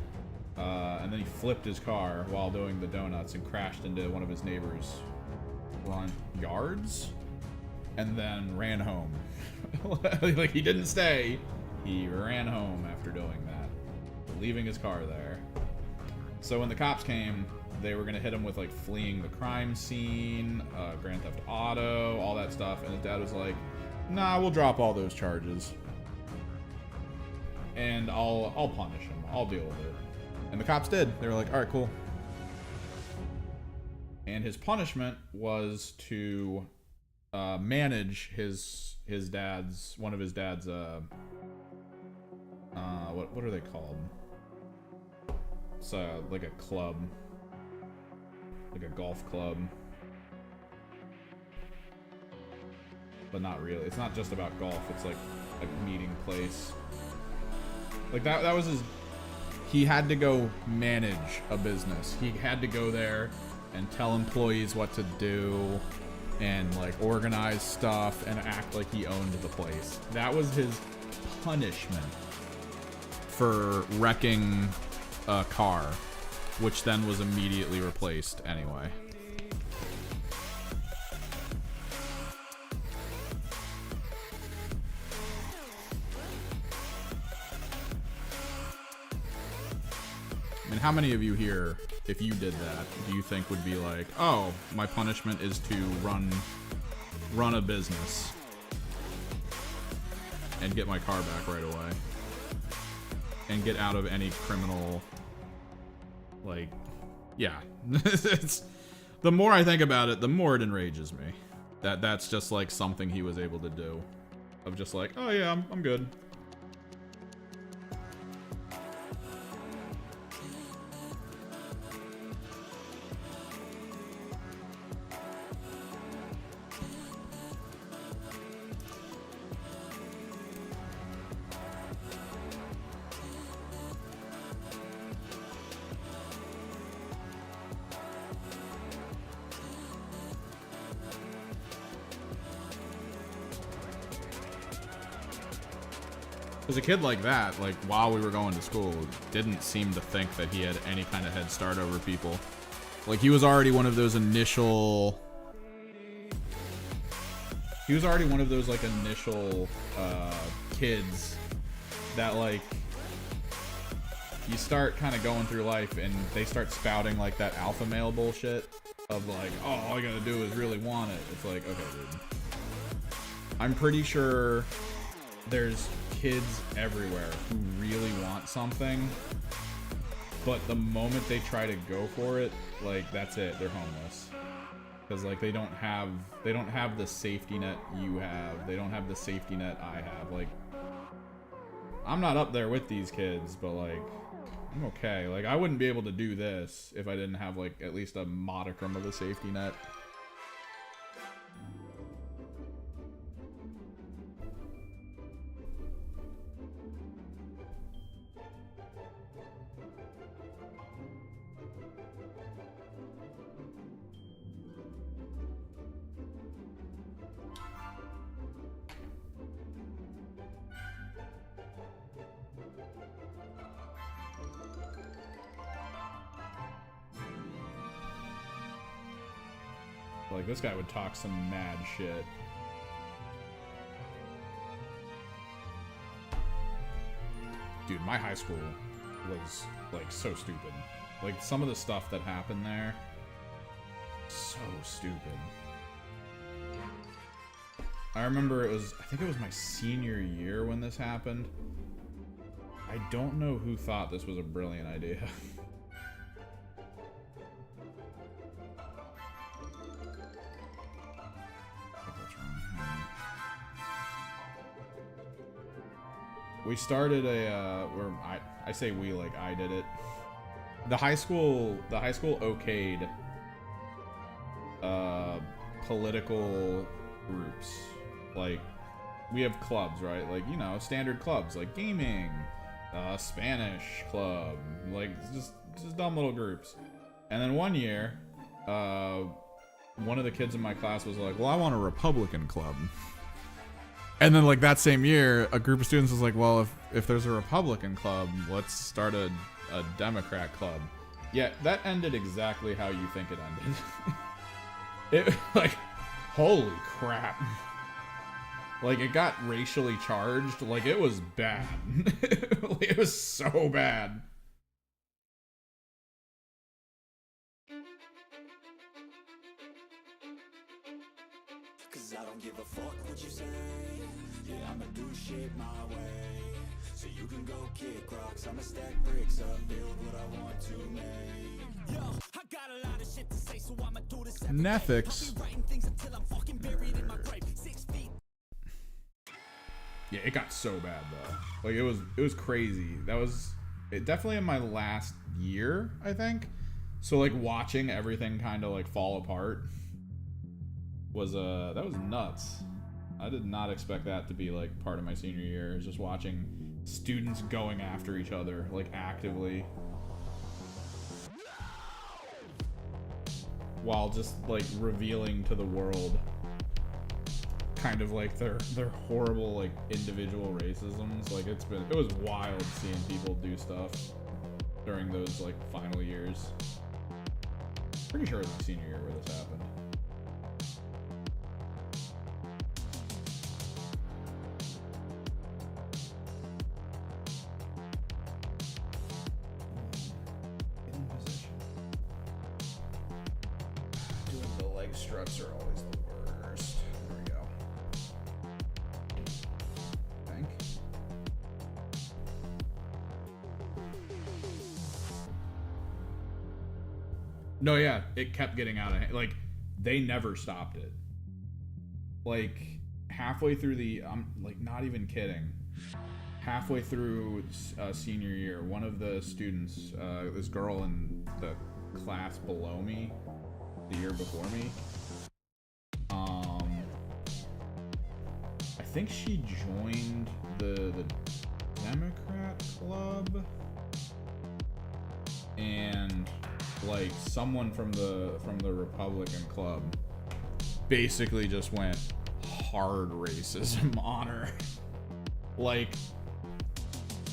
Speaker 1: And then he flipped his car while doing the donuts and crashed into one of his neighbor's front yards and then ran home. Like, he didn't stay. He ran home after doing that, leaving his car there. So when the cops came, they were going to hit him with, like, fleeing the crime scene, Grand Theft Auto, all that stuff. And his dad was like, nah, we'll drop all those charges. And I'll punish him. I'll deal with it. And the cops did. They were like, all right, cool. And his punishment was to manage one of his dad's, what are they called? It's like a club. Like a golf club. But not really. It's not just about golf. It's like a meeting place. Like that was his... He had to go manage a business. He had to go there and tell employees what to do and like organize stuff and act like he owned the place. That was his punishment for wrecking a car, which then was immediately replaced anyway. I mean, how many of you here, if you did that, do you think would be like, oh, my punishment is to run a business and get my car back right away and get out of any criminal, like, yeah. It's, the more I think about it, the more it enrages me. That's just like something he was able to do, of just like, oh yeah, I'm good. Because a kid like that, like, while we were going to school, didn't seem to think that he had any kind of head start over people. Like, he was already one of those initial... He was already one of those, like, initial kids that, like, you start kind of going through life and they start spouting, like, that alpha male bullshit of, like, oh, all you gotta do is really want it. It's like, okay, dude. I'm pretty sure there's kids everywhere who really want something, but the moment they try to go for it, like, that's it, they're homeless. Because, like, they don't have the safety net you have. They don't have the safety net I have. Like, I'm not up there with these kids, but, like, I'm okay. Like, I wouldn't be able to do this if I didn't have, like, at least a modicum of a safety net. Like, this guy would talk some mad shit. Dude, my high school was, like, so stupid. Like, some of the stuff that happened there, so stupid. I remember I think it was my senior year when this happened. I don't know who thought this was a brilliant idea. We started where I say we, like, I did it. The high school okayed political groups. Like, we have clubs, right? Like, you know, standard clubs, like gaming, Spanish club, like just dumb little groups. And then one year, one of the kids in my class was like, well, I want a Republican club. And then, like, that same year, a group of students was like, well, if there's a Republican club, let's start a Democrat club. Yeah, that ended exactly how you think it ended. It, like, holy crap. Like, it got racially charged. Like, it was bad. Like, it was so bad.
Speaker 3: Cause I don't give a fuck what you say. Yeah, I'ma do shit my way. So you can go kick rocks, I'ma stack bricks up, build what I want to make. Yo, I got a lot of shit to say, so I'ma do this every day.
Speaker 1: Netflix.
Speaker 3: I'll be writing things until I'm fucking buried in my grave. 6 feet.
Speaker 1: Yeah, it got so bad though. Like, it was crazy. That was definitely in my last year, I think. So, like, watching everything kind of like fall apart was that was nuts. I did not expect that to be like part of my senior year. Just watching students going after each other, like, actively, while just like revealing to the world kind of like their horrible, like, individual racisms. Like, it was wild seeing people do stuff during those, like, final years. Pretty sure it was my senior year where this happened. In position. Doing the leg struts are always the worst. There we go. Think. No, yeah, it kept getting out of hand. Like, they never stopped it. Like, halfway through I'm like, not even kidding. Halfway through senior year, one of the students, this girl in the class below me, the year before me, I think she joined the Democrat club, and like someone from the Republican club basically just went hard racism on her. like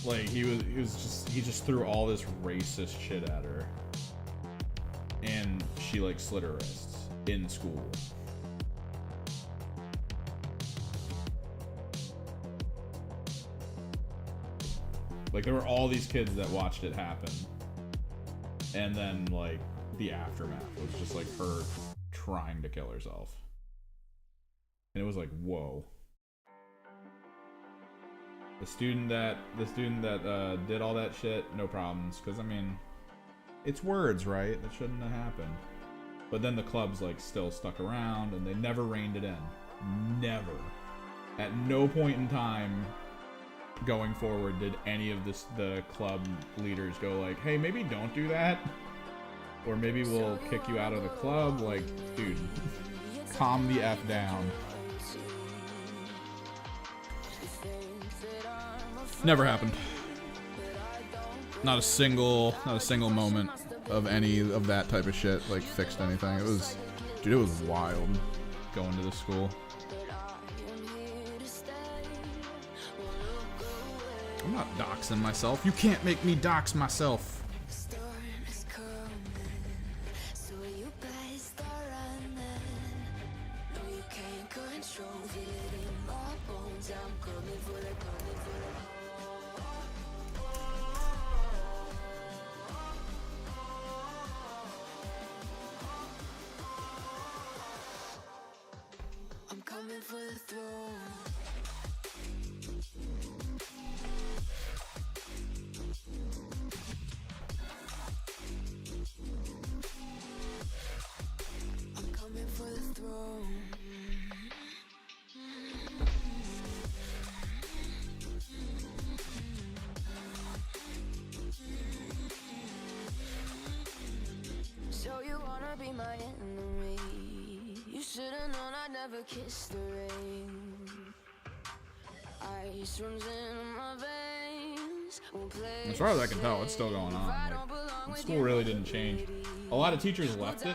Speaker 1: he just threw all this racist shit at her, and she like slit her wrists in school. Like, there were all these kids that watched it happen, and then like the aftermath was just like her trying to kill herself, and it was like, whoa. The student that did all that shit, no problems, because I mean, it's words, right? That shouldn't have happened. But then the clubs like still stuck around, and they never reined it in. Never. At no point in time going forward did any of the club leaders go like, hey, maybe don't do that, or maybe we'll kick you out of the club. Like, dude, calm the F down. Never happened. Not a single moment of any of that type of shit like fixed anything. It was wild going to the school. I'm not doxing myself. You can't make me dox myself.
Speaker 2: I'm coming for the throne. I'm coming for the throne. So you wanna be my enemy? You should've known I'd never kiss the rain. Ice runs in my veins.
Speaker 1: As far as I can tell, it's still going on. Like, the school really didn't change. A lot of teachers left it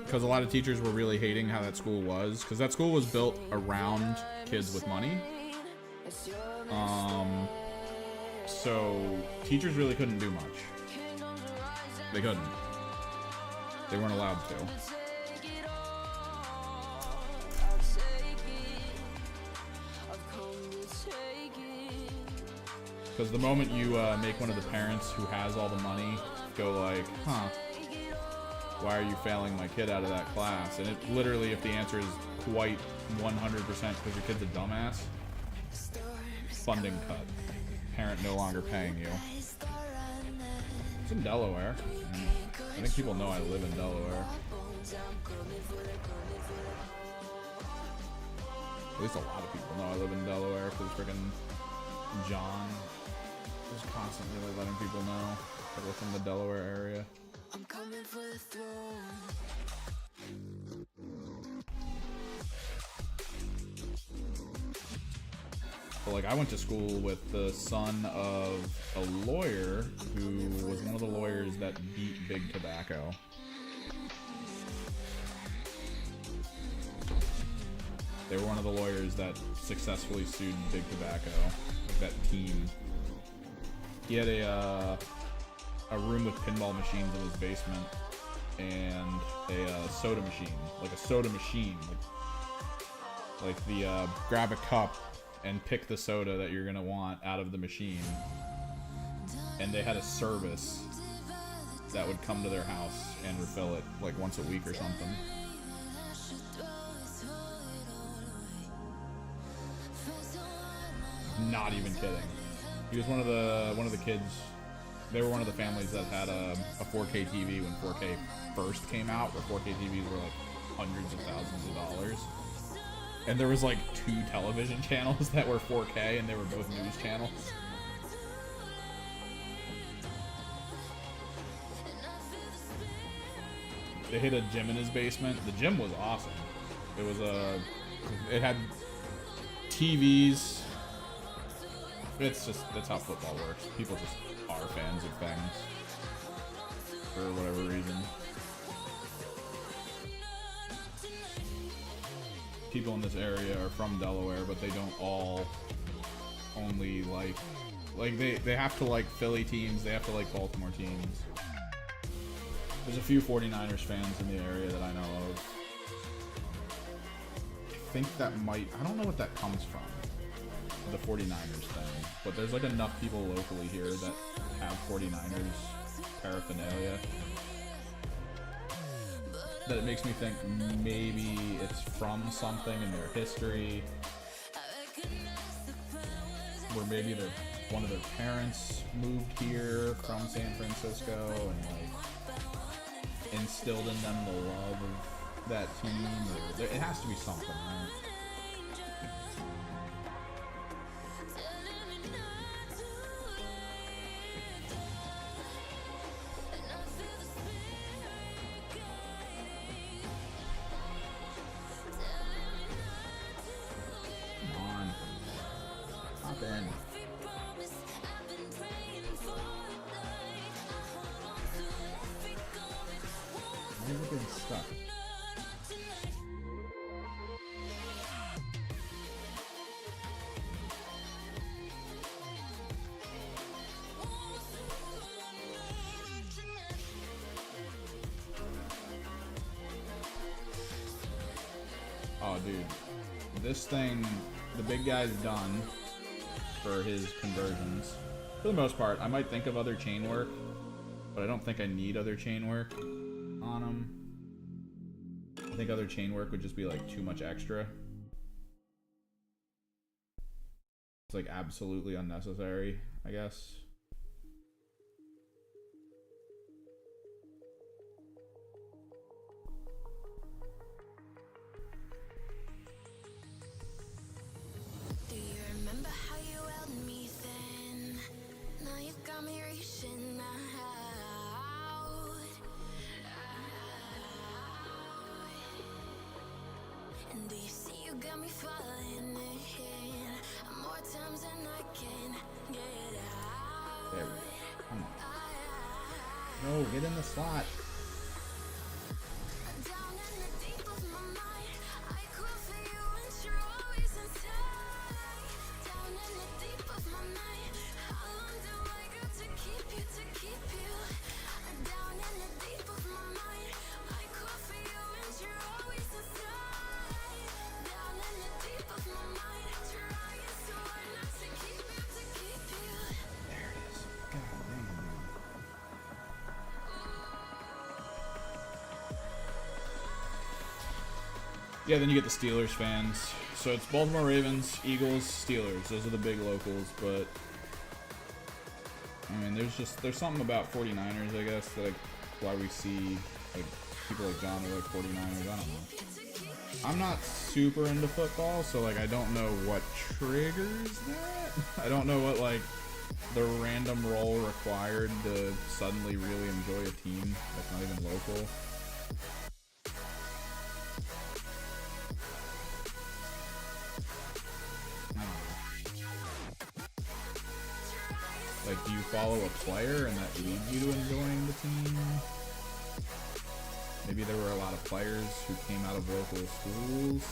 Speaker 1: because a lot of teachers were really hating how that school was, because that school was built around kids with money. So teachers really couldn't do much. They couldn't. They weren't allowed to. Because the moment you make one of the parents who has all the money go like, huh, why are you failing my kid out of that class? And it literally, if the answer is quite 100% because your kid's a dumbass, funding cut. Parent no longer paying you. It's in Delaware. I think people know I live in Delaware. At least a lot of people know I live in Delaware because freaking John is constantly like letting people know that we're from the Delaware area.
Speaker 2: I'm coming for the throne.
Speaker 1: But like, I went to school with the son of a lawyer who was one of the lawyers that beat Big Tobacco. They were one of the lawyers that successfully sued Big Tobacco, like that team. He had a room with pinball machines in his basement and a soda machine, like the grab a cup and pick the soda that you're gonna want out of the machine. And they had a service that would come to their house and refill it like once a week or something. Not even kidding. He was one of the kids. They were one of the families that had a 4K TV when 4K first came out, where 4K TVs were like hundreds of thousands of dollars. And there was like 2 television channels that were 4K, and they were both news channels. They hit a gym in his basement. The gym was awesome. It had TVs. That's how football works. People just are fans of things for whatever reason. People in this area are from Delaware, but they don't all only like they have to like Philly teams, they have to like Baltimore teams. There's a few 49ers fans in the area that I know of. I think that I don't know what that comes from, the 49ers thing, but there's like enough people locally here that have 49ers paraphernalia that it makes me think maybe it's from something in their history, where maybe one of their parents moved here from San Francisco and like instilled in them the love of that team, or it has to be something, right? Stuck. Oh, dude. This thing, the big guy's done for his conversions. For the most part, I might think of other chain work, but I don't think I need other chain work on him. I think other chain work would just be like too much extra. It's like absolutely unnecessary, I guess.
Speaker 2: Do you remember how you held me then? Now you got me reaching out. And do you see you got me falling in more times than I can get out?
Speaker 1: There we go. Come on. No, get in the slot.
Speaker 2: Down in the deep of my mind, I call for you and you're always inside. Down in the deep of my mind, how long do I got to keep you, to keep you? Down in the deep of my mind, I call for you and you're always inside. Down in the deep of my mind, trying so hard not to keep you, to keep you.
Speaker 1: There it is. God damn. Yeah, then you get the Steelers fans. So it's Baltimore Ravens, Eagles, Steelers. Those are the big locals, but I mean, there's something about 49ers, I guess, that why we see like people like John who like 49ers. I don't know. I'm not super into football, so like I don't know what triggers that. I don't know what like the random role required to suddenly really enjoy a team that's not even local. Like, do you follow a player and that leads you to enjoying the team? Maybe there were a lot of players who came out of local schools.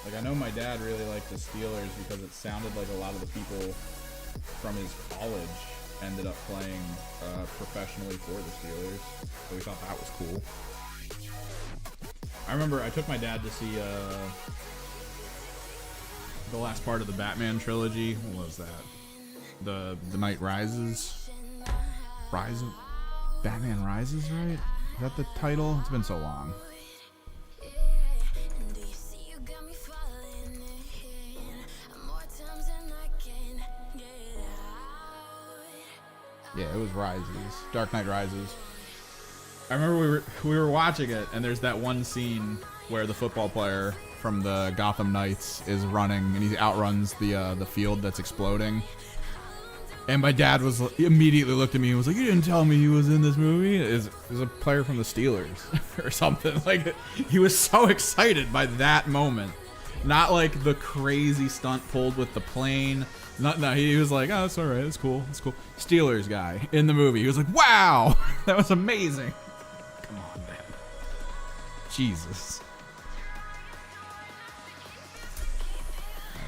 Speaker 1: Like, I know my dad really liked the Steelers because it sounded like a lot of the people from his college ended up playing professionally for the Steelers. So we thought that was cool. I remember I took my dad to see the last part of the Batman trilogy. What was that? The Night Rises? Batman Rises, right? Is that the title? It's been so long. Yeah, it was Rises. Dark Knight Rises. I remember we were watching it, and there's that one scene where the football player from the Gotham Knights is running, and he outruns the field that's exploding. And my dad immediately looked at me and was like, "You didn't tell me he was in this movie." It was a player from the Steelers or something. Like, he was so excited by that moment. Not like the crazy stunt pulled with the plane. No, he was like, "Oh, that's all right. It's cool. It's cool." Steelers guy in the movie. He was like, "Wow, that was amazing." Come on, man. Jesus.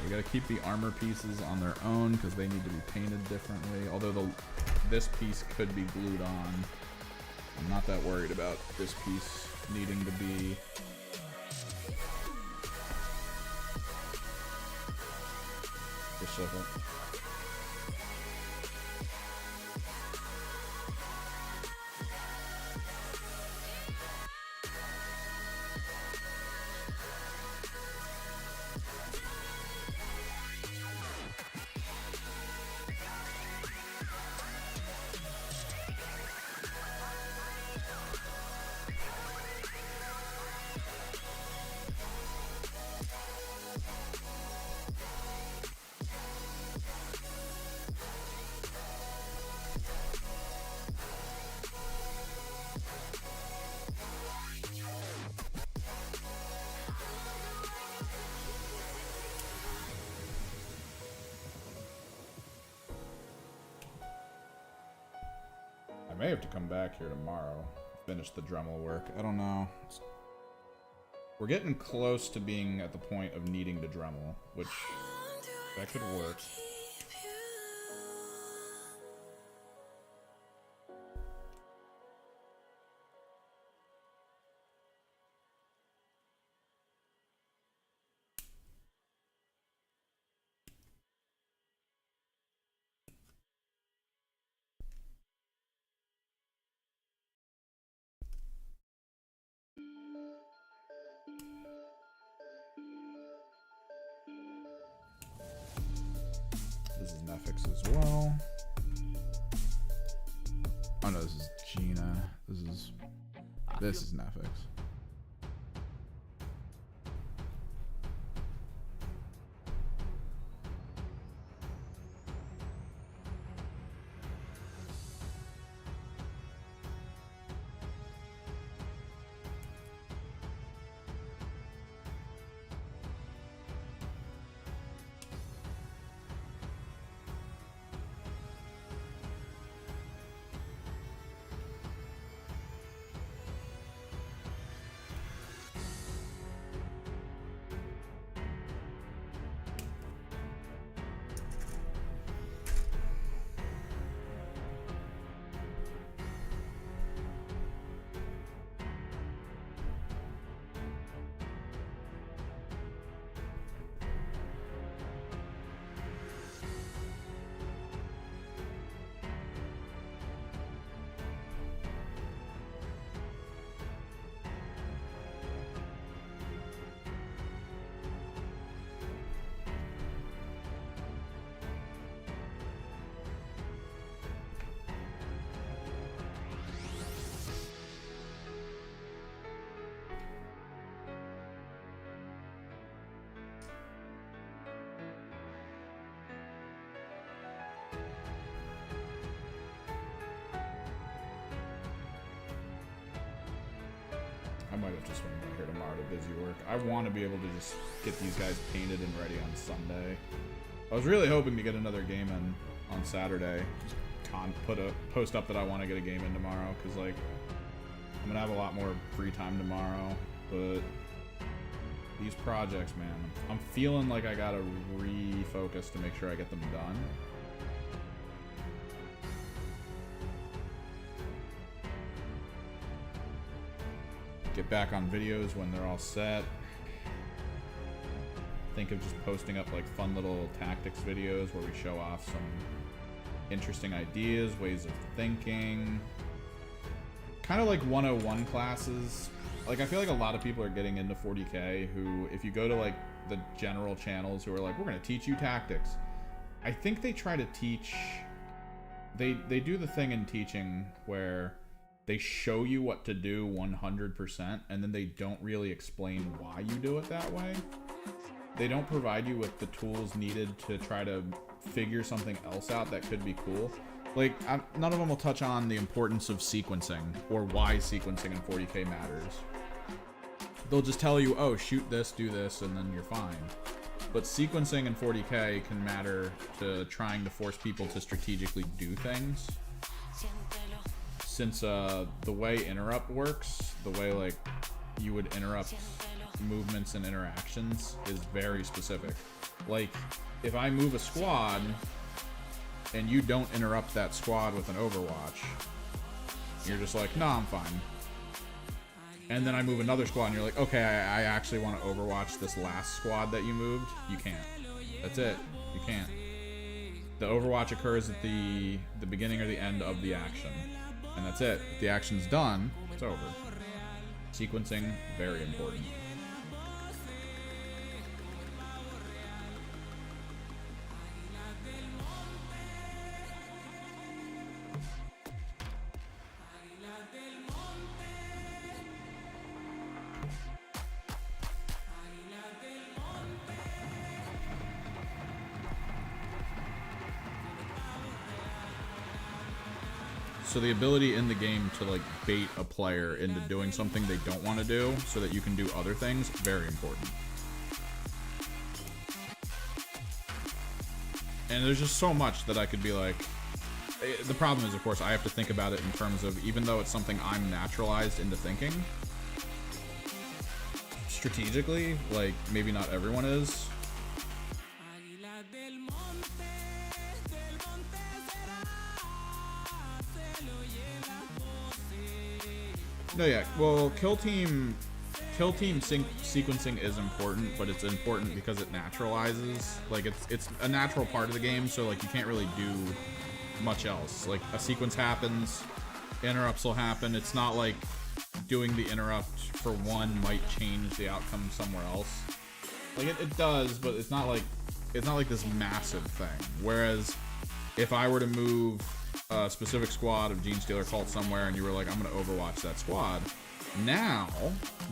Speaker 1: We gotta keep the armor pieces on their own because they need to be painted differently. Although this piece could be glued on. I'm not that worried about this piece needing to be. Specific. I may have to come back here tomorrow, finish the Dremel work. I don't know. We're getting close to being at the point of needing to Dremel, which that could work. This is Netflix as well. Oh no, this is Gina. This is Netflix. I might have to swing by here tomorrow to busy work. I want to be able to just get these guys painted and ready on Sunday. I was really hoping to get another game in on Saturday. Just put a post up that I want to get a game in tomorrow, because like I'm gonna have a lot more free time tomorrow. But these projects, man, I'm feeling like I gotta refocus to make sure I get them done. Get back on videos when they're all set. Think of just posting up like fun little tactics videos where we show off some interesting ideas, ways of thinking. Kind of like 101 classes. Like, I feel like a lot of people are getting into 40K who, if you go to like the general channels who are like, we're going to teach you tactics, I think they try to teach, they do the thing in teaching where they show you what to do 100% and then they don't really explain why you do it that way. They don't provide you with the tools needed to try to figure something else out that could be cool. Like, none of them will touch on the importance of sequencing or why sequencing in 40K matters. They'll just tell you, oh, shoot this, do this, and then you're fine. But sequencing in 40K can matter to trying to force people to strategically do things. Since the way interrupt works, the way like you would interrupt movements and interactions is very specific. Like, if I move a squad and you don't interrupt that squad with an overwatch, you're just like, nah, I'm fine. And then I move another squad and you're like, okay, I actually want to overwatch this last squad that you moved. You can't. That's it. You can't. The overwatch occurs at the beginning or the end of the action. And that's it. If the action's done, it's over. Sequencing, very important. So the ability in the game to like bait a player into doing something they don't want to do so that you can do other things, very important. And there's just so much that I could be like, the problem is, of course, I have to think about it in terms of, even though it's something I'm naturalized into thinking, strategically, like maybe not everyone is. No, yeah. Well, kill team sequencing is important, but it's important because it naturalizes. Like, it's a natural part of the game, so like you can't really do much else. Like, a sequence happens, interrupts will happen. It's not like doing the interrupt for one might change the outcome somewhere else. Like, it does, but it's not like this massive thing. Whereas if I were to move a specific squad of Gene Stealer Cult somewhere and you were like, I'm gonna overwatch that squad, now,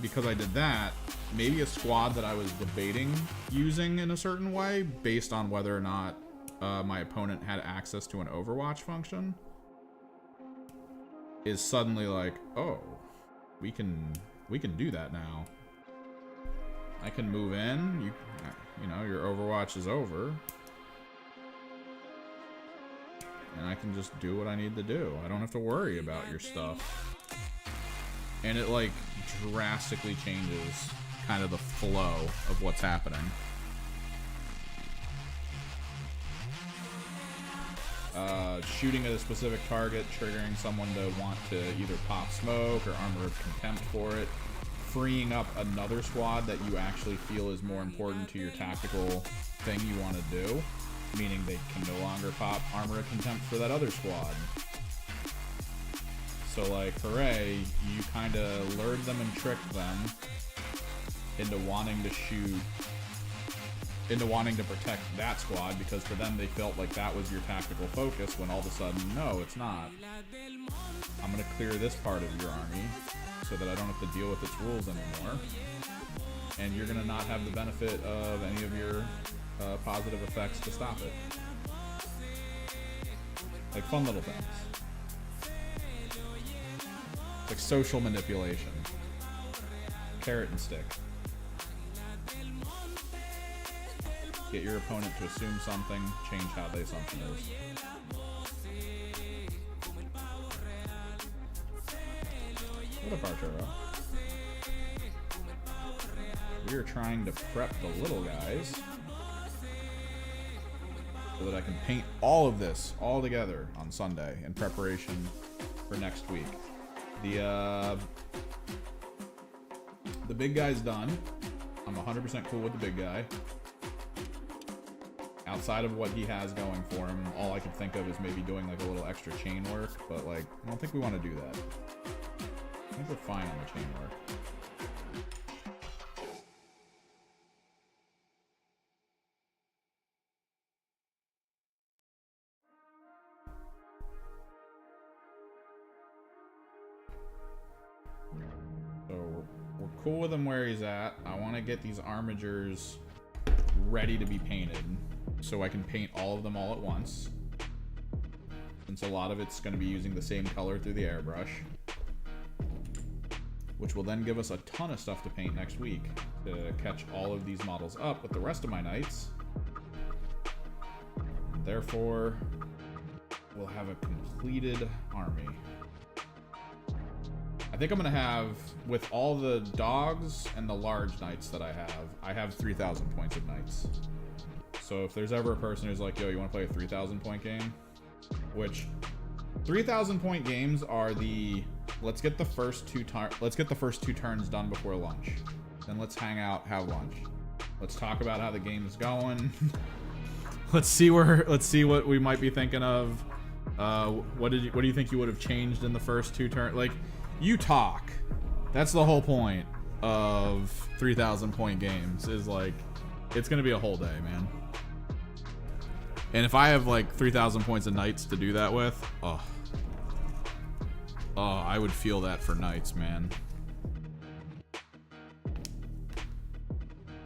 Speaker 1: because I did that, maybe a squad that I was debating using in a certain way based on whether or not my opponent had access to an overwatch function is suddenly like, oh, we can do that now. I can move in, you know, your overwatch is over, and I can just do what I need to do. I don't have to worry about your stuff. And it like drastically changes kind of the flow of what's happening. Shooting at a specific target, triggering someone to want to either pop smoke or Armor of Contempt for it, freeing up another squad that you actually feel is more important to your tactical thing you want to do, meaning they can no longer pop Armor of Contempt for that other squad. So like, hooray, you kind of lured them and tricked them into wanting to shoot, into wanting to protect that squad, because for them they felt like that was your tactical focus, when all of a sudden, no, it's not. I'm going to clear this part of your army so that I don't have to deal with its rules anymore. And you're going to not have the benefit of any of your positive effects to stop it. Like fun little things. Like social manipulation. carrot and stick. Get your opponent to assume something, change how they something is. What up, Arturo? We are trying to prep the little guys so that I can paint all of this all together on Sunday in preparation for next week. The big guy's done. I'm 100% cool with the big guy. Outside of what he has going for him, all I could think of is maybe doing like a little extra chain work, but like, I don't think we want to do that. I think we're fine on the chain work. So we're cool with him where he's at. I want to get these armigers ready to be painted so I can paint all of them all at once, since a lot of it's going to be using the same color through the airbrush, which will then give us a ton of stuff to paint next week to catch all of these models up with the rest of my knights. And therefore, we'll have a completed army. I think I'm going to have, with all the dogs and the large knights that I have 3,000 points of knights. So if there's ever a person who's like, yo, you want to play a 3,000 point game? Which 3,000 point games are the, let's get the first two turns done before lunch. Then let's hang out, have lunch. Let's talk about how the game's going. let's see what we might be thinking of. What do you think you would have changed in the first two turns? Like, you talk. That's the whole point of 3,000 point games, is like, it's gonna be a whole day, man. And if I have like 3,000 points of knights to do that with, oh, I would feel that for knights, man.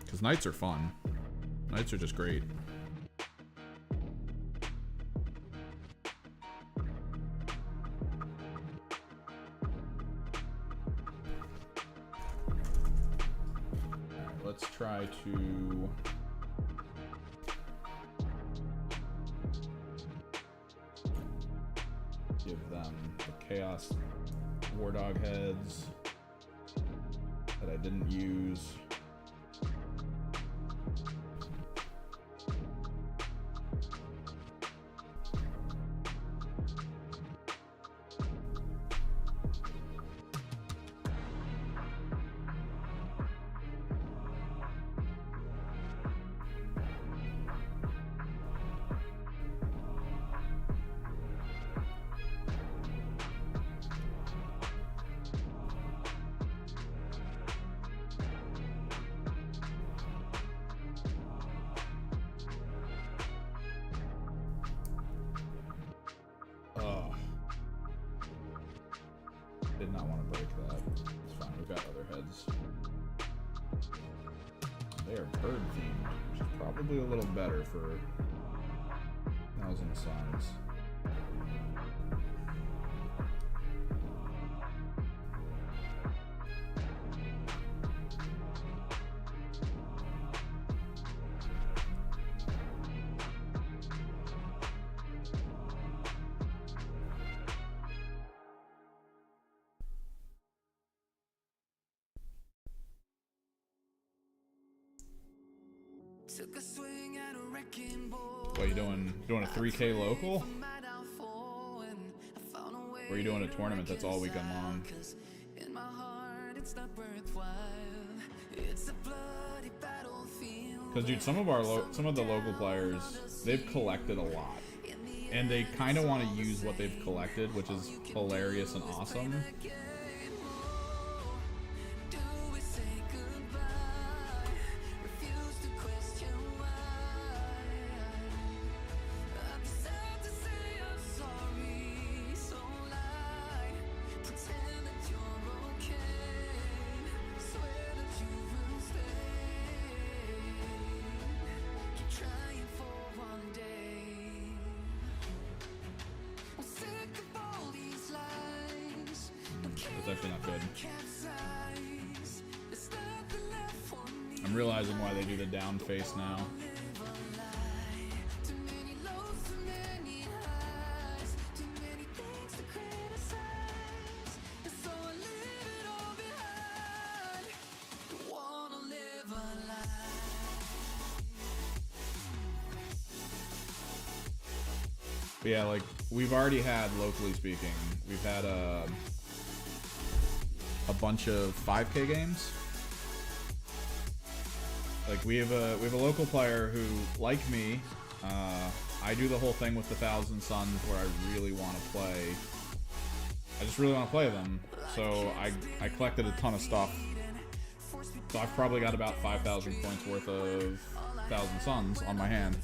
Speaker 1: Because knights are fun. Knights are just great. Let's try to give them the Chaos War Dog heads that I didn't use. Did not want to break that. It's fine, we've got other heads. They are bird themed, which is probably a little better for Thousand Suns.
Speaker 3: Took a swing at a wrecking ball.
Speaker 1: What are you doing? Doing a 3K local? Or are you doing a tournament that's all weekend long?
Speaker 3: In my heart, it's not worthwhile. It's a bloody battlefield.
Speaker 1: Because dude, some of the local players, they've collected a lot, and they kind of want to use what they've collected, which is hilarious and awesome. It's actually not good. realizing why they do the down face now. But yeah, like, we've already had, locally speaking, we've had a bunch of 5K games. Like, we have a local player who, like me, I do the whole thing with the Thousand Suns where I really want to play. I just really want to play them. So I collected a ton of stuff. So I've probably got about 5,000 points worth of Thousand Suns on my hand.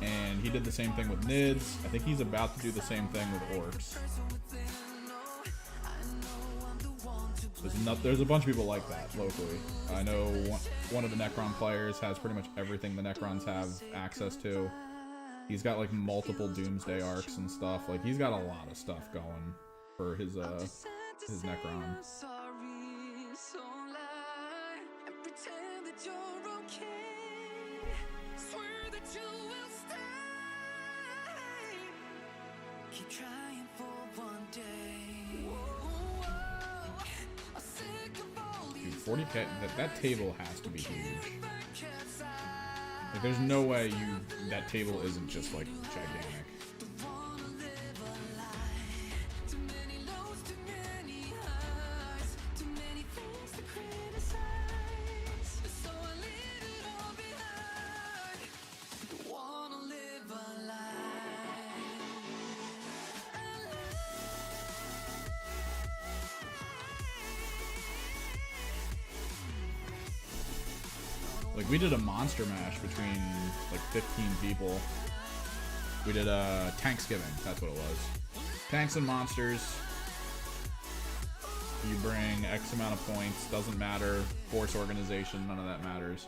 Speaker 1: And he did the same thing with Nids. I think he's about to do the same thing with Orcs. There's a bunch of people like that locally. I know one of the Necron players has pretty much everything the Necrons have access to. He's got like multiple Doomsday arcs and stuff. Like, he's got a lot of stuff going for his Necron. Dude, 40k, that table has to be huge. Like, there's no way that table isn't just like gigantic. Like, we did a monster mash between like 15 people. We did a Tanksgiving, that's what it was. Tanks and monsters. You bring X amount of points, doesn't matter. Force organization, none of that matters.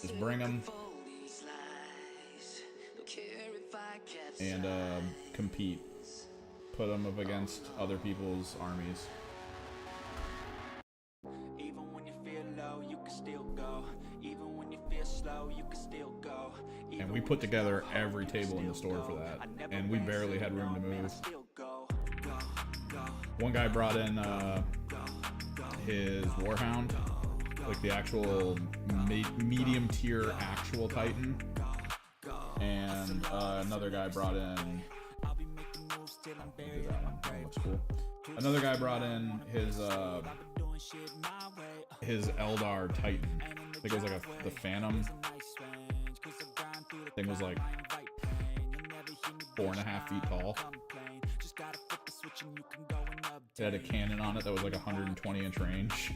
Speaker 1: Just bring them. And compete. Put them up against other people's armies. And we put together every table in the store for that, and we barely had room to move. One guy brought in his Warhound, like the actual medium tier actual Titan, and another guy brought in. That looks cool. Another guy brought in his Eldar Titan. I think it was like the Phantom. Thing was like 4.5 feet tall. It had a cannon on it that was like 120-inch range.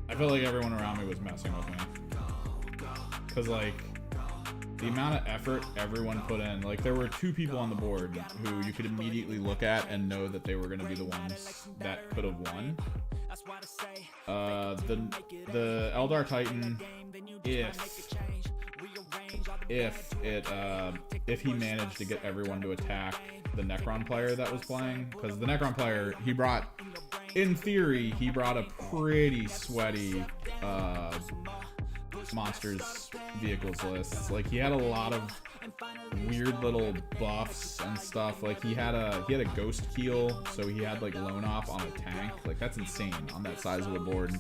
Speaker 1: I feel like everyone around me was messing with me. Cause like, the amount of effort everyone put in, like there were 2 people on the board who you could immediately look at and know that they were gonna be the ones that could have won. The Eldar Titan, if he managed to get everyone to attack the Necron player that was playing, because the Necron player, in theory, he brought a pretty sweaty monsters vehicles list. Like, he had a lot of weird little buffs and stuff. Like, he had a ghost keel, so he had like lone op on a tank. Like, that's insane on that size of a board,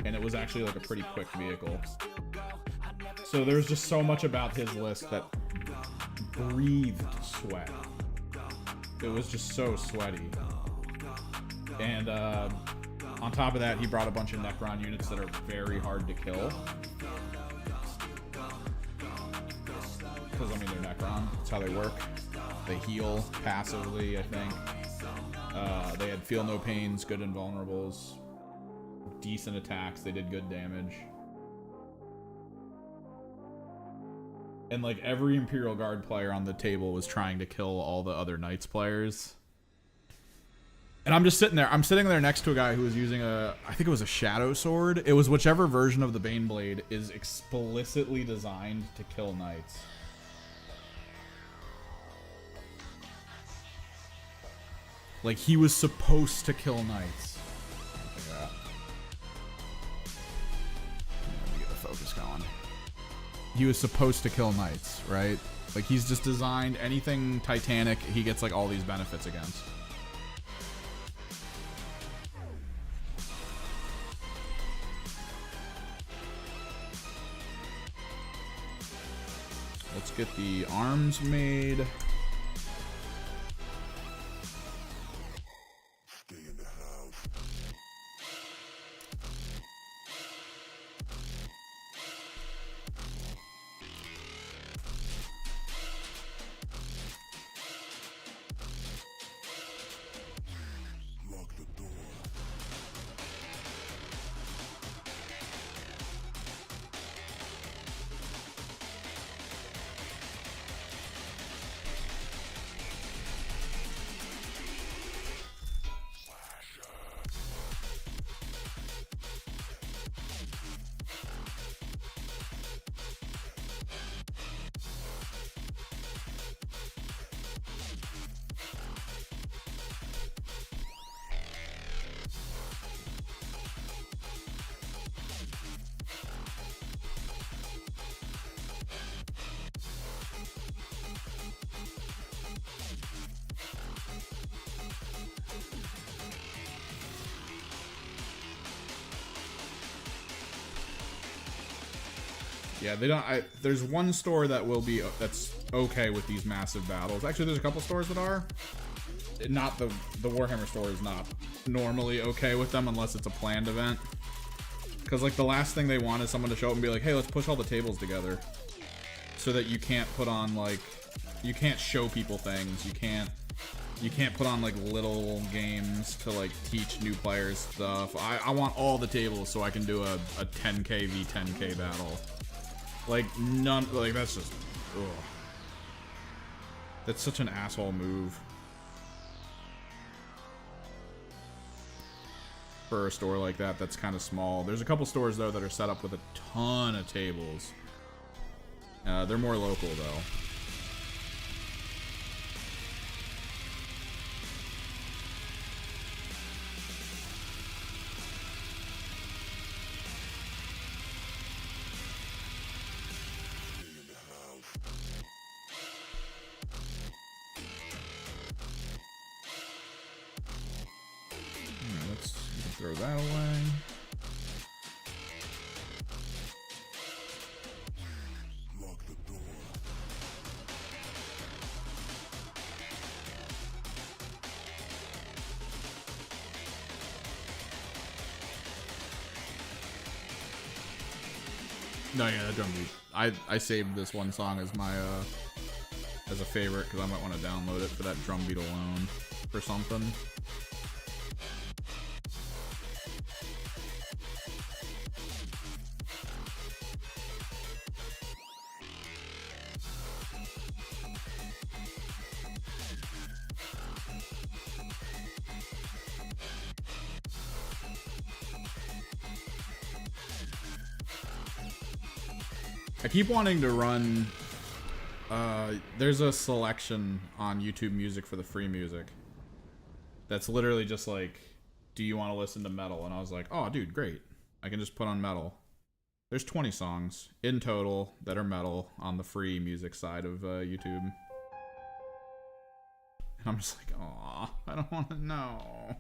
Speaker 1: and it was actually like a pretty quick vehicle. So there's just so much about his list that breathed sweat. It was just so sweaty. And on top of that, he brought a bunch of Necron units that are very hard to kill. Because, I mean, they're Necron. That's how they work. They heal passively, I think. They had feel no pains, good invulnerables, decent attacks. They did good damage. And like every Imperial Guard player on the table was trying to kill all the other Knights players. And I'm just sitting there. I'm sitting there next to a guy who was using I think it was a Shadow Sword. It was whichever version of the Baneblade is explicitly designed to kill Knights. Like, he was supposed to kill Knights. Yeah. Let me get the focus going. He was supposed to kill Knights, right? Like, he's just designed anything Titanic, he gets, like, all these benefits against. Let's get the arms made. Yeah, they don't. There's one store that will be that's okay with these massive battles. Actually, there's a couple stores that are. Not the Warhammer store is not normally okay with them unless it's a planned event. Because like the last thing they want is someone to show up and be like, "Hey, let's push all the tables together," so that you can't put on like, you can't show people things. You can't put on like little games to like teach new players stuff. I want all the tables so I can do a 10k v 10k battle. Like, none, like, that's just, ugh. That's such an asshole move. For a store like that, that's kind of small. There's a couple stores, though, that are set up with a ton of tables. They're more local, though. Throw that away.
Speaker 3: Lock the door.
Speaker 1: No, yeah, that drum beat. I saved this one song as my as a favorite because I might want to download it for that drum beat alone or something. I keep wanting to run, there's a selection on YouTube Music for the free music that's literally just like, do you want to listen to metal? And I was like, oh, dude, great. I can just put on metal. There's 20 songs in total that are metal on the free music side of YouTube. And I'm just like, aw, I don't want to know.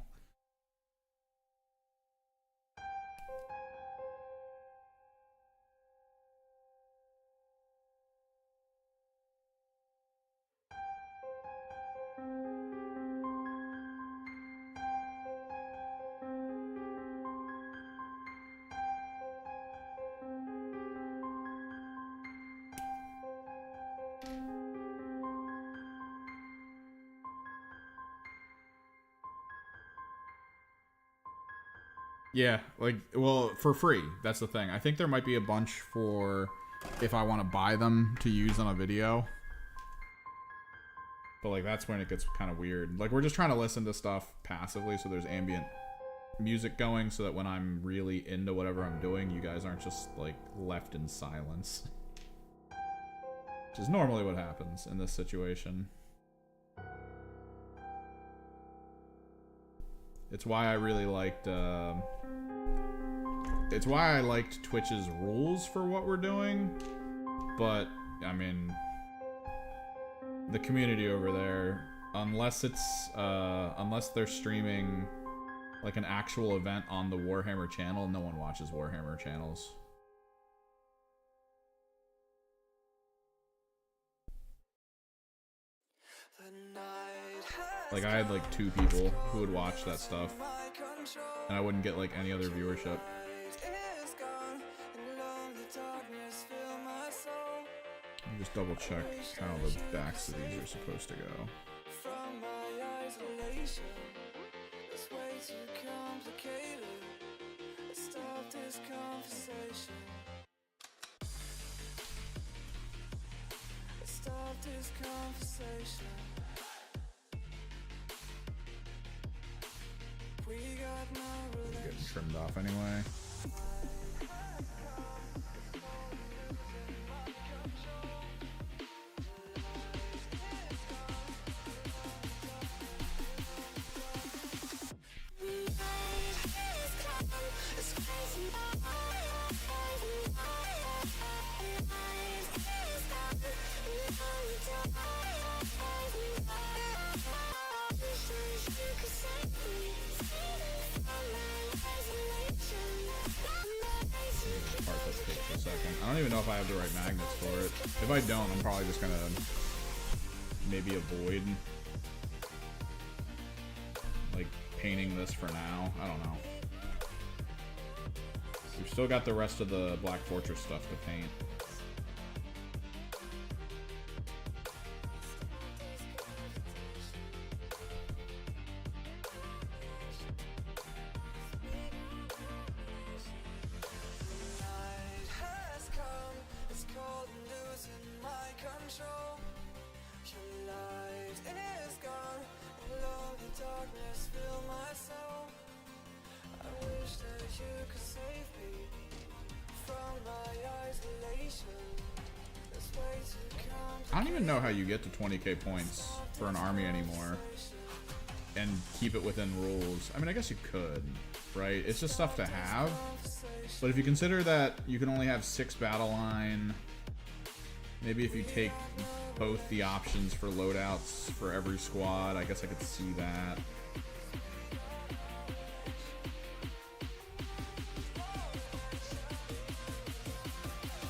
Speaker 1: Yeah, like, well, for free. That's the thing. I think there might be a bunch for if I want to buy them to use on a video. But, like, that's when it gets kind of weird. Like, we're just trying to listen to stuff passively so there's ambient music going so that when I'm really into whatever I'm doing, you guys aren't just, like, left in silence. Which is normally what happens in this situation. It's why I really liked, it's why I liked Twitch's rules for what we're doing. But, I mean, the community over there, unless it's, unless they're streaming, like, an actual event on the Warhammer channel, no one watches Warhammer channels. Like, I had, like, 2 people who would watch that stuff, and I wouldn't get, like, any other viewership. Let me just double check how the backs of these are supposed to go. It's getting trimmed off anyway. I don't even know if I have the right magnets for it. If I don't, I'm probably just gonna maybe avoid, like, painting this for now. I don't know. We've still got the rest of the Black Fortress stuff to paint. I don't even know how you get to 20k points for an army anymore and keep it within rules. I mean, I guess you could, right? It's just stuff to have. But if you consider that you can only have 6 battle line, maybe if you take both the options for loadouts for every squad, I guess I could see that.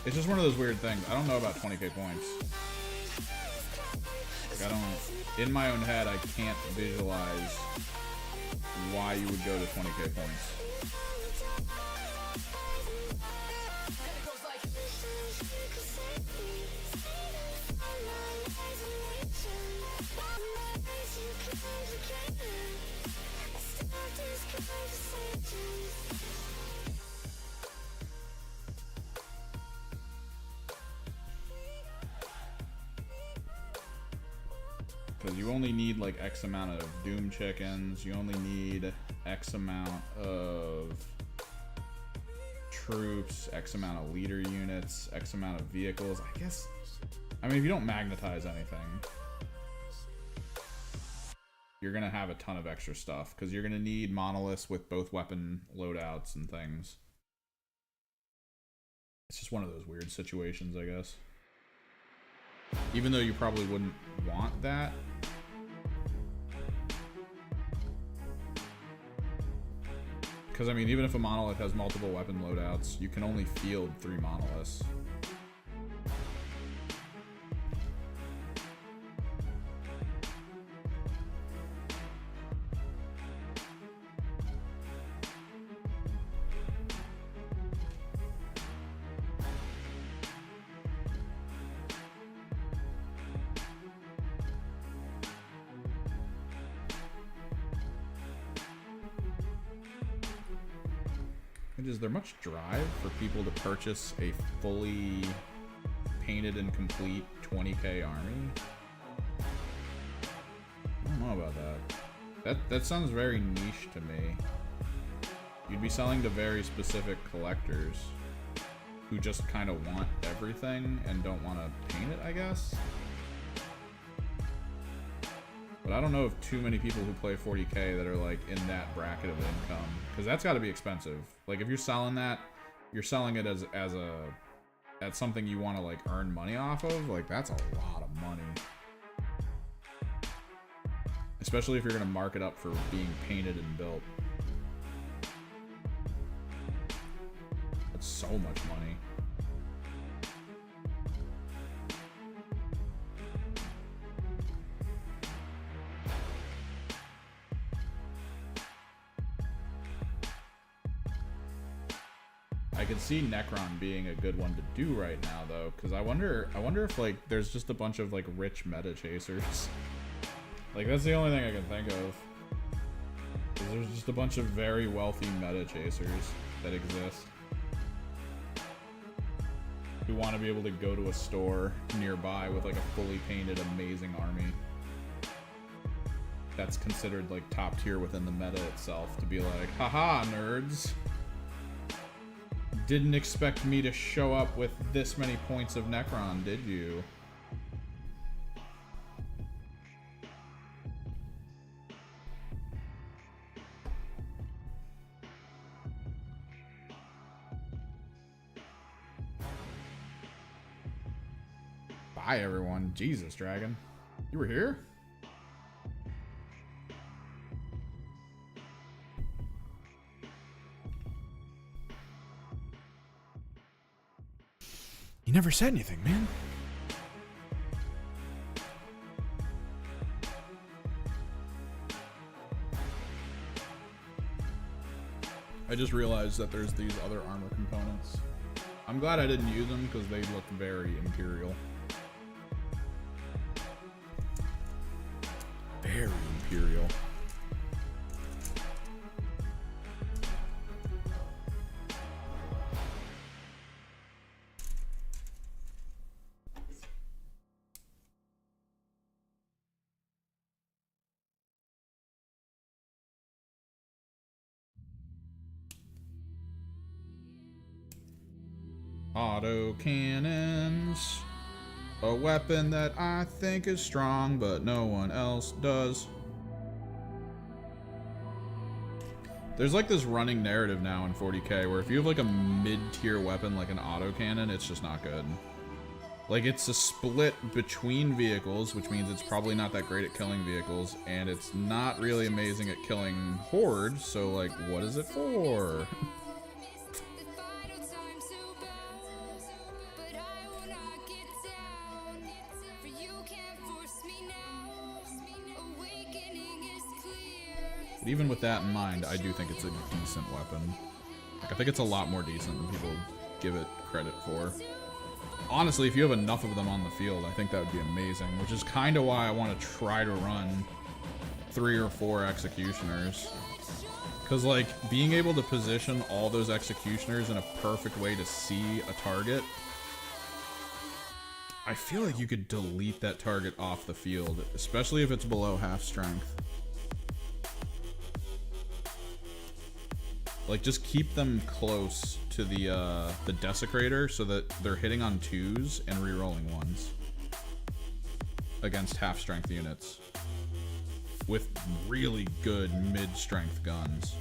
Speaker 1: It's just one of those weird things. I don't know about 20k points. Like, I don't, in my own head, I can't visualize why you would go to 20k points. Because you only need like X amount of Doom chickens, you only need X amount of troops, X amount of leader units, X amount of vehicles. I guess, I mean, if you don't magnetize anything, you're going to have a ton of extra stuff because you're going to need monoliths with both weapon loadouts and things. It's just one of those weird situations, I guess. Even though you probably wouldn't want that. Because, I mean, even if a monolith has multiple weapon loadouts, you can only field 3 monoliths. Dude, is there much drive for people to purchase a fully painted and complete 20k army? I don't know about that. That sounds very niche to me. You'd be selling to very specific collectors who just kind of want everything and don't want to paint it, I guess. But I don't know of too many people who play 40k that are like in that bracket of income, because that's got to be expensive. Like if you're selling that, you're selling it as something you want to like earn money off of. Like that's a lot of money, especially if you're gonna mark it up for being painted and built. That's so much money. I could see Necron being a good one to do right now, though, because I wonder if like there's just a bunch of like rich meta chasers. Like that's the only thing I can think of. There's just a bunch of very wealthy meta chasers that exist who want to be able to go to a store nearby with like a fully painted, amazing army that's considered like top tier within the meta itself, to be like, haha, nerds. Didn't expect me to show up with this many points of Necron, did you? Bye, everyone. Jesus, Dragon. You were here? You never said anything, man. I just realized that there's these other armor components. I'm glad I didn't use them because they look very Imperial. Very Imperial. Auto cannons, a weapon that I think is strong, but no one else does. There's like this running narrative now in 40k where if you have like a mid-tier weapon like an autocannon, it's just not good. Like it's a split between vehicles, which means it's probably not that great at killing vehicles, and it's not really amazing at killing hordes, so like what is it for? But even with that in mind, I do think it's a decent weapon. Like, I think it's a lot more decent than people give it credit for. Honestly, if you have enough of them on the field, I think that would be amazing, which is kind of why I want to try to run 3 or 4 executioners. Because, like, being able to position all those executioners in a perfect way to see a target, I feel like you could delete that target off the field, especially if it's below half strength. Like, just keep them close to the Desecrator so that they're hitting on 2s and rerolling 1s against half-strength units with really good mid-strength guns.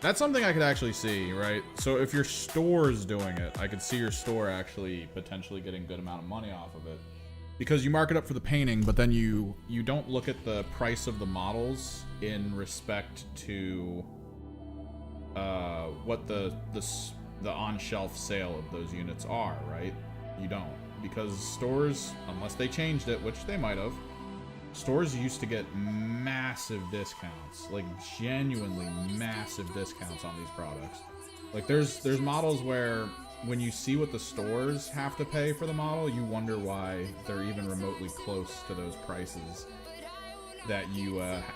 Speaker 1: That's something I could actually see, right? So if your store's doing it, I could see your store actually potentially getting a good amount of money off of it. Because you mark it up for the painting, but then you don't look at the price of the models in respect to what the on-shelf sale of those units are, right? You don't. Because stores, unless they changed it, which they might have, stores used to get massive discounts, like genuinely massive discounts on these products. Like there's models where when you see what the stores have to pay for the model, you wonder why they're even remotely close to those prices that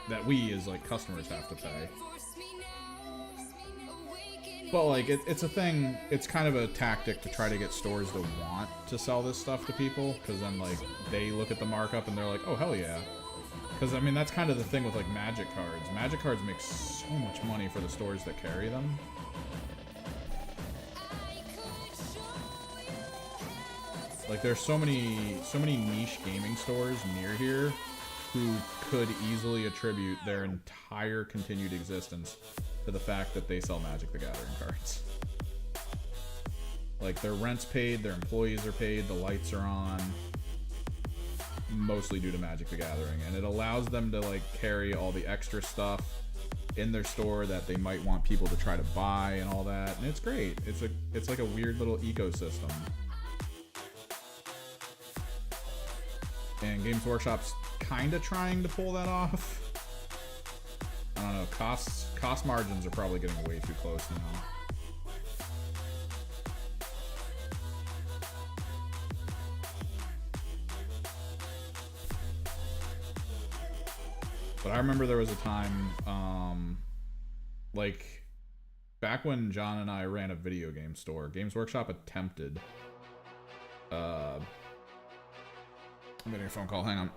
Speaker 1: that we as like customers have to pay. But like it's a thing, it's kind of a tactic to try to get stores to want to sell this stuff to people, because then like they look at the markup and they're like, oh hell yeah. Because I mean that's kind of the thing with like Magic cards. Magic cards make so much money for the stores that carry them. Like there's so many niche gaming stores near here who could easily attribute their entire continued existence to the fact that they sell Magic the Gathering cards. Like their rent's paid, their employees are paid, the lights are on, mostly due to Magic the Gathering, and it allows them to like carry all the extra stuff in their store that they might want people to try to buy and all that, and it's great. It's like a weird little ecosystem. And Games Workshop's kind of trying to pull that off. I don't know, cost margins are probably getting way too close now. But I remember there was a time, like, back when John and I ran a video game store, Games Workshop attempted, I'm getting a phone call, hang on.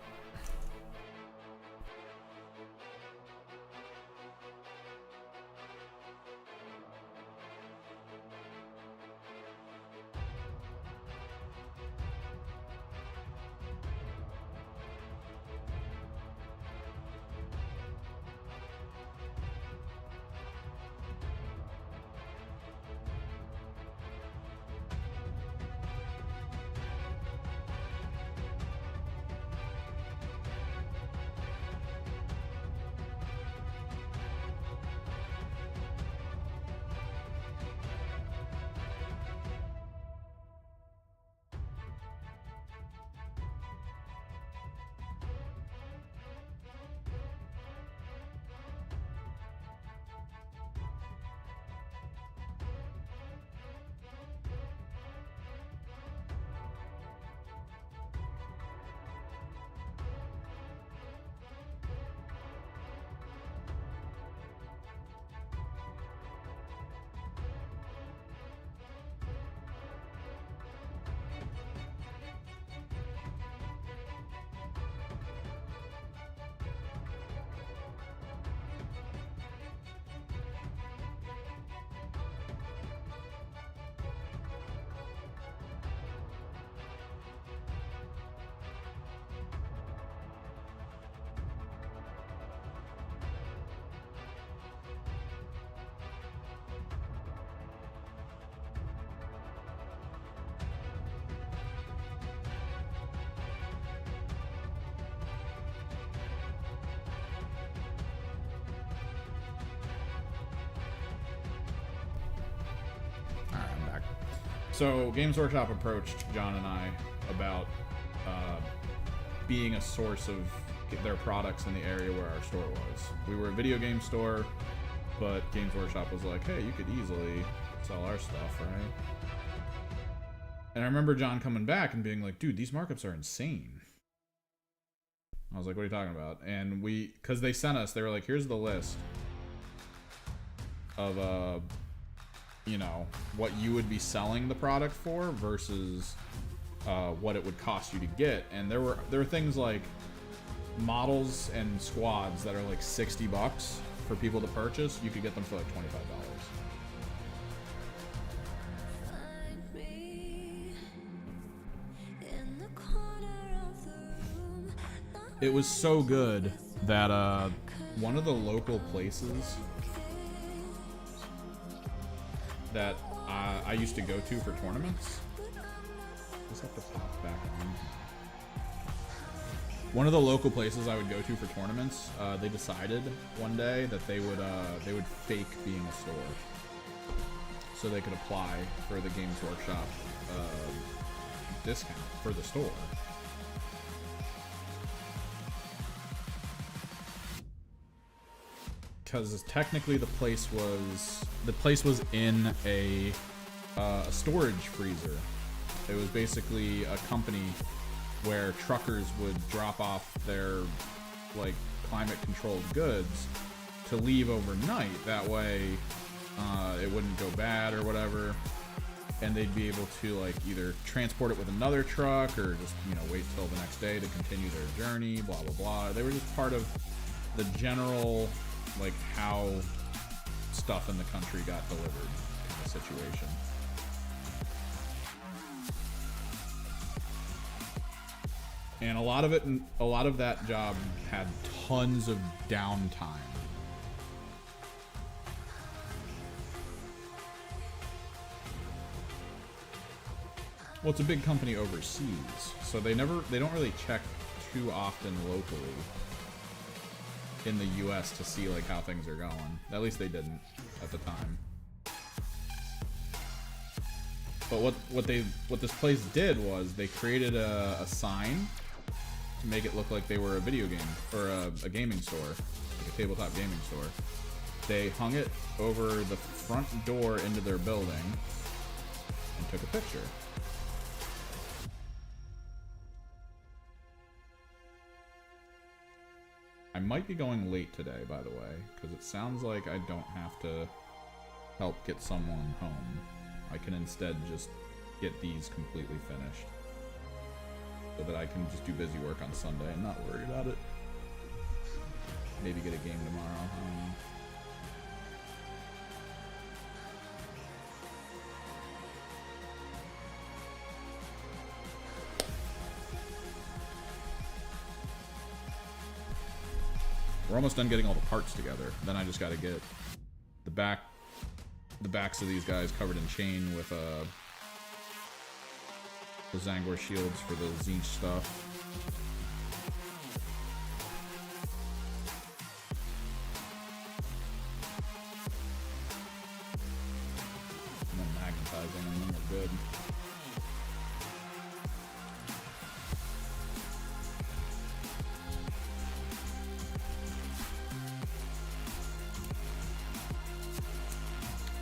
Speaker 1: So Games Workshop approached John and I about being a source of their products in the area where our store was. We were a video game store, but Games Workshop was like, hey, you could easily sell our stuff, right? And I remember John coming back and being like, dude, these markups are insane. I was like, what are you talking about? And because they sent us, they were like, here's the list of you know, what you would be selling the product for versus what it would cost you to get. And there were things like models and squads that are like $60 for people to purchase. You could get them for like $25. It was so good that one of the local places that I used to go to for tournaments. Just have to pop back on. One of the local places I would go to for tournaments, they decided one day that they would fake being a store, so they could apply for the Games Workshop discount for the store. Because technically the place was in a storage freezer. It was basically a company where truckers would drop off their like climate controlled goods to leave overnight. That way it wouldn't go bad or whatever, and they'd be able to like either transport it with another truck or just, you know, wait till the next day to continue their journey, blah blah blah. They were just part of the general like how stuff in the country got delivered kind of situation. And a lot of that job had tons of downtime. Well, it's a big company overseas, so they don't really check too often locally in the US to see like how things are going. At least they didn't at the time. But what this place did was they created a sign to make it look like they were a video game or a gaming store, like a tabletop gaming store. They hung it over the front door into their building and took a picture. I might be going late today, by the way, because it sounds like I don't have to help get someone home. I can instead just get these completely finished, so that I can just do busy work on Sunday and not worry about it. Maybe get a game tomorrow. We're almost done getting all the parts together. Then I just got to get the backs of these guys covered in chain with the Zangor shields for the Zinch stuff. And then magnetizing, and then we're good.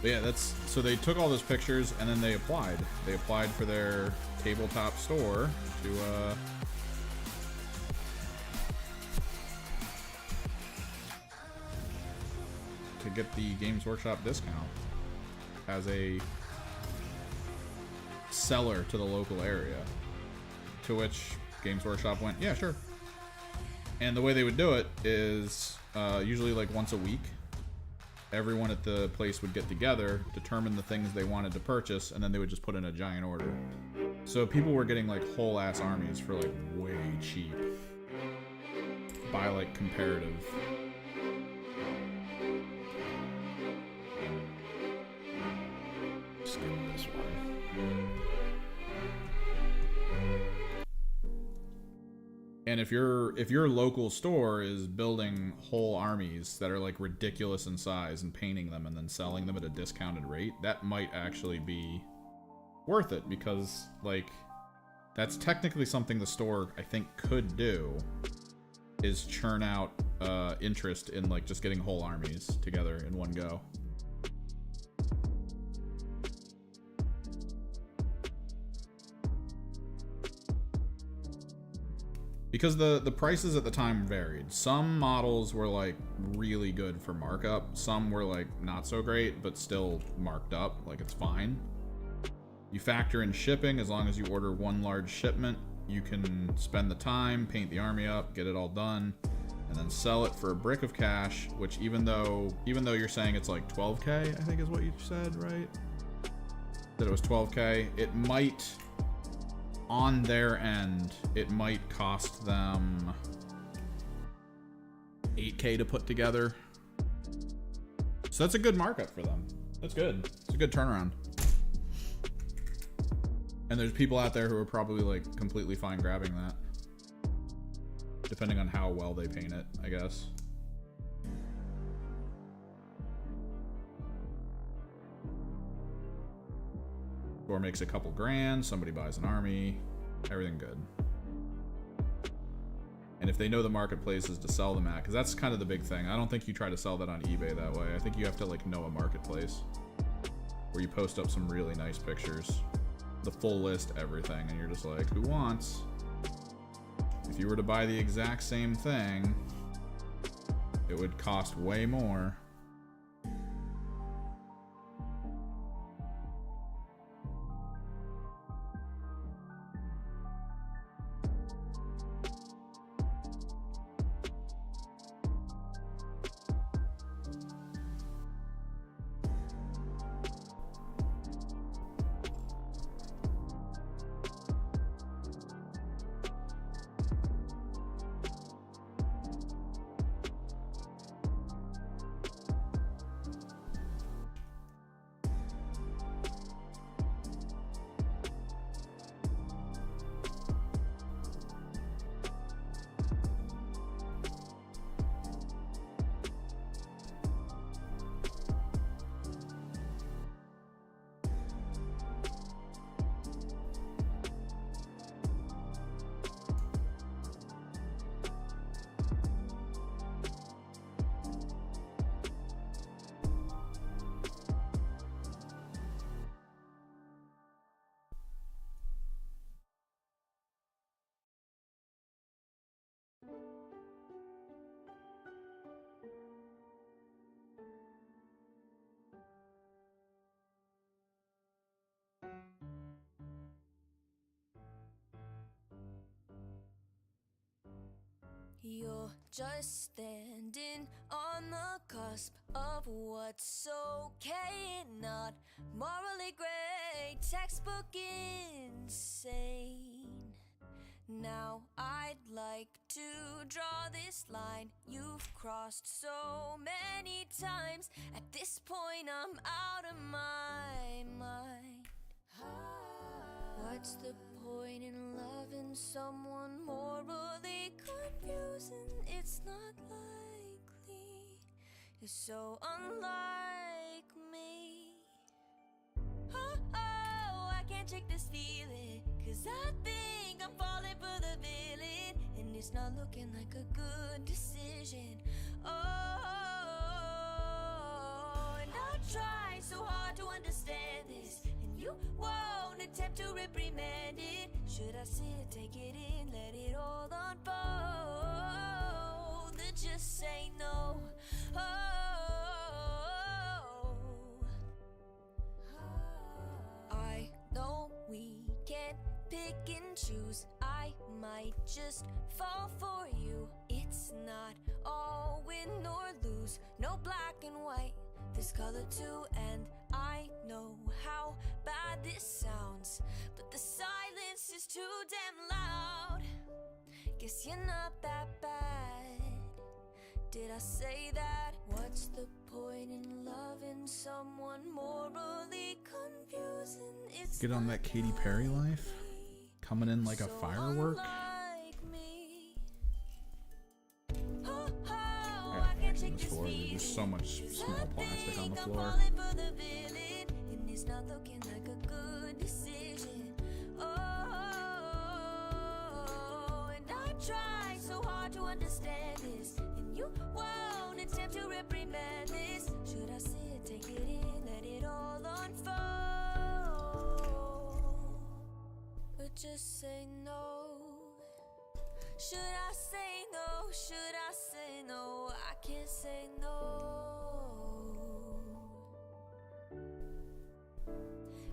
Speaker 1: But yeah, so they took all those pictures and then they applied. They applied for their tabletop store to get the Games Workshop discount as a seller to the local area. To which Games Workshop went, yeah, sure. And the way they would do it is usually like once a week. Everyone at the place would get together, determine the things they wanted to purchase, and then they would just put in a giant order. So people were getting like whole ass armies for like way cheap by like comparative. Skip this one. And if your local store is building whole armies that are like ridiculous in size and painting them and then selling them at a discounted rate, that might actually be worth it, because like that's technically something the store I think could do, is churn out interest in like just getting whole armies together in one go. Because the prices at the time varied. Some models were like really good for markup. Some were like not so great, but still marked up, like it's fine. You factor in shipping. As long as you order one large shipment, you can spend the time, paint the army up, get it all done, and then sell it for a brick of cash, which even though you're saying it's like 12K, I think is what you said, right? That it was 12K, it might, on their end, it might cost them 8K to put together. So that's a good markup for them. That's good. It's a a good turnaround. And there's people out there who are probably like completely fine grabbing that. Depending on how well they paint it, I guess. Or makes a couple grand, somebody buys an army, everything good. And if they know the marketplaces to sell them at, because that's kind of the big thing. I don't think you try to sell that on eBay that way. I think you have to like know a marketplace where you post up some really nice pictures, the full list, everything, and you're just like, who wants? If you were to buy the exact same thing, it would cost way more.
Speaker 2: You're just standing on the cusp of what's okay and not morally gray, textbook insane. Now I'd like to draw this line you've crossed so many times. At this point I'm out of my mind. What's the point in loving someone morally confusing? It's not likely. You're so unlike me. Oh, I can't shake this feeling, 'cause I think I'm falling for the villain, and it's not looking like a good decision. Oh, and I try so hard to understand this, and you won't attempt to reprimand it. Should I sit, take it in, let it all unfold, then just say no? I know we can't pick and choose. I might just fall for you. It's not all win or lose, no black and white, there's color too. And I know how bad this sounds, but the silence is too damn loud. Guess you're not that bad. Did I say that? What's the point in loving someone morally confusing? It's
Speaker 1: Get on that Katy Perry life? Coming in like a firework? I mentioned this before, there's just so much small plastic on the floor.
Speaker 2: And it's not looking like a good decision. Oh, and I try so hard to understand this, and you won't attempt to reprimand this. Should I sit, take it in, let it all unfold, but just say no? Should I say no? Should I say no? I can't say no.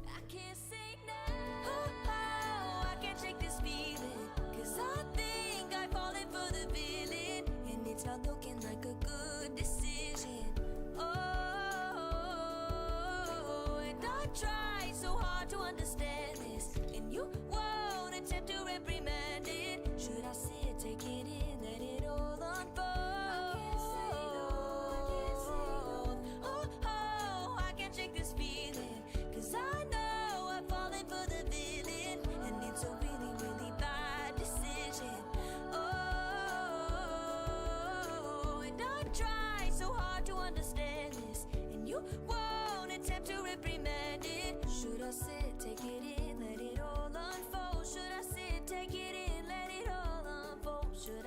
Speaker 2: I can't say no. Oh, I can't shake this feeling, 'cause I think I've fallen for the villain, and it's not looking like a good decision. Oh, and I try so hard to understand this, and you won't attempt to reprimand it. Should I sit, take it in, let it all unfold? I can't say no, I can't say no. Oh, I can't shake this feeling,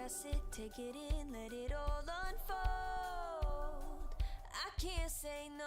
Speaker 2: digest it, take it in, let it all unfold. I can't say no.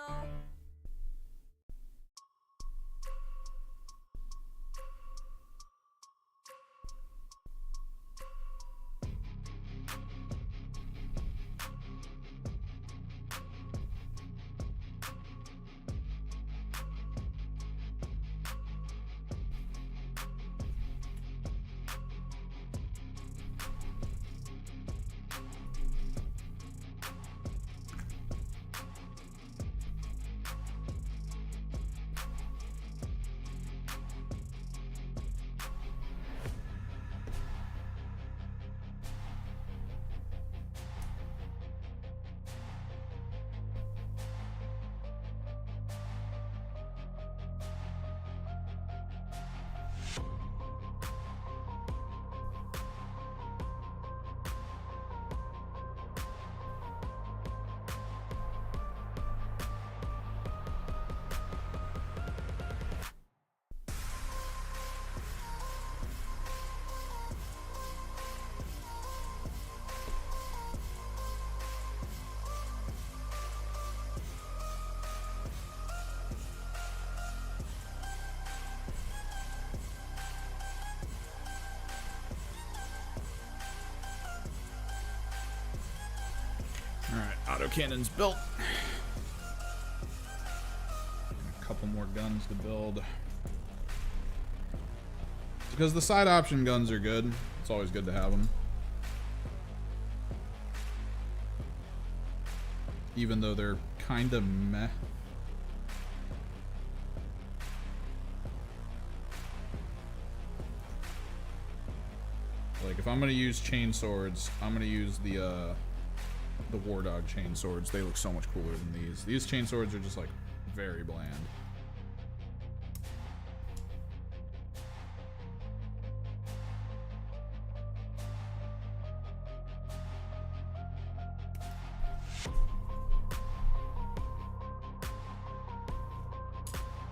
Speaker 1: Alright, autocannon's built. A couple more guns to build. Because the side option guns are good. It's always good to have them. Even though they're kind of meh. Like, if I'm gonna use chain swords, I'm gonna use the War Dog chain swords. They look so much cooler than these. These chain swords are just like very bland.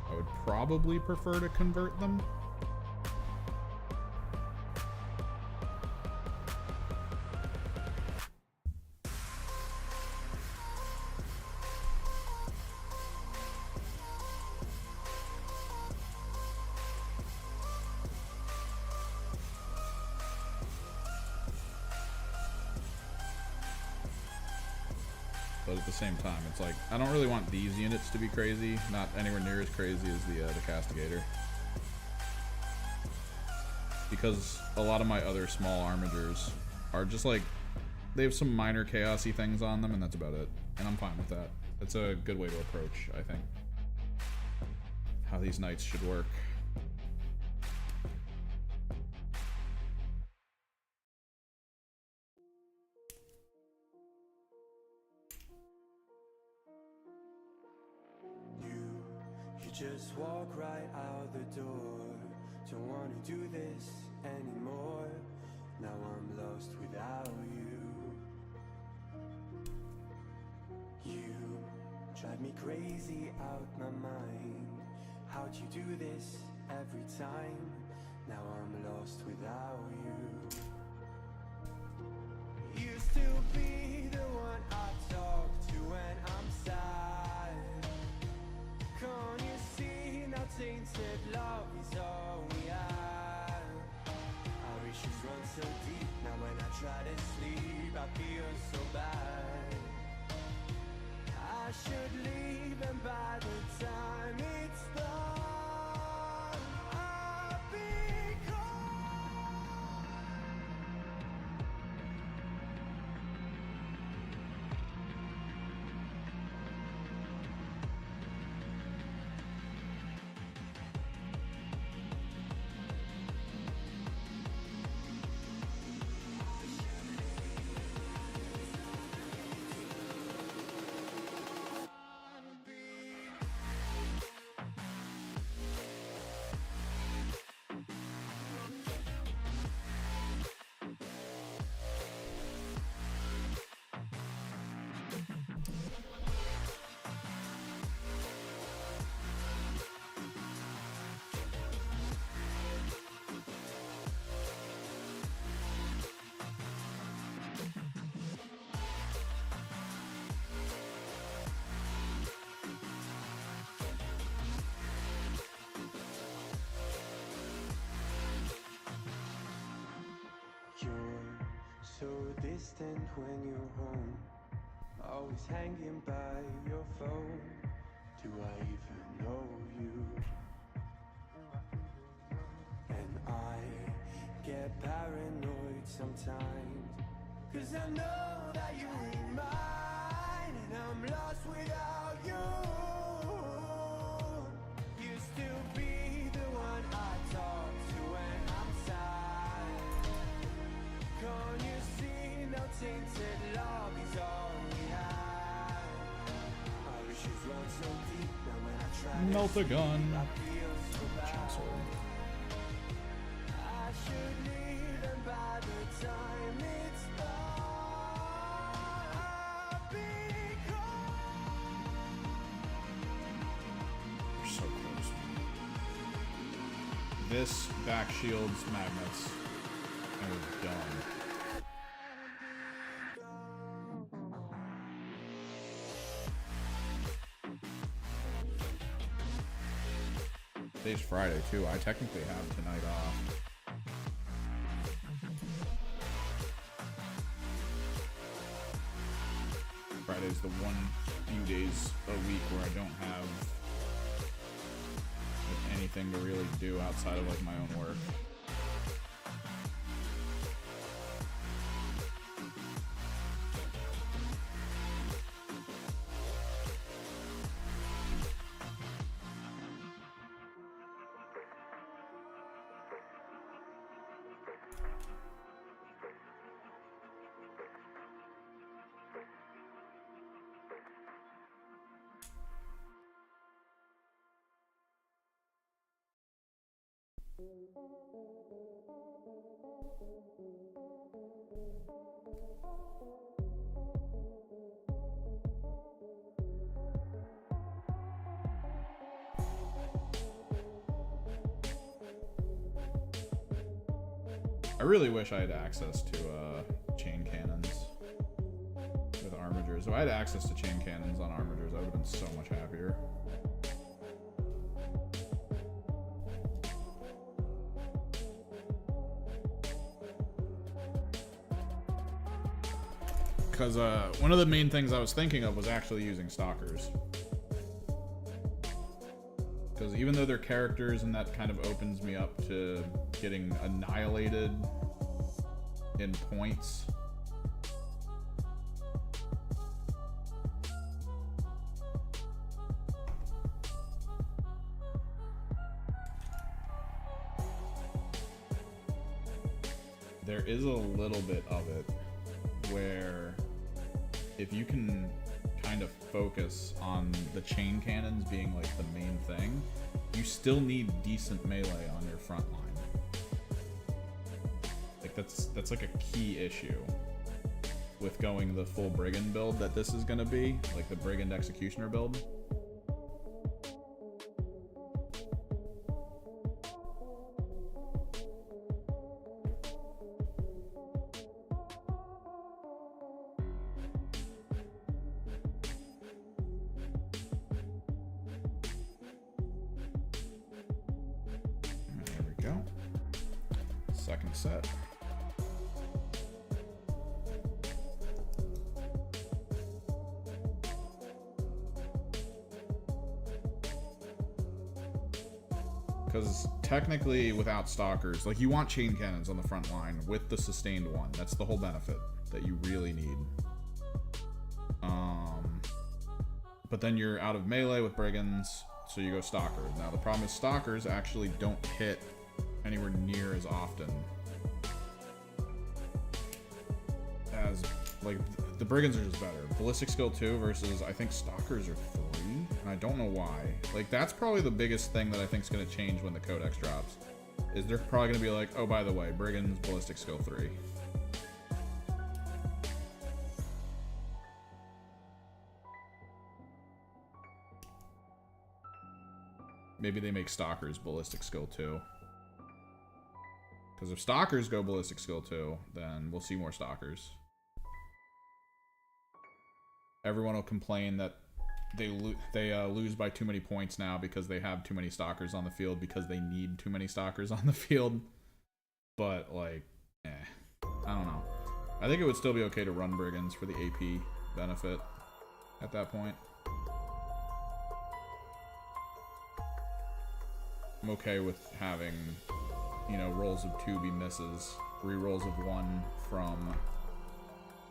Speaker 1: I would probably prefer to convert them. But at the same time, it's like, I don't really want these units to be crazy. Not anywhere near as crazy as the Castigator. Because a lot of my other small armigers are just like, they have some minor chaosy things on them, and that's about it. And I'm fine with that. It's a good way to approach, I think, how these knights should work.
Speaker 4: Just walk right out the door. Don't wanna do this anymore. Now I'm lost without you. You drive me crazy out my mind. How'd you do this every time? Now I'm lost without you. Used to be the one I talk to when I'm sad. Can't you see now tainted love is all we have? Our issues run so deep, now when I try to sleep I feel so bad. I should leave and by the time it's done I'll be gone. distant when you're home, always hanging by your phone. Do I even know you? And I get paranoid sometimes, 'cause I know that you're in mine, and I'm lost without you. You still be the one I talk to when I'm sad. Can't you see no tainted love is all we have? Our issues run so deep now when I try to
Speaker 1: Melt a gun.
Speaker 4: sleep, I feel so bad. I should leave, and by the time it's all become.
Speaker 1: We're so close. This back shields magnets. And we're done. Today's Friday too. I technically have tonight off. Friday's the one few days a week where I don't have like, anything to really do outside of like my own work. I really wish I had access to chain cannons with armigers. If I had access to chain cannons on armigers, I would have been so much happier. Because one of the main things I was thinking of was actually using stalkers. Because even though they're characters and that kind of opens me up to getting annihilated in points. There is a little bit of it where if you can kind of focus on the chain cannons being like the main thing, you still need decent melee on your front line. Like that's like a key issue with going the full brigand build that this is going to be, like the brigand executioner build. Second set. Because technically without stalkers, like you want chain cannons on the front line with the sustained one. That's the whole benefit that you really need. But then you're out of melee with brigands, so you go stalkers. Now the problem is stalkers actually don't hit anywhere near as often as, like, the brigands are just better. Ballistic skill 2 versus I think stalkers are 3, and I don't know why. Like, that's probably the biggest thing that I think is going to change when the codex drops, is they're probably going to be like, oh, by the way, brigands ballistic skill 3. Maybe they make stalkers ballistic skill 2. Because if stalkers go ballistic skill 2, then we'll see more stalkers. Everyone will complain that they lose by too many points now because they have too many stalkers on the field because they need too many stalkers on the field. But, like, I don't know. I think it would still be okay to run Brigands for the AP benefit at that point. I'm okay with having, you know, rolls of 2 be misses, re-rolls of 1 from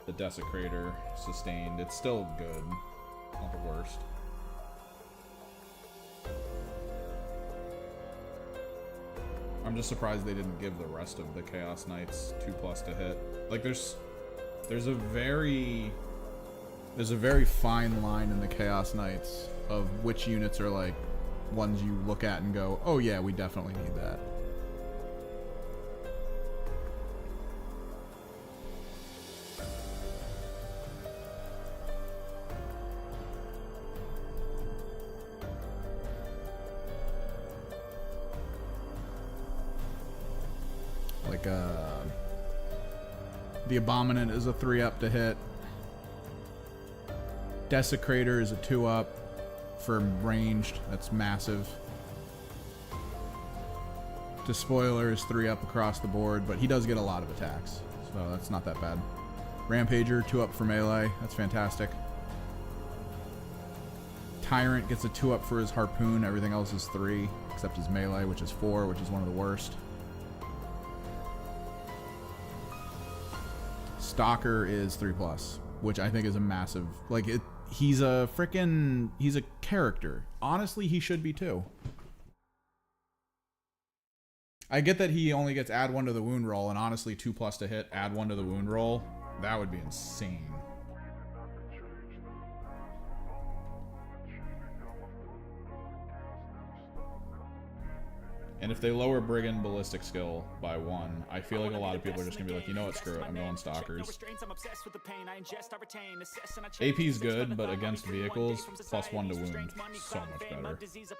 Speaker 1: the Desecrator sustained. It's still good, not the worst. I'm just surprised they didn't give the rest of the Chaos Knights 2+ to hit. Like there's a very fine line in the Chaos Knights of which units are like ones you look at and go, oh yeah, we definitely need that. Like the Abominant is a 3+ to hit. Desecrator is a 2+ for ranged. That's massive. Despoiler is 3+ across the board, but he does get a lot of attacks, so that's not that bad. Rampager, 2+ for melee. That's fantastic. Tyrant gets a 2+ for his harpoon. Everything else is 3, except his melee, which is 4, which is one of the worst. Stalker is 3+, which I think is a massive, like, he's a character. Honestly, he should be too. I get that he only gets add 1 to the wound roll, and honestly 2+ to hit, add 1 to the wound roll, that would be insane. And if they lower Brigand ballistic skill by 1, I feel like a lot of people are just gonna be like, you know what, screw it, I'm going Stalkers. AP's good, but against vehicles, +1 to wound, so much better.
Speaker 4: This is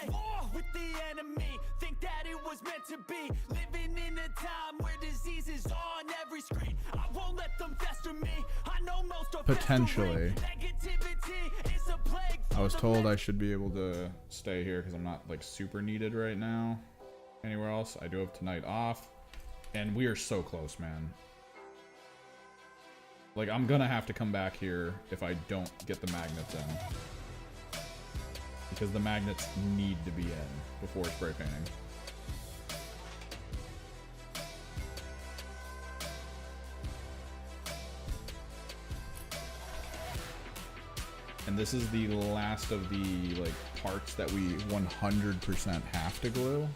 Speaker 4: war with the enemy. Think that it was meant to be. Living in a time where disease is on every screen. I won't let them fester me. I know most are
Speaker 1: potentially.
Speaker 4: Negativity is a plague.
Speaker 1: I was told I should be able to stay here because I'm not like super needed right now anywhere else. I do have tonight off, and we are so close, man. Like, I'm gonna have to come back here if I don't get the magnets in, because the magnets need to be in before spray painting. And this is the last of the like parts that we 100% have to glue.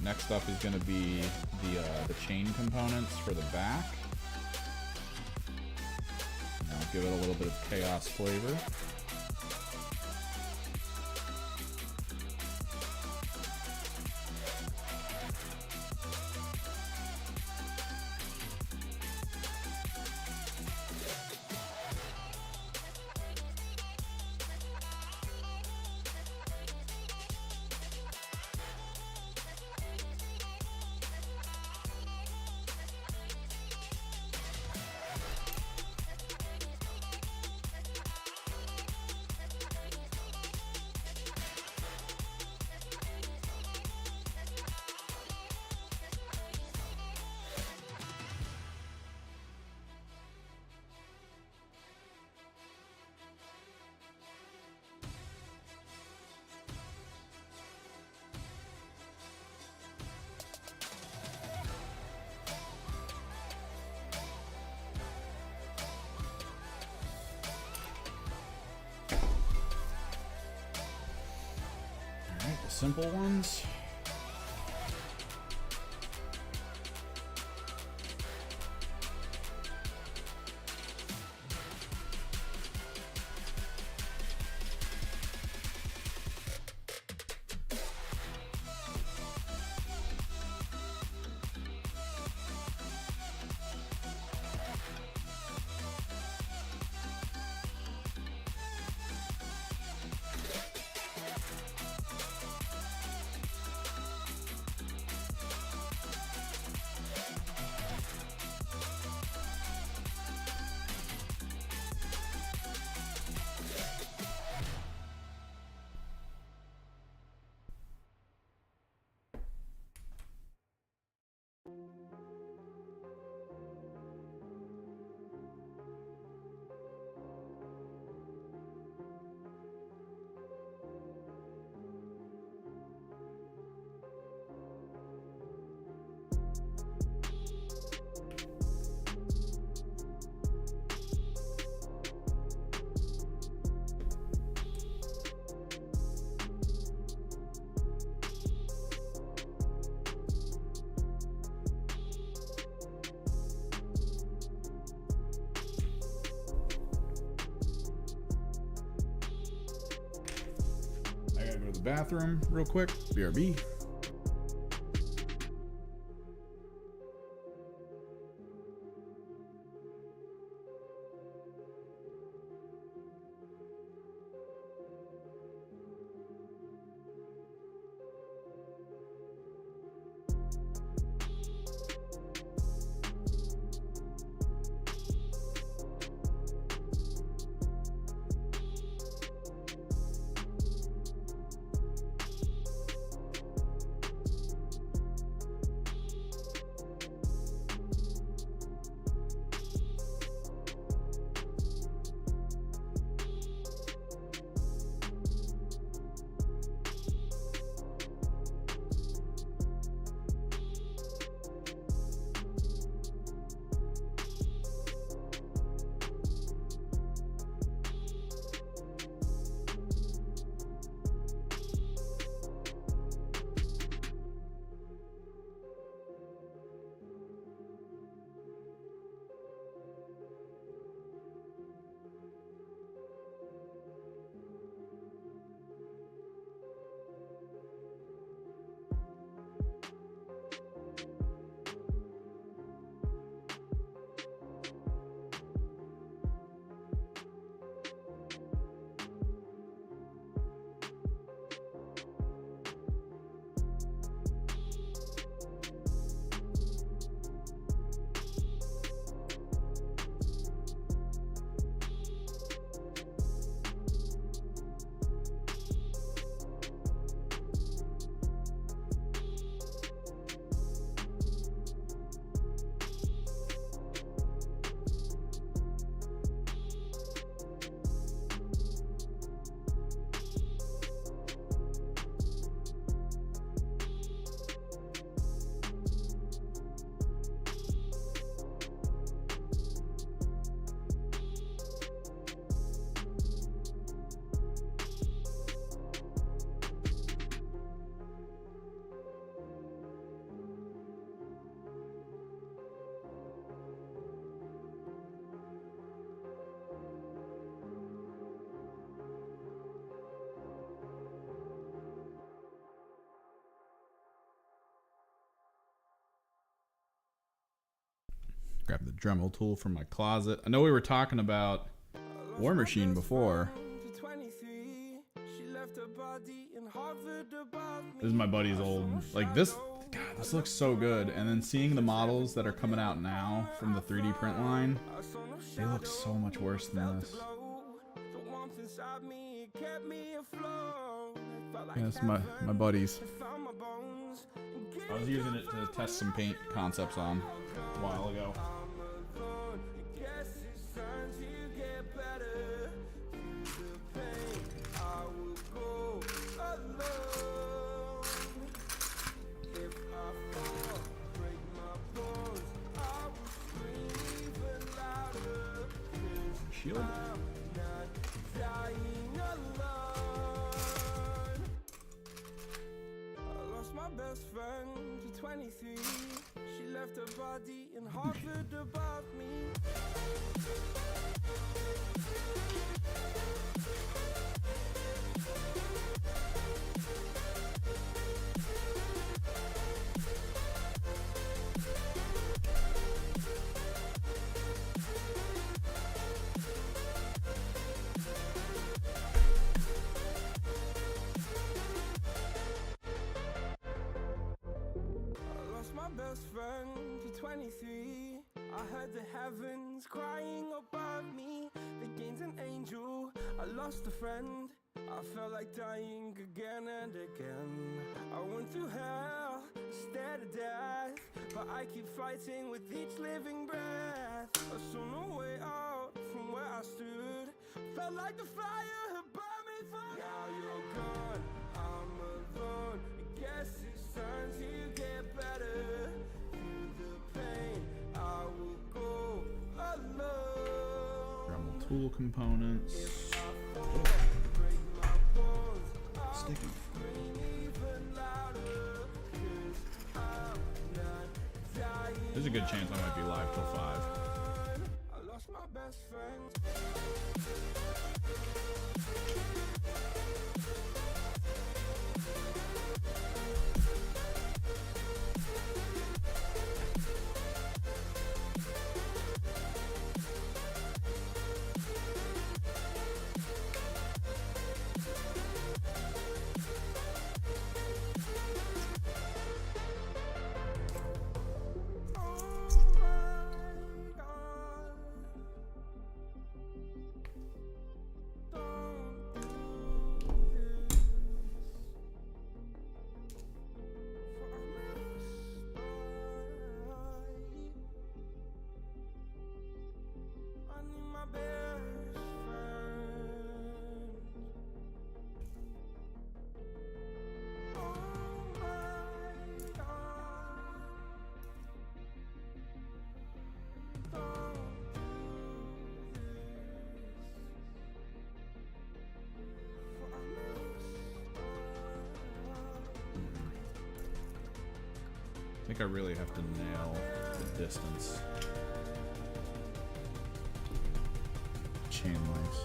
Speaker 1: Next up is going to be the chain components for the back. Now give it a little bit of chaos flavor. Simple ones. the bathroom real quick. BRB. Grab the Dremel tool from my closet. I know we were talking about War Machine before. This is my buddy's old, like this, God, this looks so good. And then seeing the models that are coming out now from the 3D print line, they look so much worse than this. Yeah, it's my buddy's. I was using it to test some paint concepts on a while ago. Shield.
Speaker 4: Best friend to 23, she left her body and hovered above me. Best friend to 23, I heard the heavens crying above me. The gain's an angel, I lost a friend. I felt like dying again and again. I went through hell, stared at death, but I keep fighting with each living breath. I saw no way out from where I stood. Felt like the fire had burned me through. Now you're gone, I'm alone. I guess it's time to get better.
Speaker 1: Dremel tool components. Sticky. There's a good chance I might be live till 5.
Speaker 4: I lost my best friend.
Speaker 1: think I really have to nail the distance. Chain lengths.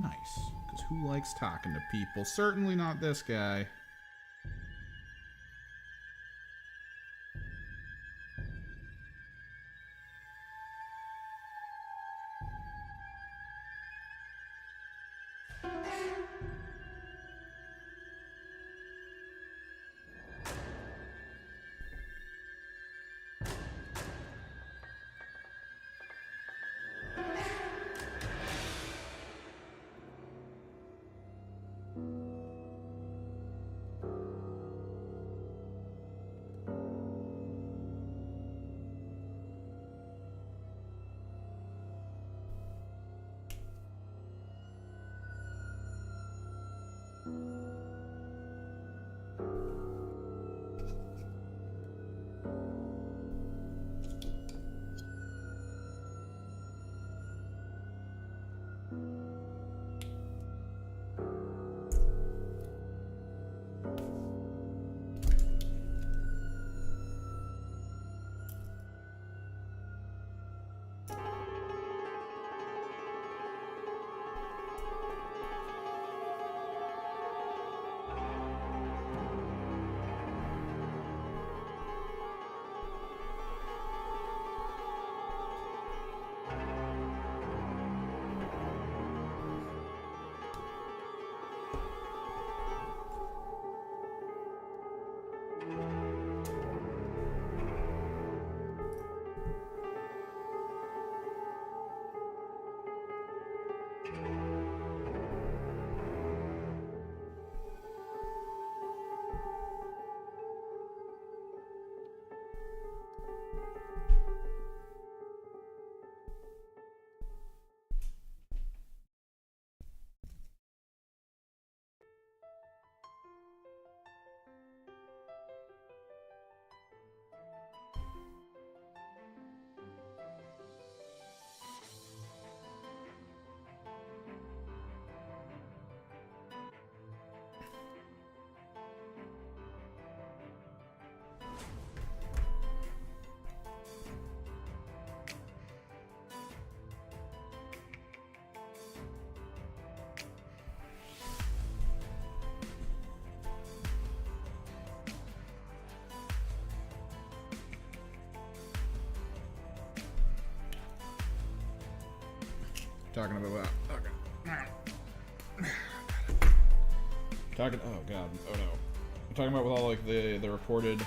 Speaker 1: Nice, because who likes talking to people? Certainly not this guy. Talking about what? Okay. Talking. Oh god. Oh no. I'm talking about with all like the reported,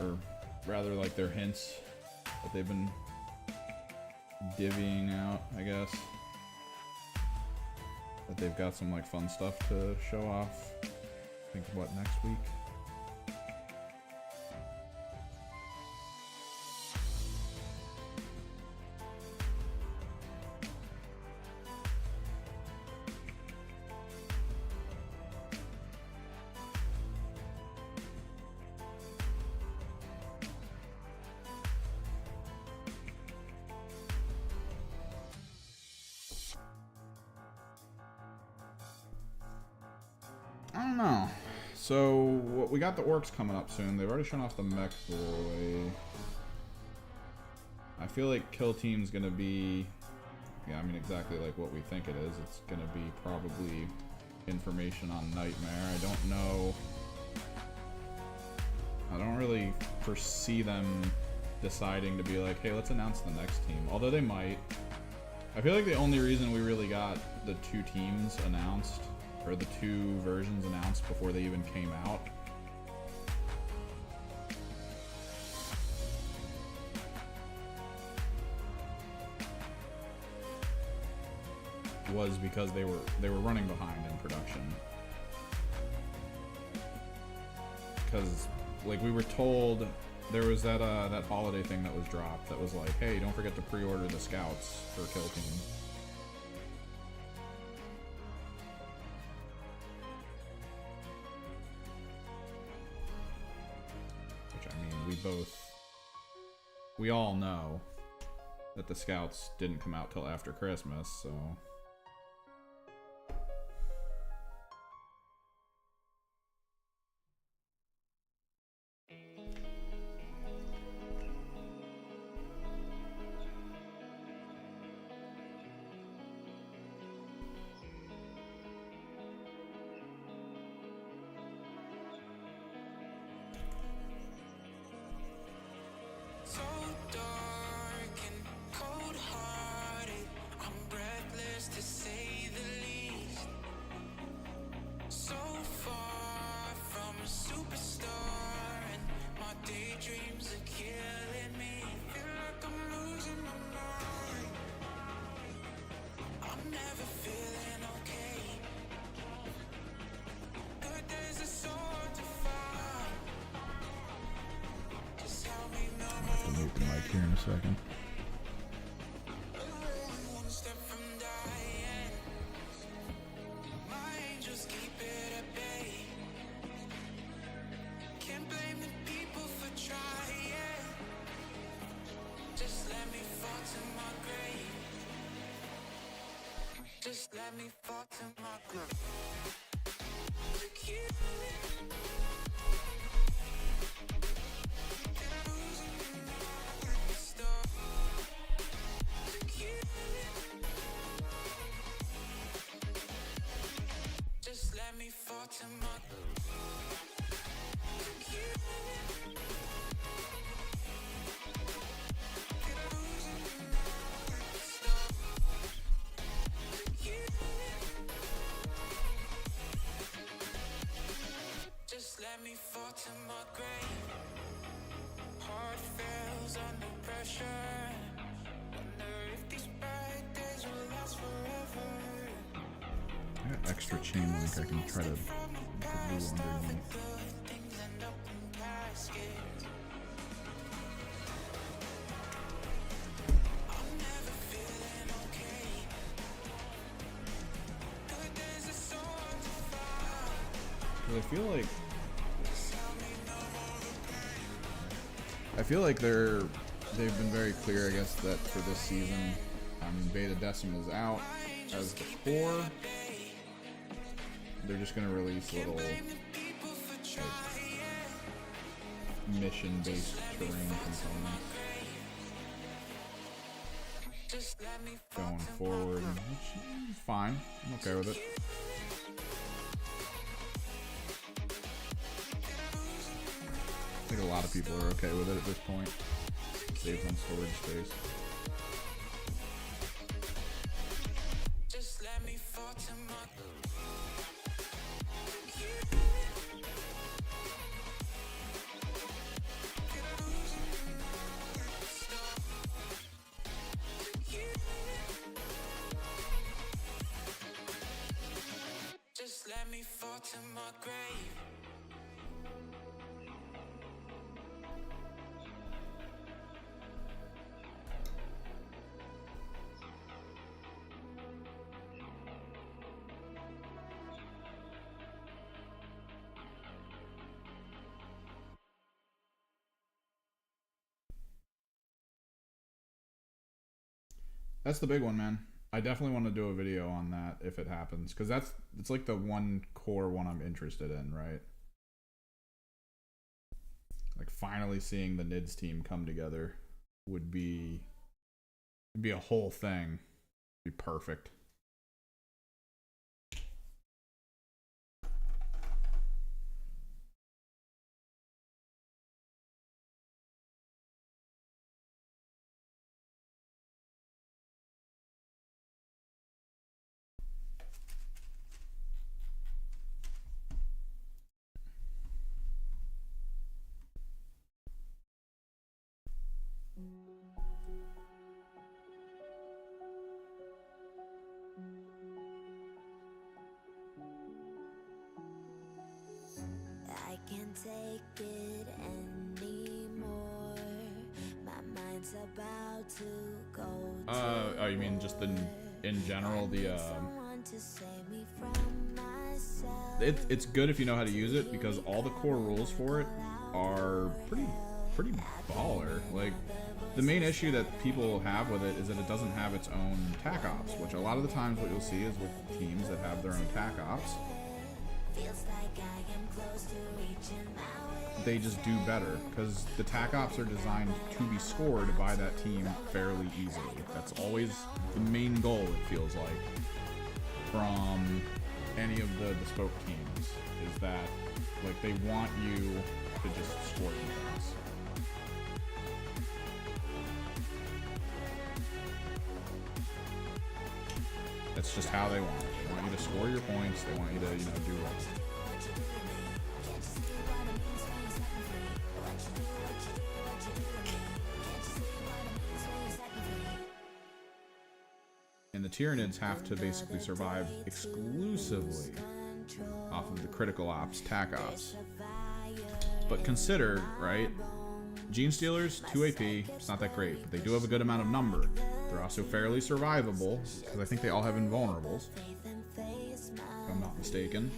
Speaker 1: or rather like their hints that they've been divvying out. I guess that they've got some like fun stuff to show off. I think what, next week. I don't know. So, we got the orcs coming up soon. They've already shown off the mech boy. I feel like Kill Team's gonna be... Yeah, I mean exactly like what we think it is. It's gonna be probably information on Nightmare. I don't know. I don't really foresee them deciding to be like, hey, let's announce the next team. Although they might. I feel like the only reason we really got the 2 teams announced, or the 2 versions announced before they even came out, was because they were running behind in production. Because like we were told, there was that that holiday thing that was dropped that was like, hey, don't forget to pre-order the scouts for Kill Team. Which, I mean, we all know that the scouts didn't come out till after Christmas, so.
Speaker 5: So dark and cold-hearted, I'm breathless to say the least. So far from a superstar, and my daydreams are killing me. Feel like I'm losing my mind. I'm never feeling okay. Good days are so hard to find. Just help me know.
Speaker 1: I'll mute the mic here in a second.
Speaker 5: One step from dying, my angels keep it at bay. Can't blame the people for trying. Just let me fall to my grave. Just let me fall to my grave. To kill it. Just let me fall to my Just let me fall to my grave. Heart fails under pressure. Wonder if these bad days will last forever.
Speaker 1: I got extra chain link I can try to glue underneath. I feel like they've been very clear, I guess, that for this season, Beta Decim is out as the core. They're just gonna release little like, mission-based terrain components going forward, which is fine. I'm okay with it. I think a lot of people are okay with it at this point. Saves on storage space.
Speaker 5: Just let me fall to my Just let me fall to my grave.
Speaker 1: That's the big one, man. I definitely want to do a video on that if it happens, because it's like the one core one I'm interested in, right? Like finally seeing the NIDS team come together would be a whole thing. It'd be perfect.
Speaker 2: I can't take it anymore. My mind's about to go.
Speaker 1: Oh, you mean just in general the
Speaker 2: Someone to save me from myself.
Speaker 1: it's good if you know how to use it, because all the core rules for it are pretty baller. Like, the main issue that people have with it is that it doesn't have its own tac ops, which a lot of the times what you'll see is with teams that have their own tac ops, they just do better, because the tac ops are designed to be scored by that team fairly easily. That's always the main goal, it feels like, from any of the bespoke teams, is that, like, they want you to just score defense. That's just how they want it. They want you to score your points. They want you to, do well. And the Tyranids have to basically survive exclusively off of the critical ops, tac ops. But consider, right, Gene Stealers, 2 AP, it's not that great, but they do have a good amount of number. They're also fairly survivable, because I think they all have invulnerables, if I'm not mistaken.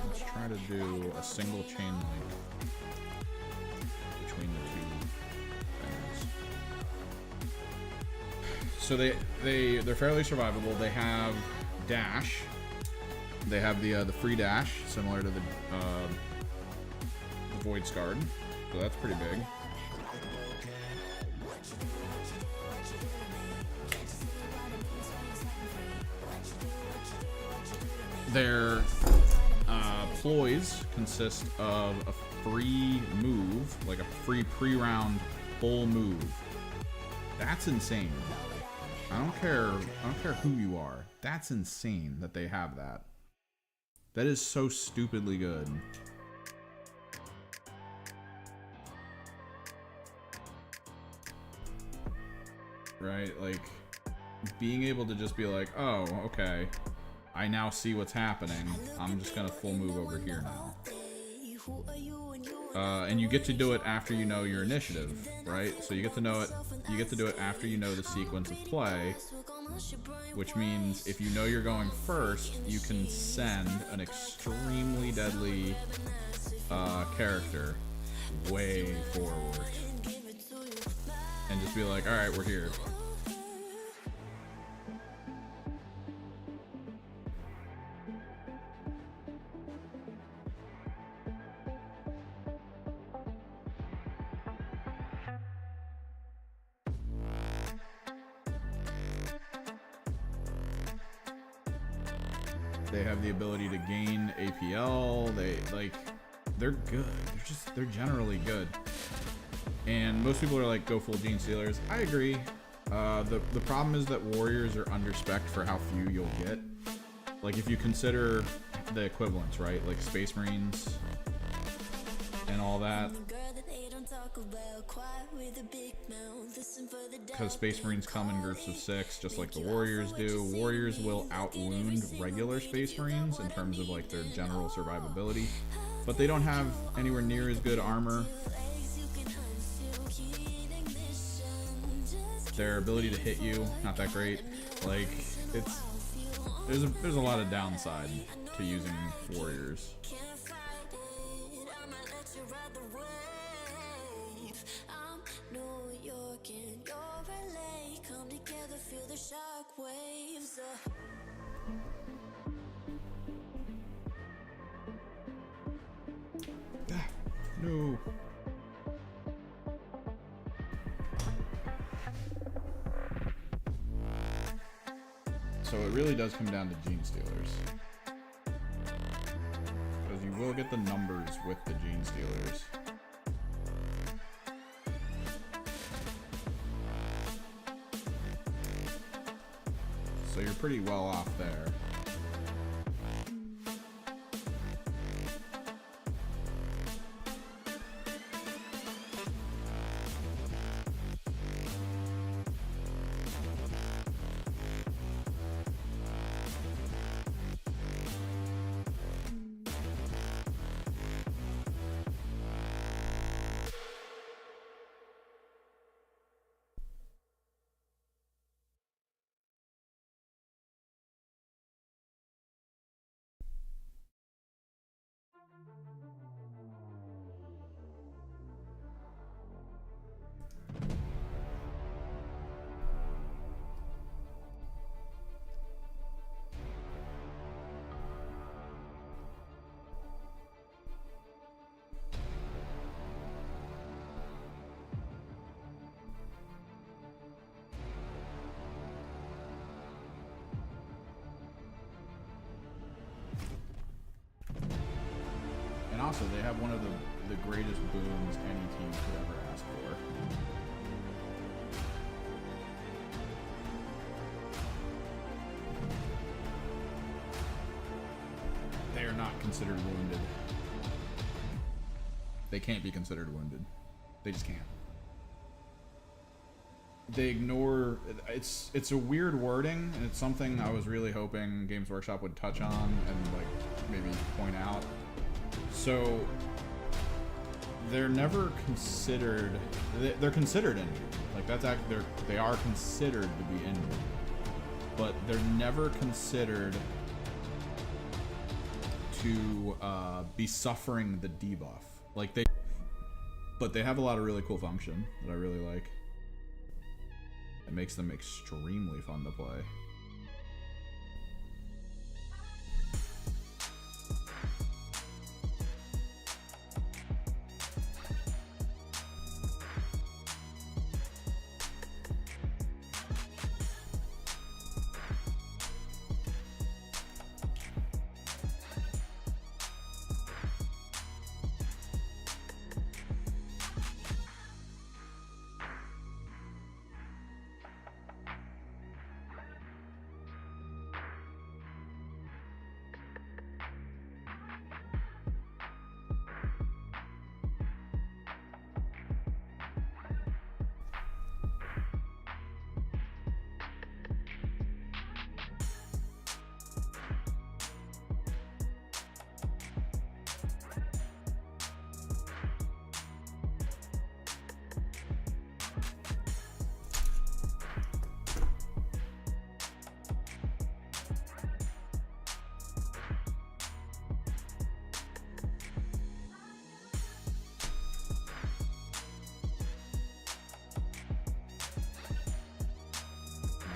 Speaker 1: Let's try to do a single chain link between the two things. So they're fairly survivable. They have dash. They have the free dash, similar to the Void Scarred. So that's pretty big. Their ploys consist of a free move, like a free pre-round full move. That's insane. I don't care who you are. That's insane that they have that. That is so stupidly good. Right? Like, being able to just be like, oh, okay, I now see what's happening. I'm just gonna full move over here now. And you get to do it after you know your initiative, right? So you get to know it. You get to do it after you know the sequence of play, which means if you know you're going first, you can send an extremely deadly character way forward, and just be like, all right, we're here. They have the ability to gain APL. They're good. They're generally good. And most people are like, go full Gene Stealers. I agree. The problem is that warriors are underspec'd for how few you'll get. Like, if you consider the equivalents, right? Like Space Marines and all that. Because Space Marines come in groups of 6, just like the Warriors do. Warriors will out-wound regular Space Marines in terms of like their general survivability, but they don't have anywhere near as good armor. Their ability to hit you, not that great. Like, there's a lot of downside to using Warriors. No. So it really does come down to Gene Stealers, because you will get the numbers with the Gene Stealers. so you're pretty well off there. And also, they have one of the greatest boons any team could ever ask for. They are not considered wounded. They can't be considered wounded. They just can't. They ignore... It's a weird wording, and it's something I was really hoping Games Workshop would touch on and like maybe point out. So they're never considered. They're considered injured. Like that's actually they are considered to be injured, but they're never considered to be suffering the debuff. Like but they have a lot of really cool function that I really like. It makes them extremely fun to play.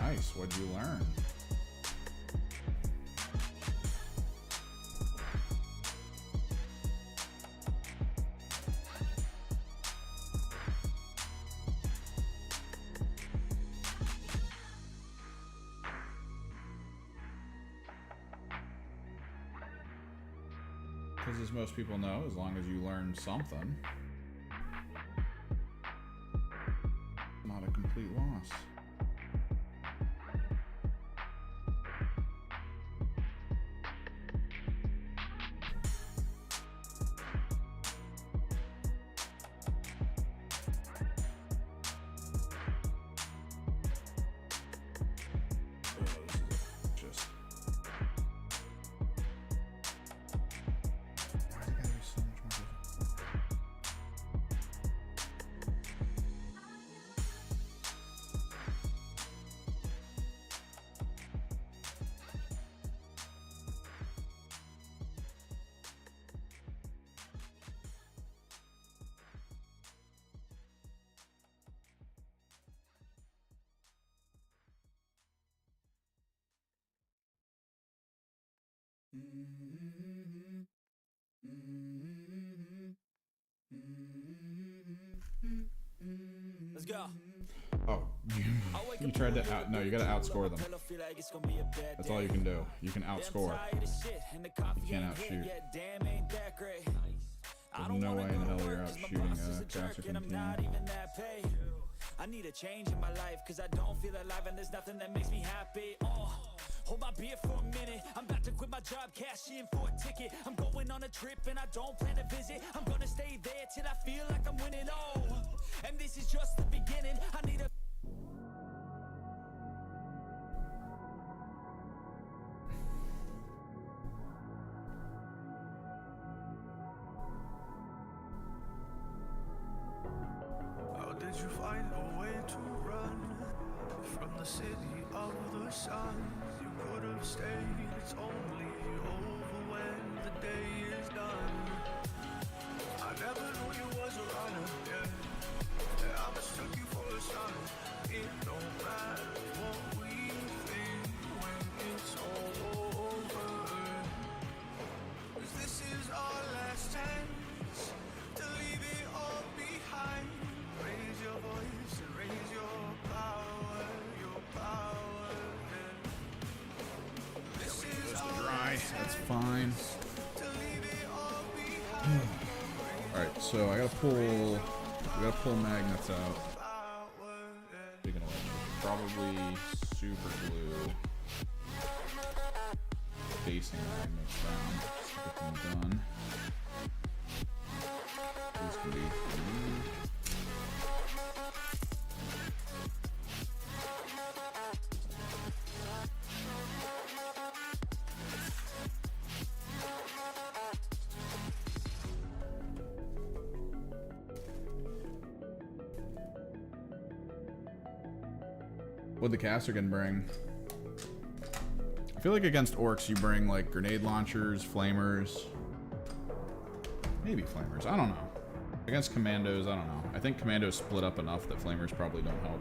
Speaker 1: Nice. What'd you learn? Because as most people know, as long as you learn something, not a complete loss.
Speaker 4: Let's go.
Speaker 1: Oh, you tried to out. No, you gotta outscore them. That's all you can do. You can outscore. You can't outshoot. There's no way in hell you're outshooting a Chaos-ify-ing team.
Speaker 6: I need a change in my life, cause I don't feel alive and there's nothing that makes me happy. Hold my beer for a minute. I'm about to quit my job, cash in for a ticket. I'm going on a trip and I don't plan to visit. I'm gonna stay there till I feel like I'm winning. And this is just the beginning. I need a
Speaker 4: How did you find a way to run from the city of the sun? You could have stayed, it's only over when the day is done. I never knew you was a runner, yeah. I mistook you for a son. It don't matter what we think when it's all over. 'Cause this is our last chance to leave it all behind. Raise your voice and raise your power, yeah. This is our
Speaker 1: Dry.
Speaker 4: last
Speaker 1: That's
Speaker 4: chance
Speaker 1: fine.
Speaker 4: to leave it all behind.
Speaker 1: Alright, so I gotta pull. We gotta pull magnets out. Speaking of which, probably super glue facing magnets down. Just get them done. These can be for me. What the caster can bring. I feel like against orcs you bring like grenade launchers, flamers. Maybe flamers, I don't know. Against commandos, I don't know. I think commandos split up enough that flamers probably don't help.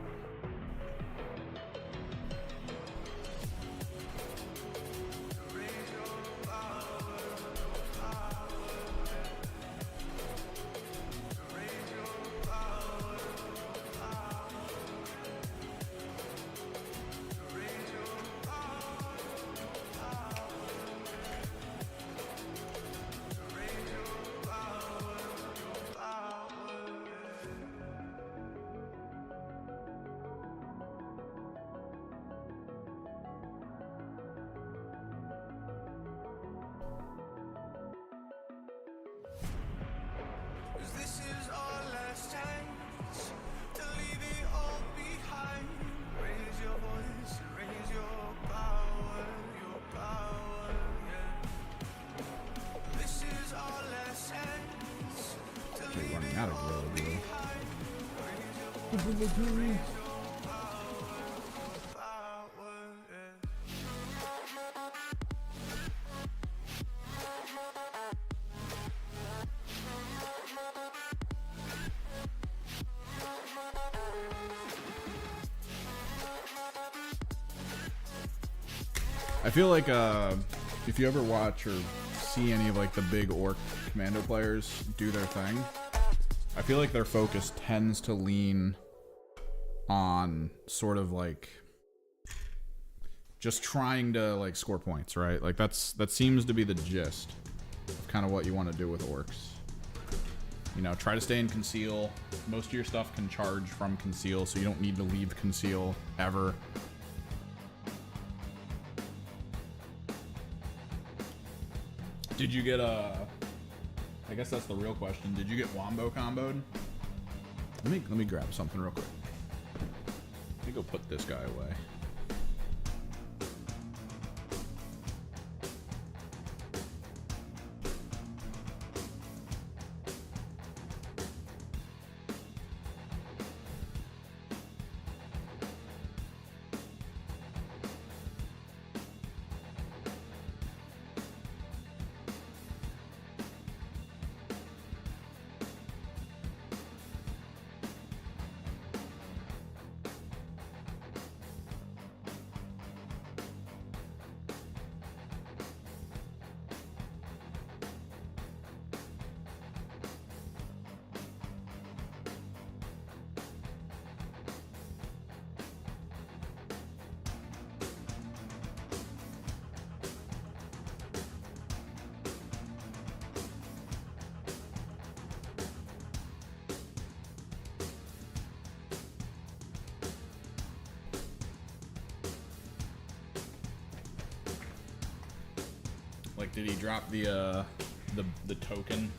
Speaker 1: I feel like if you ever watch or see any of like the big orc commando players do their thing, I feel like their focus tends to lean on sort of like just trying to like score points, right? Like that seems to be the gist of kind of what you want to do with orcs. You know, try to stay in conceal. Most of your stuff can charge from conceal, so you don't need to leave conceal ever. Did you get I guess that's the real question. Did you get wombo comboed? Let me grab something real quick. Let me go put this guy away. Did he drop the token?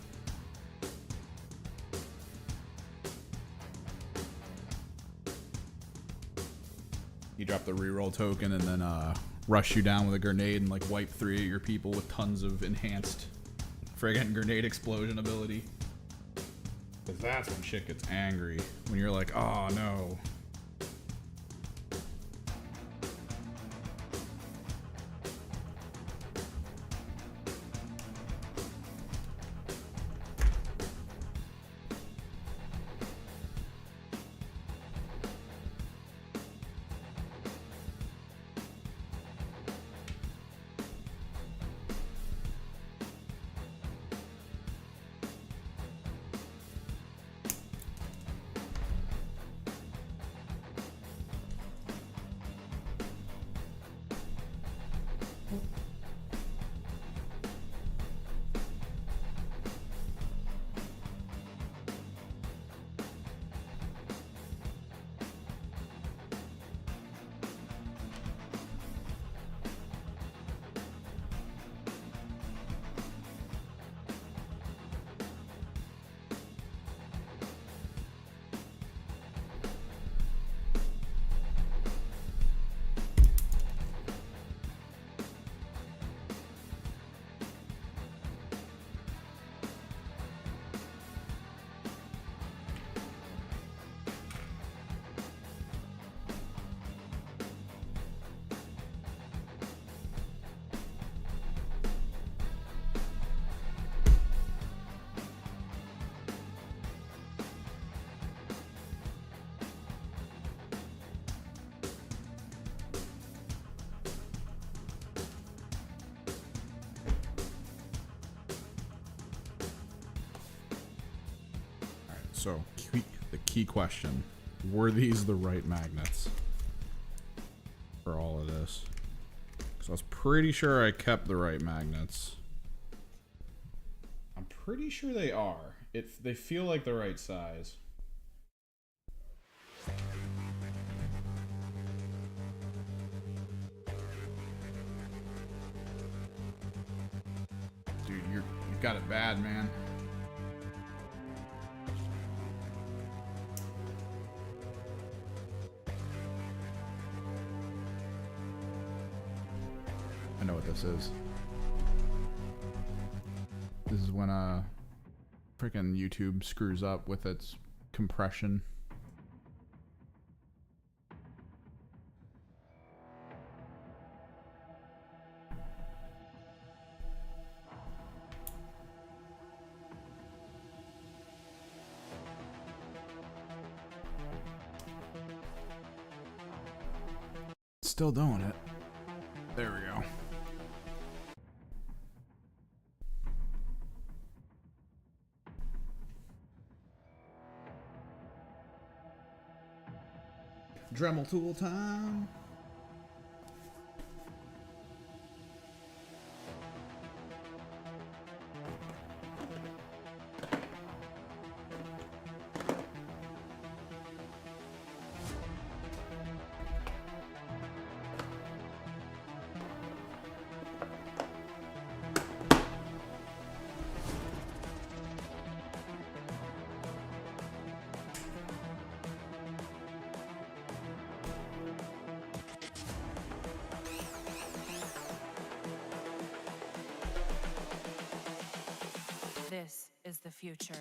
Speaker 1: He dropped the reroll token and then rush you down with a grenade and like wipe 3 of your people with tons of enhanced friggin' grenade explosion ability. Cause that's when shit gets angry. When you're like, oh no. So, the key question, were these the right magnets for all of this? Because I was pretty sure I kept the right magnets. I'm pretty sure they are. They feel like the right size. Dude, you've got it bad, man. I know what this is. This is when freaking YouTube screws up with its compression. Still doing it. There we go. Dremel tool time.
Speaker 7: This is the future.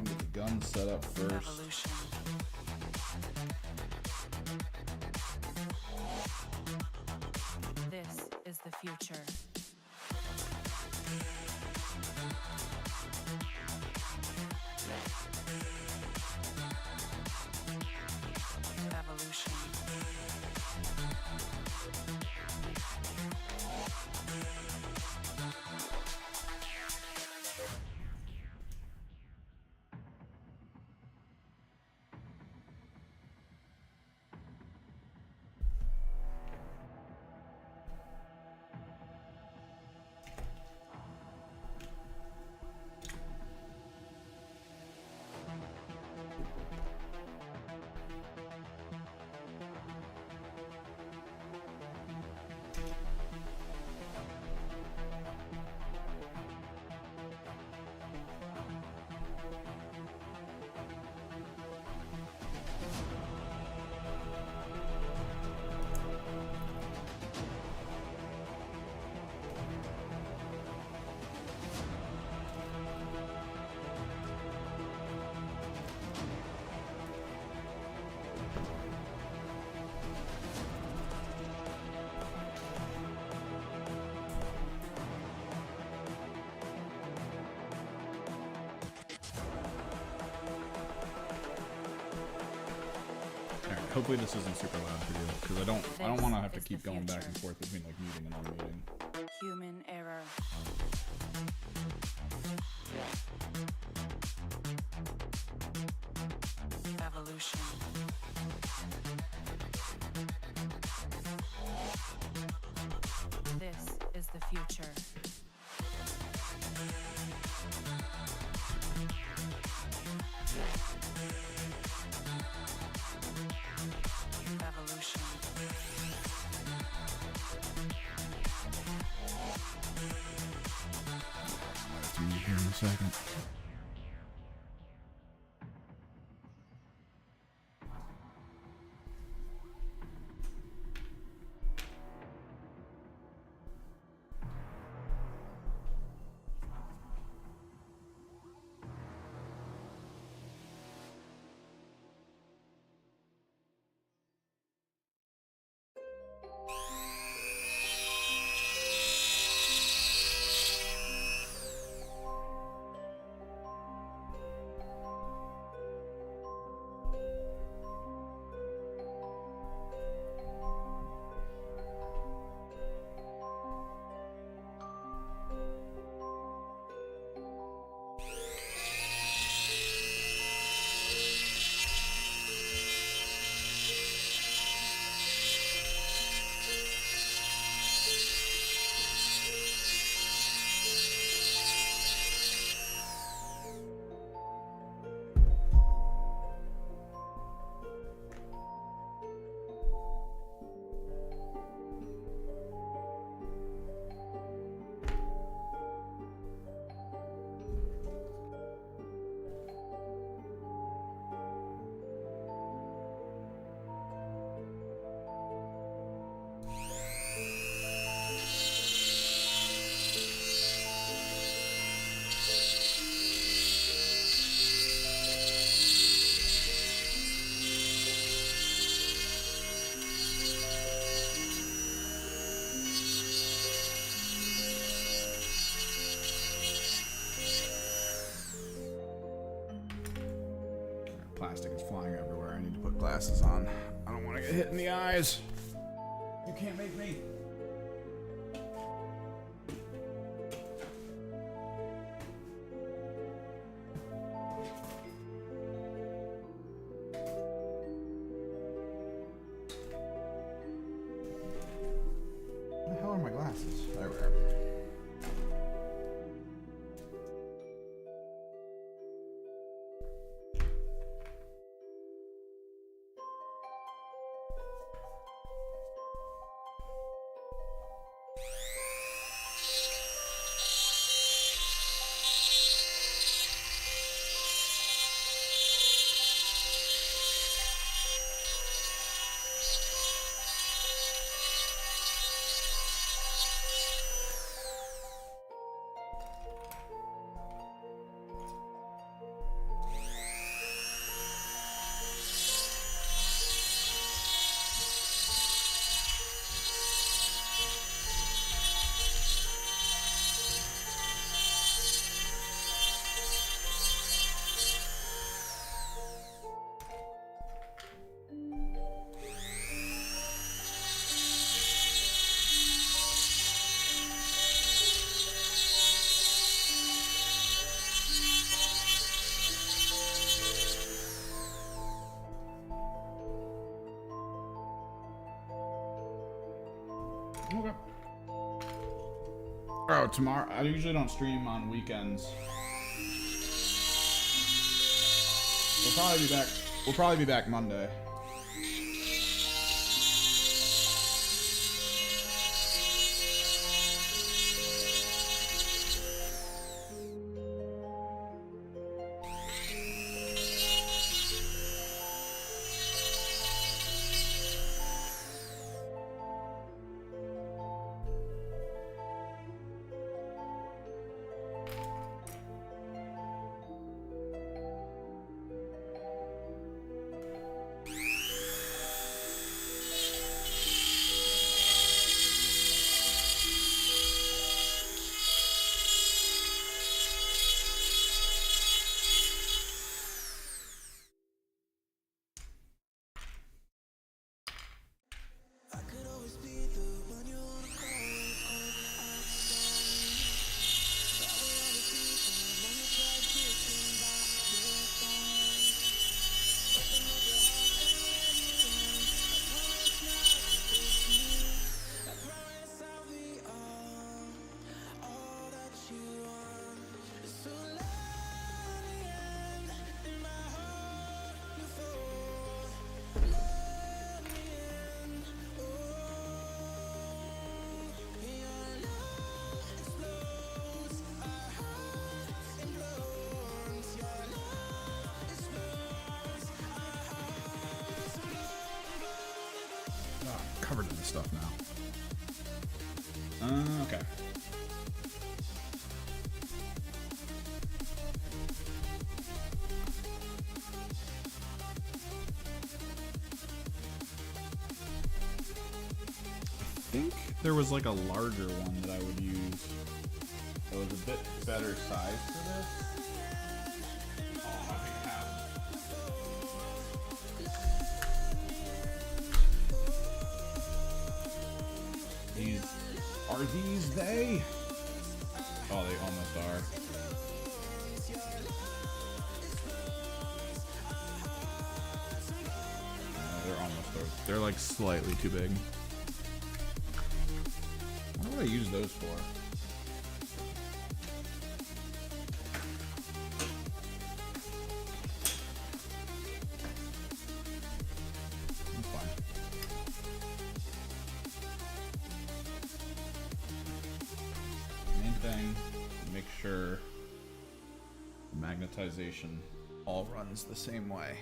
Speaker 1: Get the gun set up first.
Speaker 7: Revolution. This is the future. Revolution.
Speaker 1: Hopefully this isn't super loud for you, because I don't want to have to
Speaker 7: This is
Speaker 1: keep
Speaker 7: the
Speaker 1: going back
Speaker 7: future.
Speaker 1: and forth between like muting and unmuting.
Speaker 7: Human error. Evolution. This is the future. Evolution.
Speaker 1: Have to mute here in a second. Plastic is flying everywhere. I need to put glasses on. I don't want to get hit in the eyes. You can't make me. Where the hell are my glasses? There we are. Okay. Oh, tomorrow. I usually don't stream on weekends. We'll probably be back. We'll probably be back Monday. the stuff now. Okay. I think there was like a larger one that I would use. That was a bit better size for this. Oh, I think I have it. These are these they? Oh, they almost are. They're almost there. They're like slightly too big. What would I use those for? That's fine. Main thing, make sure the magnetization all runs the same way.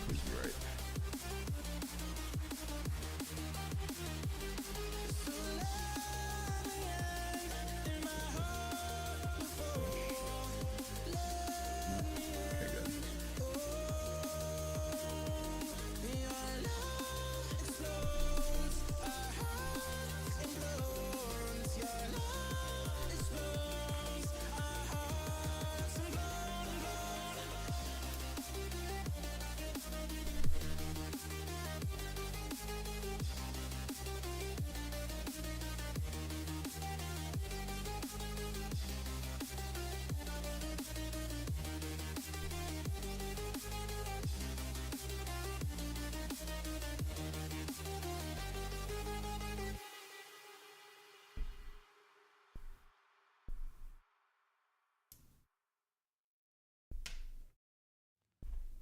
Speaker 1: Please be right. Okay, good.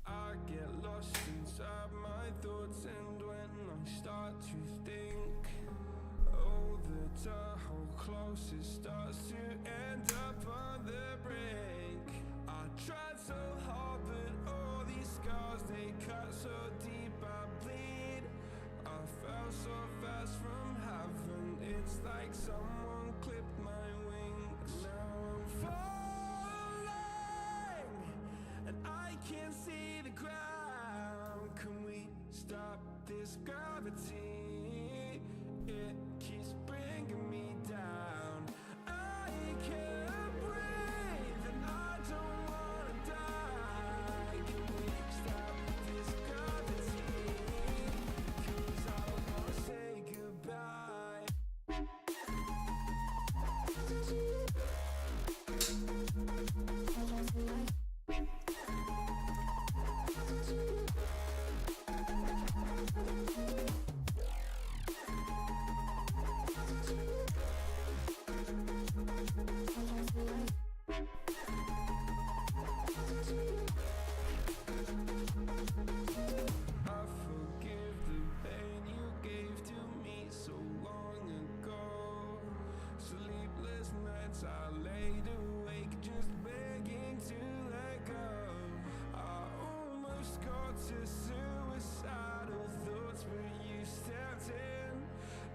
Speaker 4: I get lost inside my thoughts, and when I start to think, oh, the whole close, it starts to end up on the brink. I tried so hard, but all these scars, they cut so deep, I bleed. I fell so fast from heaven, it's like someone clipped my wings. Now I'm falling, and I can't see the ground. Can we stop this gravity? It keeps bringing me down. I can't breathe, and I don't wanna die. Can we stop this gravity? 'Cause I wanna say goodbye. I forgive the pain you gave to me so long ago. Sleepless nights I laid awake just begging to let go. I almost got to suicidal thoughts, but you stepped in.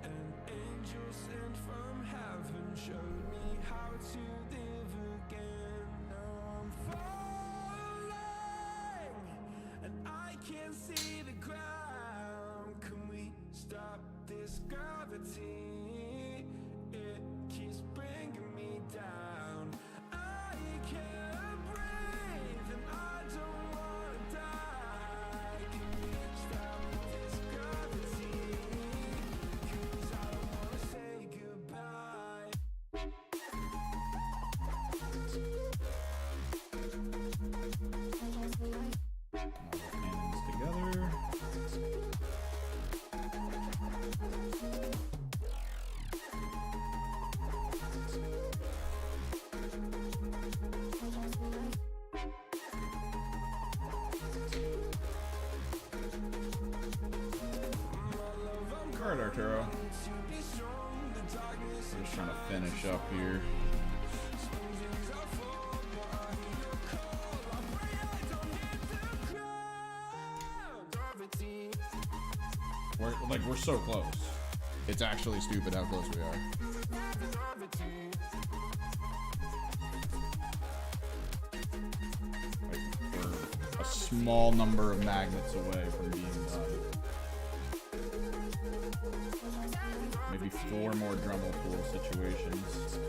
Speaker 4: An angel sent from heaven showed me how to live again. Now I'm falling, and I can't see the ground. Can we stop this gravity? It keeps bringing me down.
Speaker 1: Alright, Arturo. Just trying to finish up here. We're so close. It's actually stupid how close we are. Like, we're a small number of magnets away from being done. Maybe 4 more Dremel pool situations.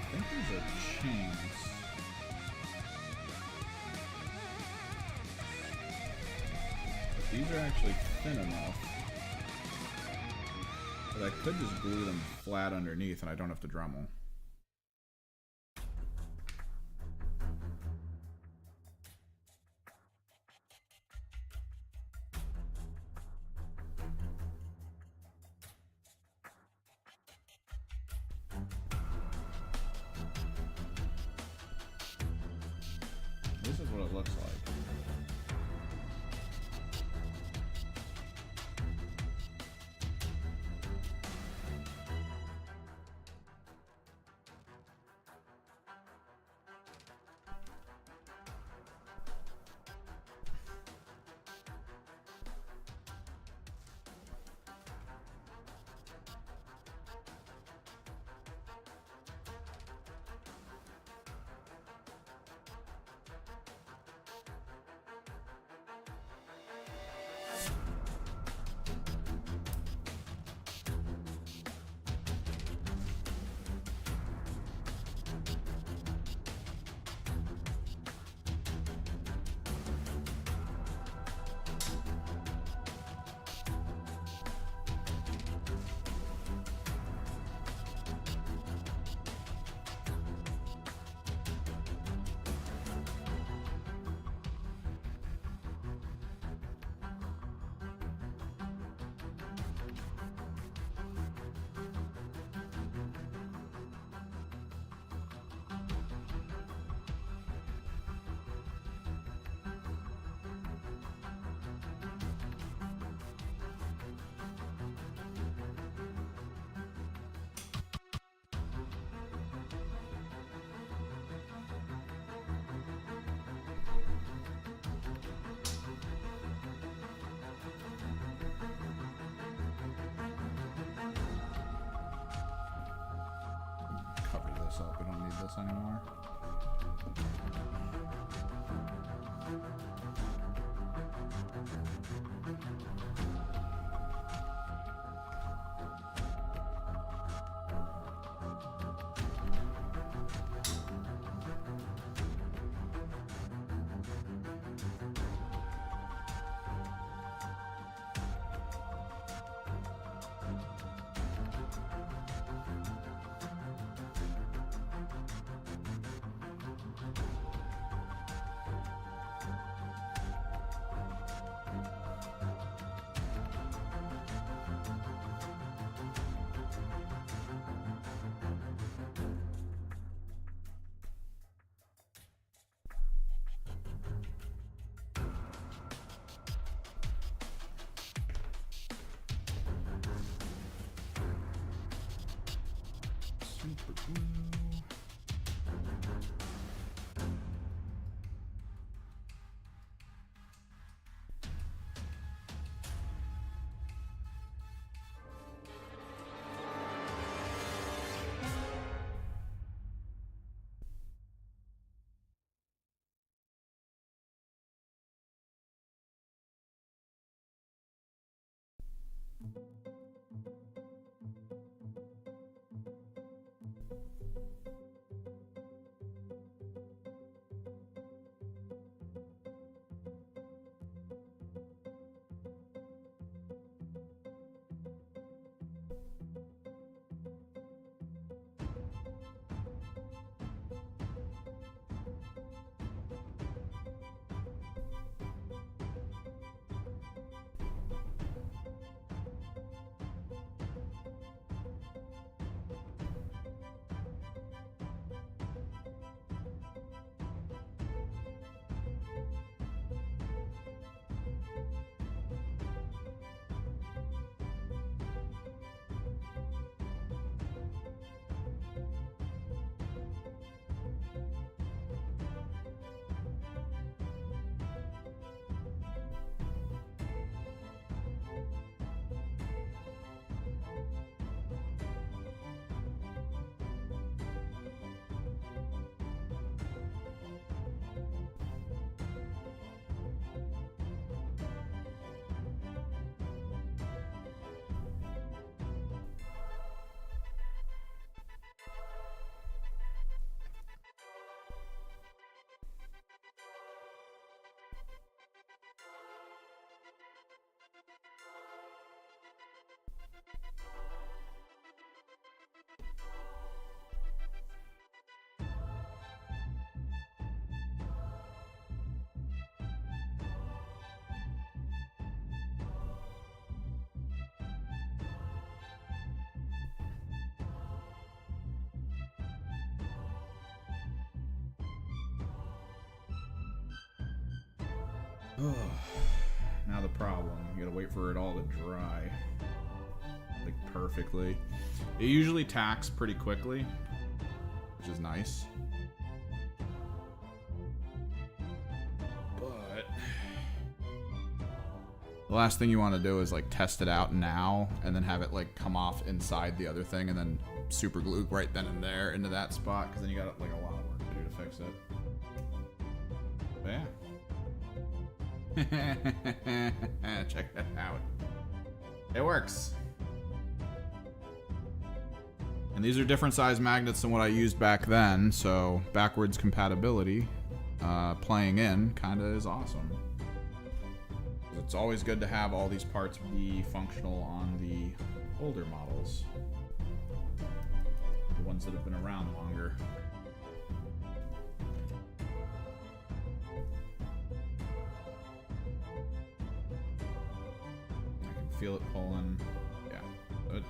Speaker 1: I think these are chains. These are actually thin enough that I could just glue them flat underneath and I don't have to Dremel. This is what it looks like. this anymore. Super glue. Now the problem, you gotta wait for it all to dry, like perfectly. It usually tacks pretty quickly, which is nice. But the last thing you want to do is like test it out now and then have it like come off inside the other thing and then super glue right then and there into that spot, because then you got like a lot of work to do to fix it. But yeah. Check that out. It works. And these are different size magnets than what I used back then, so backwards compatibility playing in kind of is awesome. It's always good to have all these parts be functional on the older models, the ones that have been around longer. Feel it pulling. Yeah,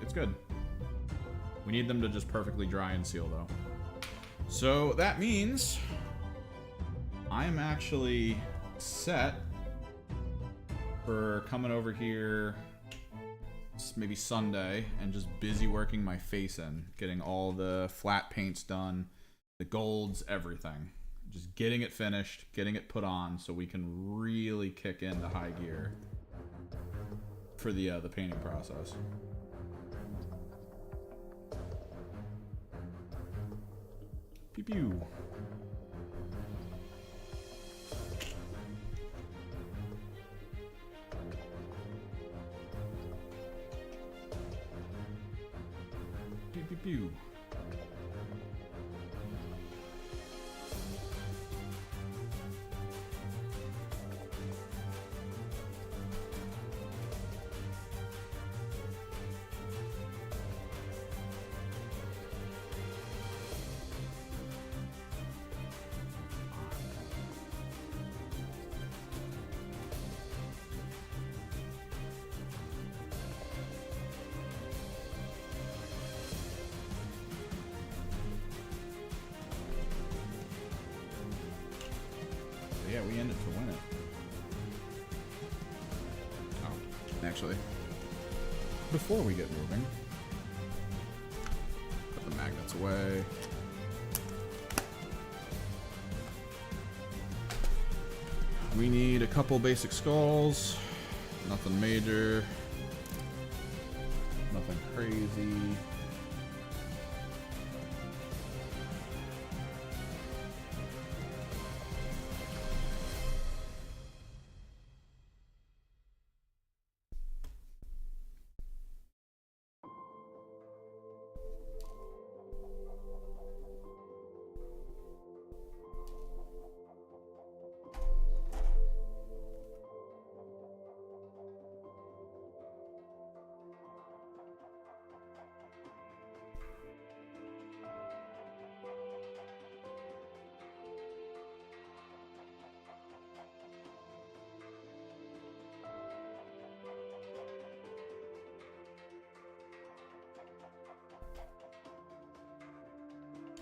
Speaker 1: it's good. We need them to just perfectly dry and seal though. So that means I am actually set for coming over here maybe Sunday and just busy working my face in, getting all the flat paints done, the golds, everything. Just getting it finished, getting it put on so we can really kick into high gear for the painting process. Pew pew. Pew pew pew. Yeah, we ended to win it. Oh, actually, before we get moving, put the magnets away. We need a couple basic skulls. Nothing major. Nothing crazy.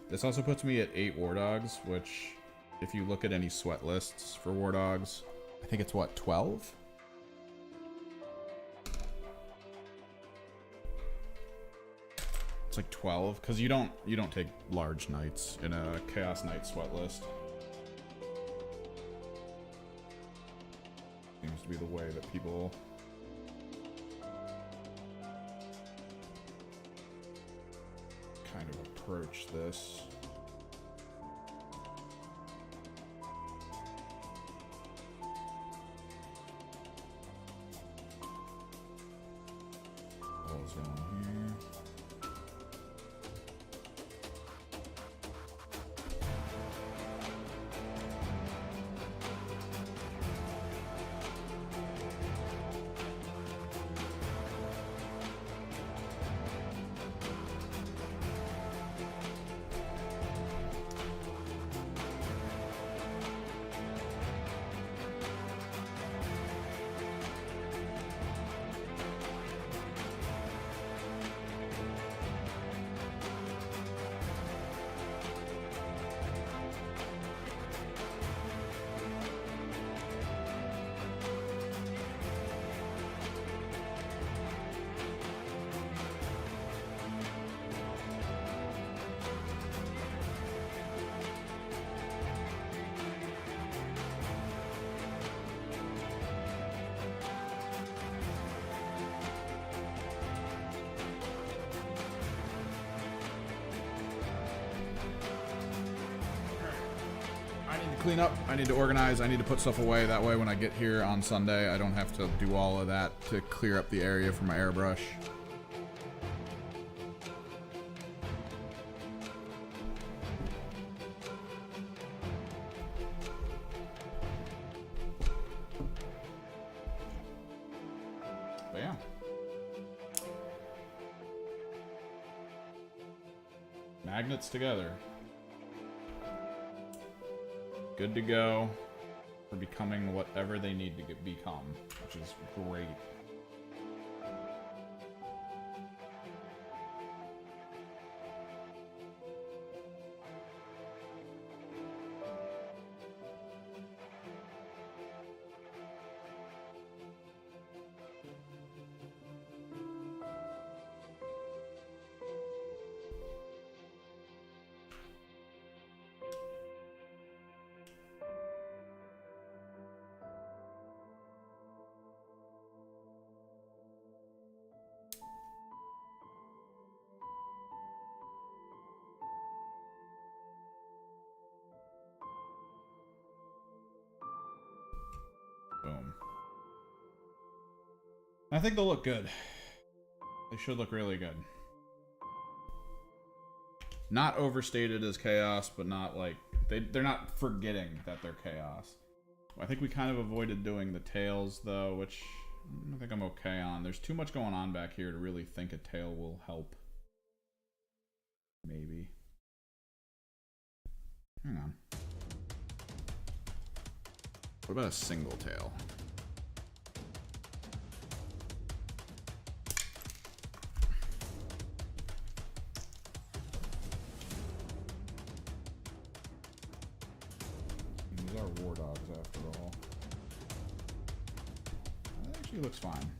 Speaker 1: This also puts me at 8 war dogs, which, if you look at any sweat lists for war dogs, I think it's what, 12? It's like 12, because you don't take large knights in a Chaos Knight sweat list. Seems to be the way that people kind of approach this. Balls going here. Clean up, I need to organize, I need to put stuff away. That way when I get here on Sunday, I don't have to do all of that to clear up the area for my airbrush. But yeah. Magnets together. Good to go for becoming whatever they need to become, which is great. I think they'll look good. They should look really good. Not overstated as chaos, but not like... They're not forgetting that they're chaos. I think we kind of avoided doing the tails, though, which I think I'm okay on. There's too much going on back here to really think a tail will help. Maybe. Hang on. What about a single tail? These are war dogs after all. That actually looks fine.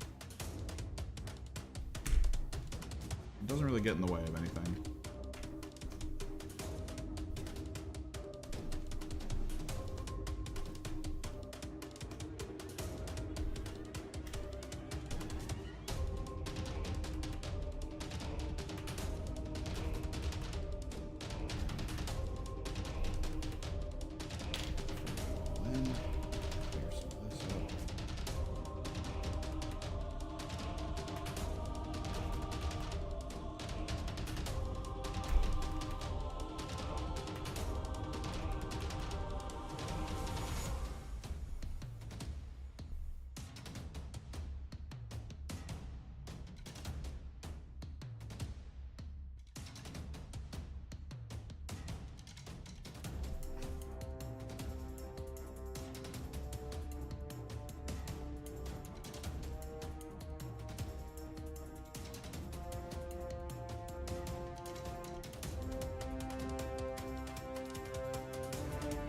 Speaker 1: It doesn't really get in the way of anything.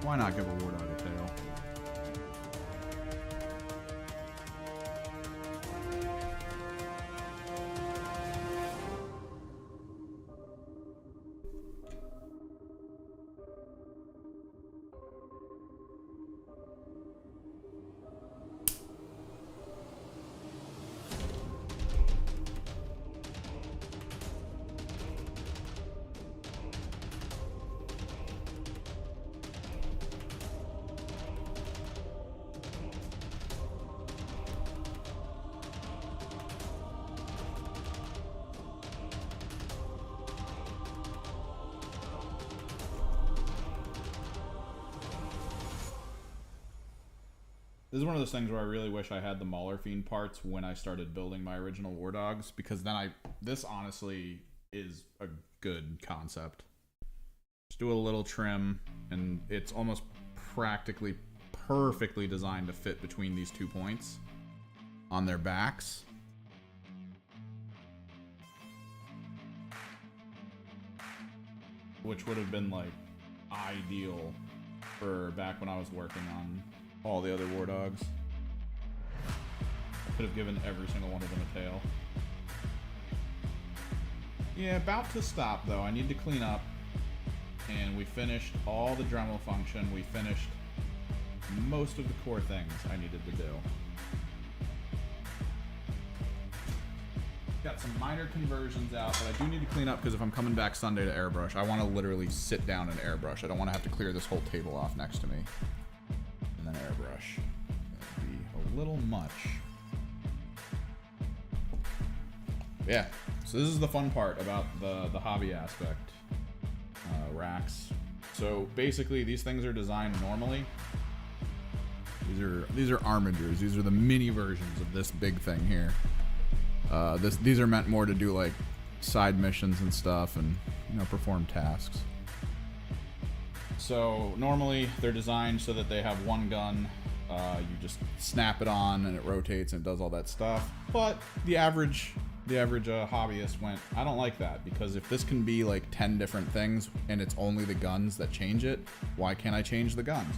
Speaker 1: Why not give a war dog a tail? This is one of those things where I really wish I had the Mauler Fiend parts when I started building my original War Dogs, because then this honestly is a good concept. Just do a little trim, and it's almost practically perfectly designed to fit between these 2 points on their backs. Which would have been like ideal for back when I was working on all the other war dogs. Could have given every single one of them a tail. Yeah, about to stop though. I need to clean up. And we finished all the Dremel function. We finished most of the core things I needed to do. Got some minor conversions out, but I do need to clean up because if I'm coming back Sunday to airbrush, I want to literally sit down and airbrush. I don't want to have to clear this whole table off next to me. And then airbrush. That'd be a little much. Yeah, so this is the fun part about the hobby aspect. Racks. So basically these things are designed normally. These are armigers. These are the mini versions of this big thing here. These are meant more to do like side missions and stuff and, you know, perform tasks. So normally they're designed so that they have one gun. You just snap it on and it rotates and it does all that stuff. But the average hobbyist went, I don't like that, because if this can be like 10 different things and it's only the guns that change it, why can't I change the guns?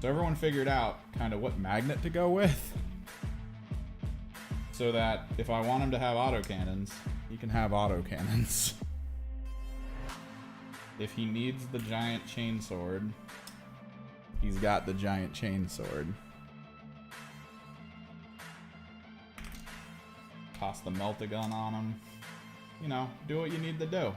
Speaker 1: So everyone figured out kind of what magnet to go with, so that if I want him to have autocannons, he can have autocannons. If he needs the giant chainsword, he's got the giant chainsword. Toss the melt-a-gun on him. You know, do what you need to do.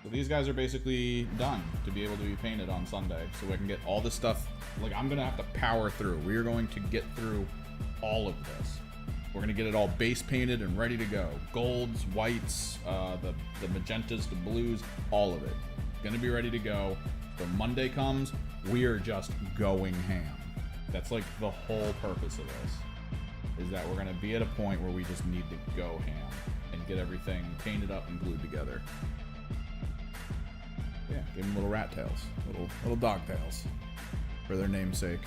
Speaker 1: So these guys are basically done to be able to be painted on Sunday, so we can get all this stuff Like, I'm gonna have to power through. We are going to get through all of this. We're gonna get it all base painted and ready to go. Golds, whites, the magentas, the blues, all of it. Gonna be ready to go. When Monday comes, we are just going ham. That's like the whole purpose of this, is that we're gonna be at a point where we just need to go ham and get everything painted up and glued together. Yeah, give them little rat tails, little dog tails, for their namesake.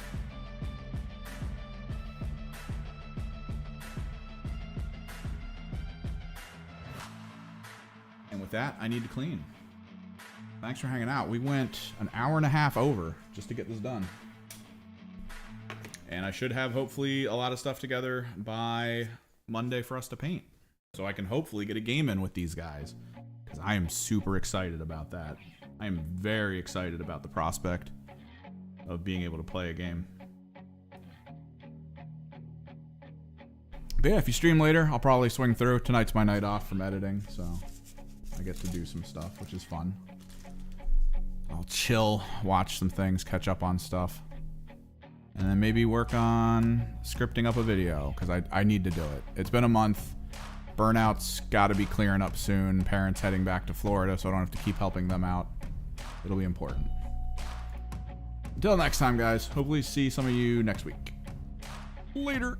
Speaker 1: And with that, I need to clean. Thanks for hanging out. We went an hour and a half over just to get this done. And I should have hopefully a lot of stuff together by Monday for us to paint. So I can hopefully get a game in with these guys, because I am super excited about that. I am very excited about the prospect of being able to play a game. But yeah, if you stream later, I'll probably swing through. Tonight's my night off from editing, so I get to do some stuff, which is fun. I'll chill, watch some things, catch up on stuff, and then maybe work on scripting up a video, because I need to do it. It's been a month. Burnout's got to be clearing up soon. Parents heading back to Florida, so I don't have to keep helping them out. It'll be important. Until next time, guys. Hopefully see some of you next week. Later.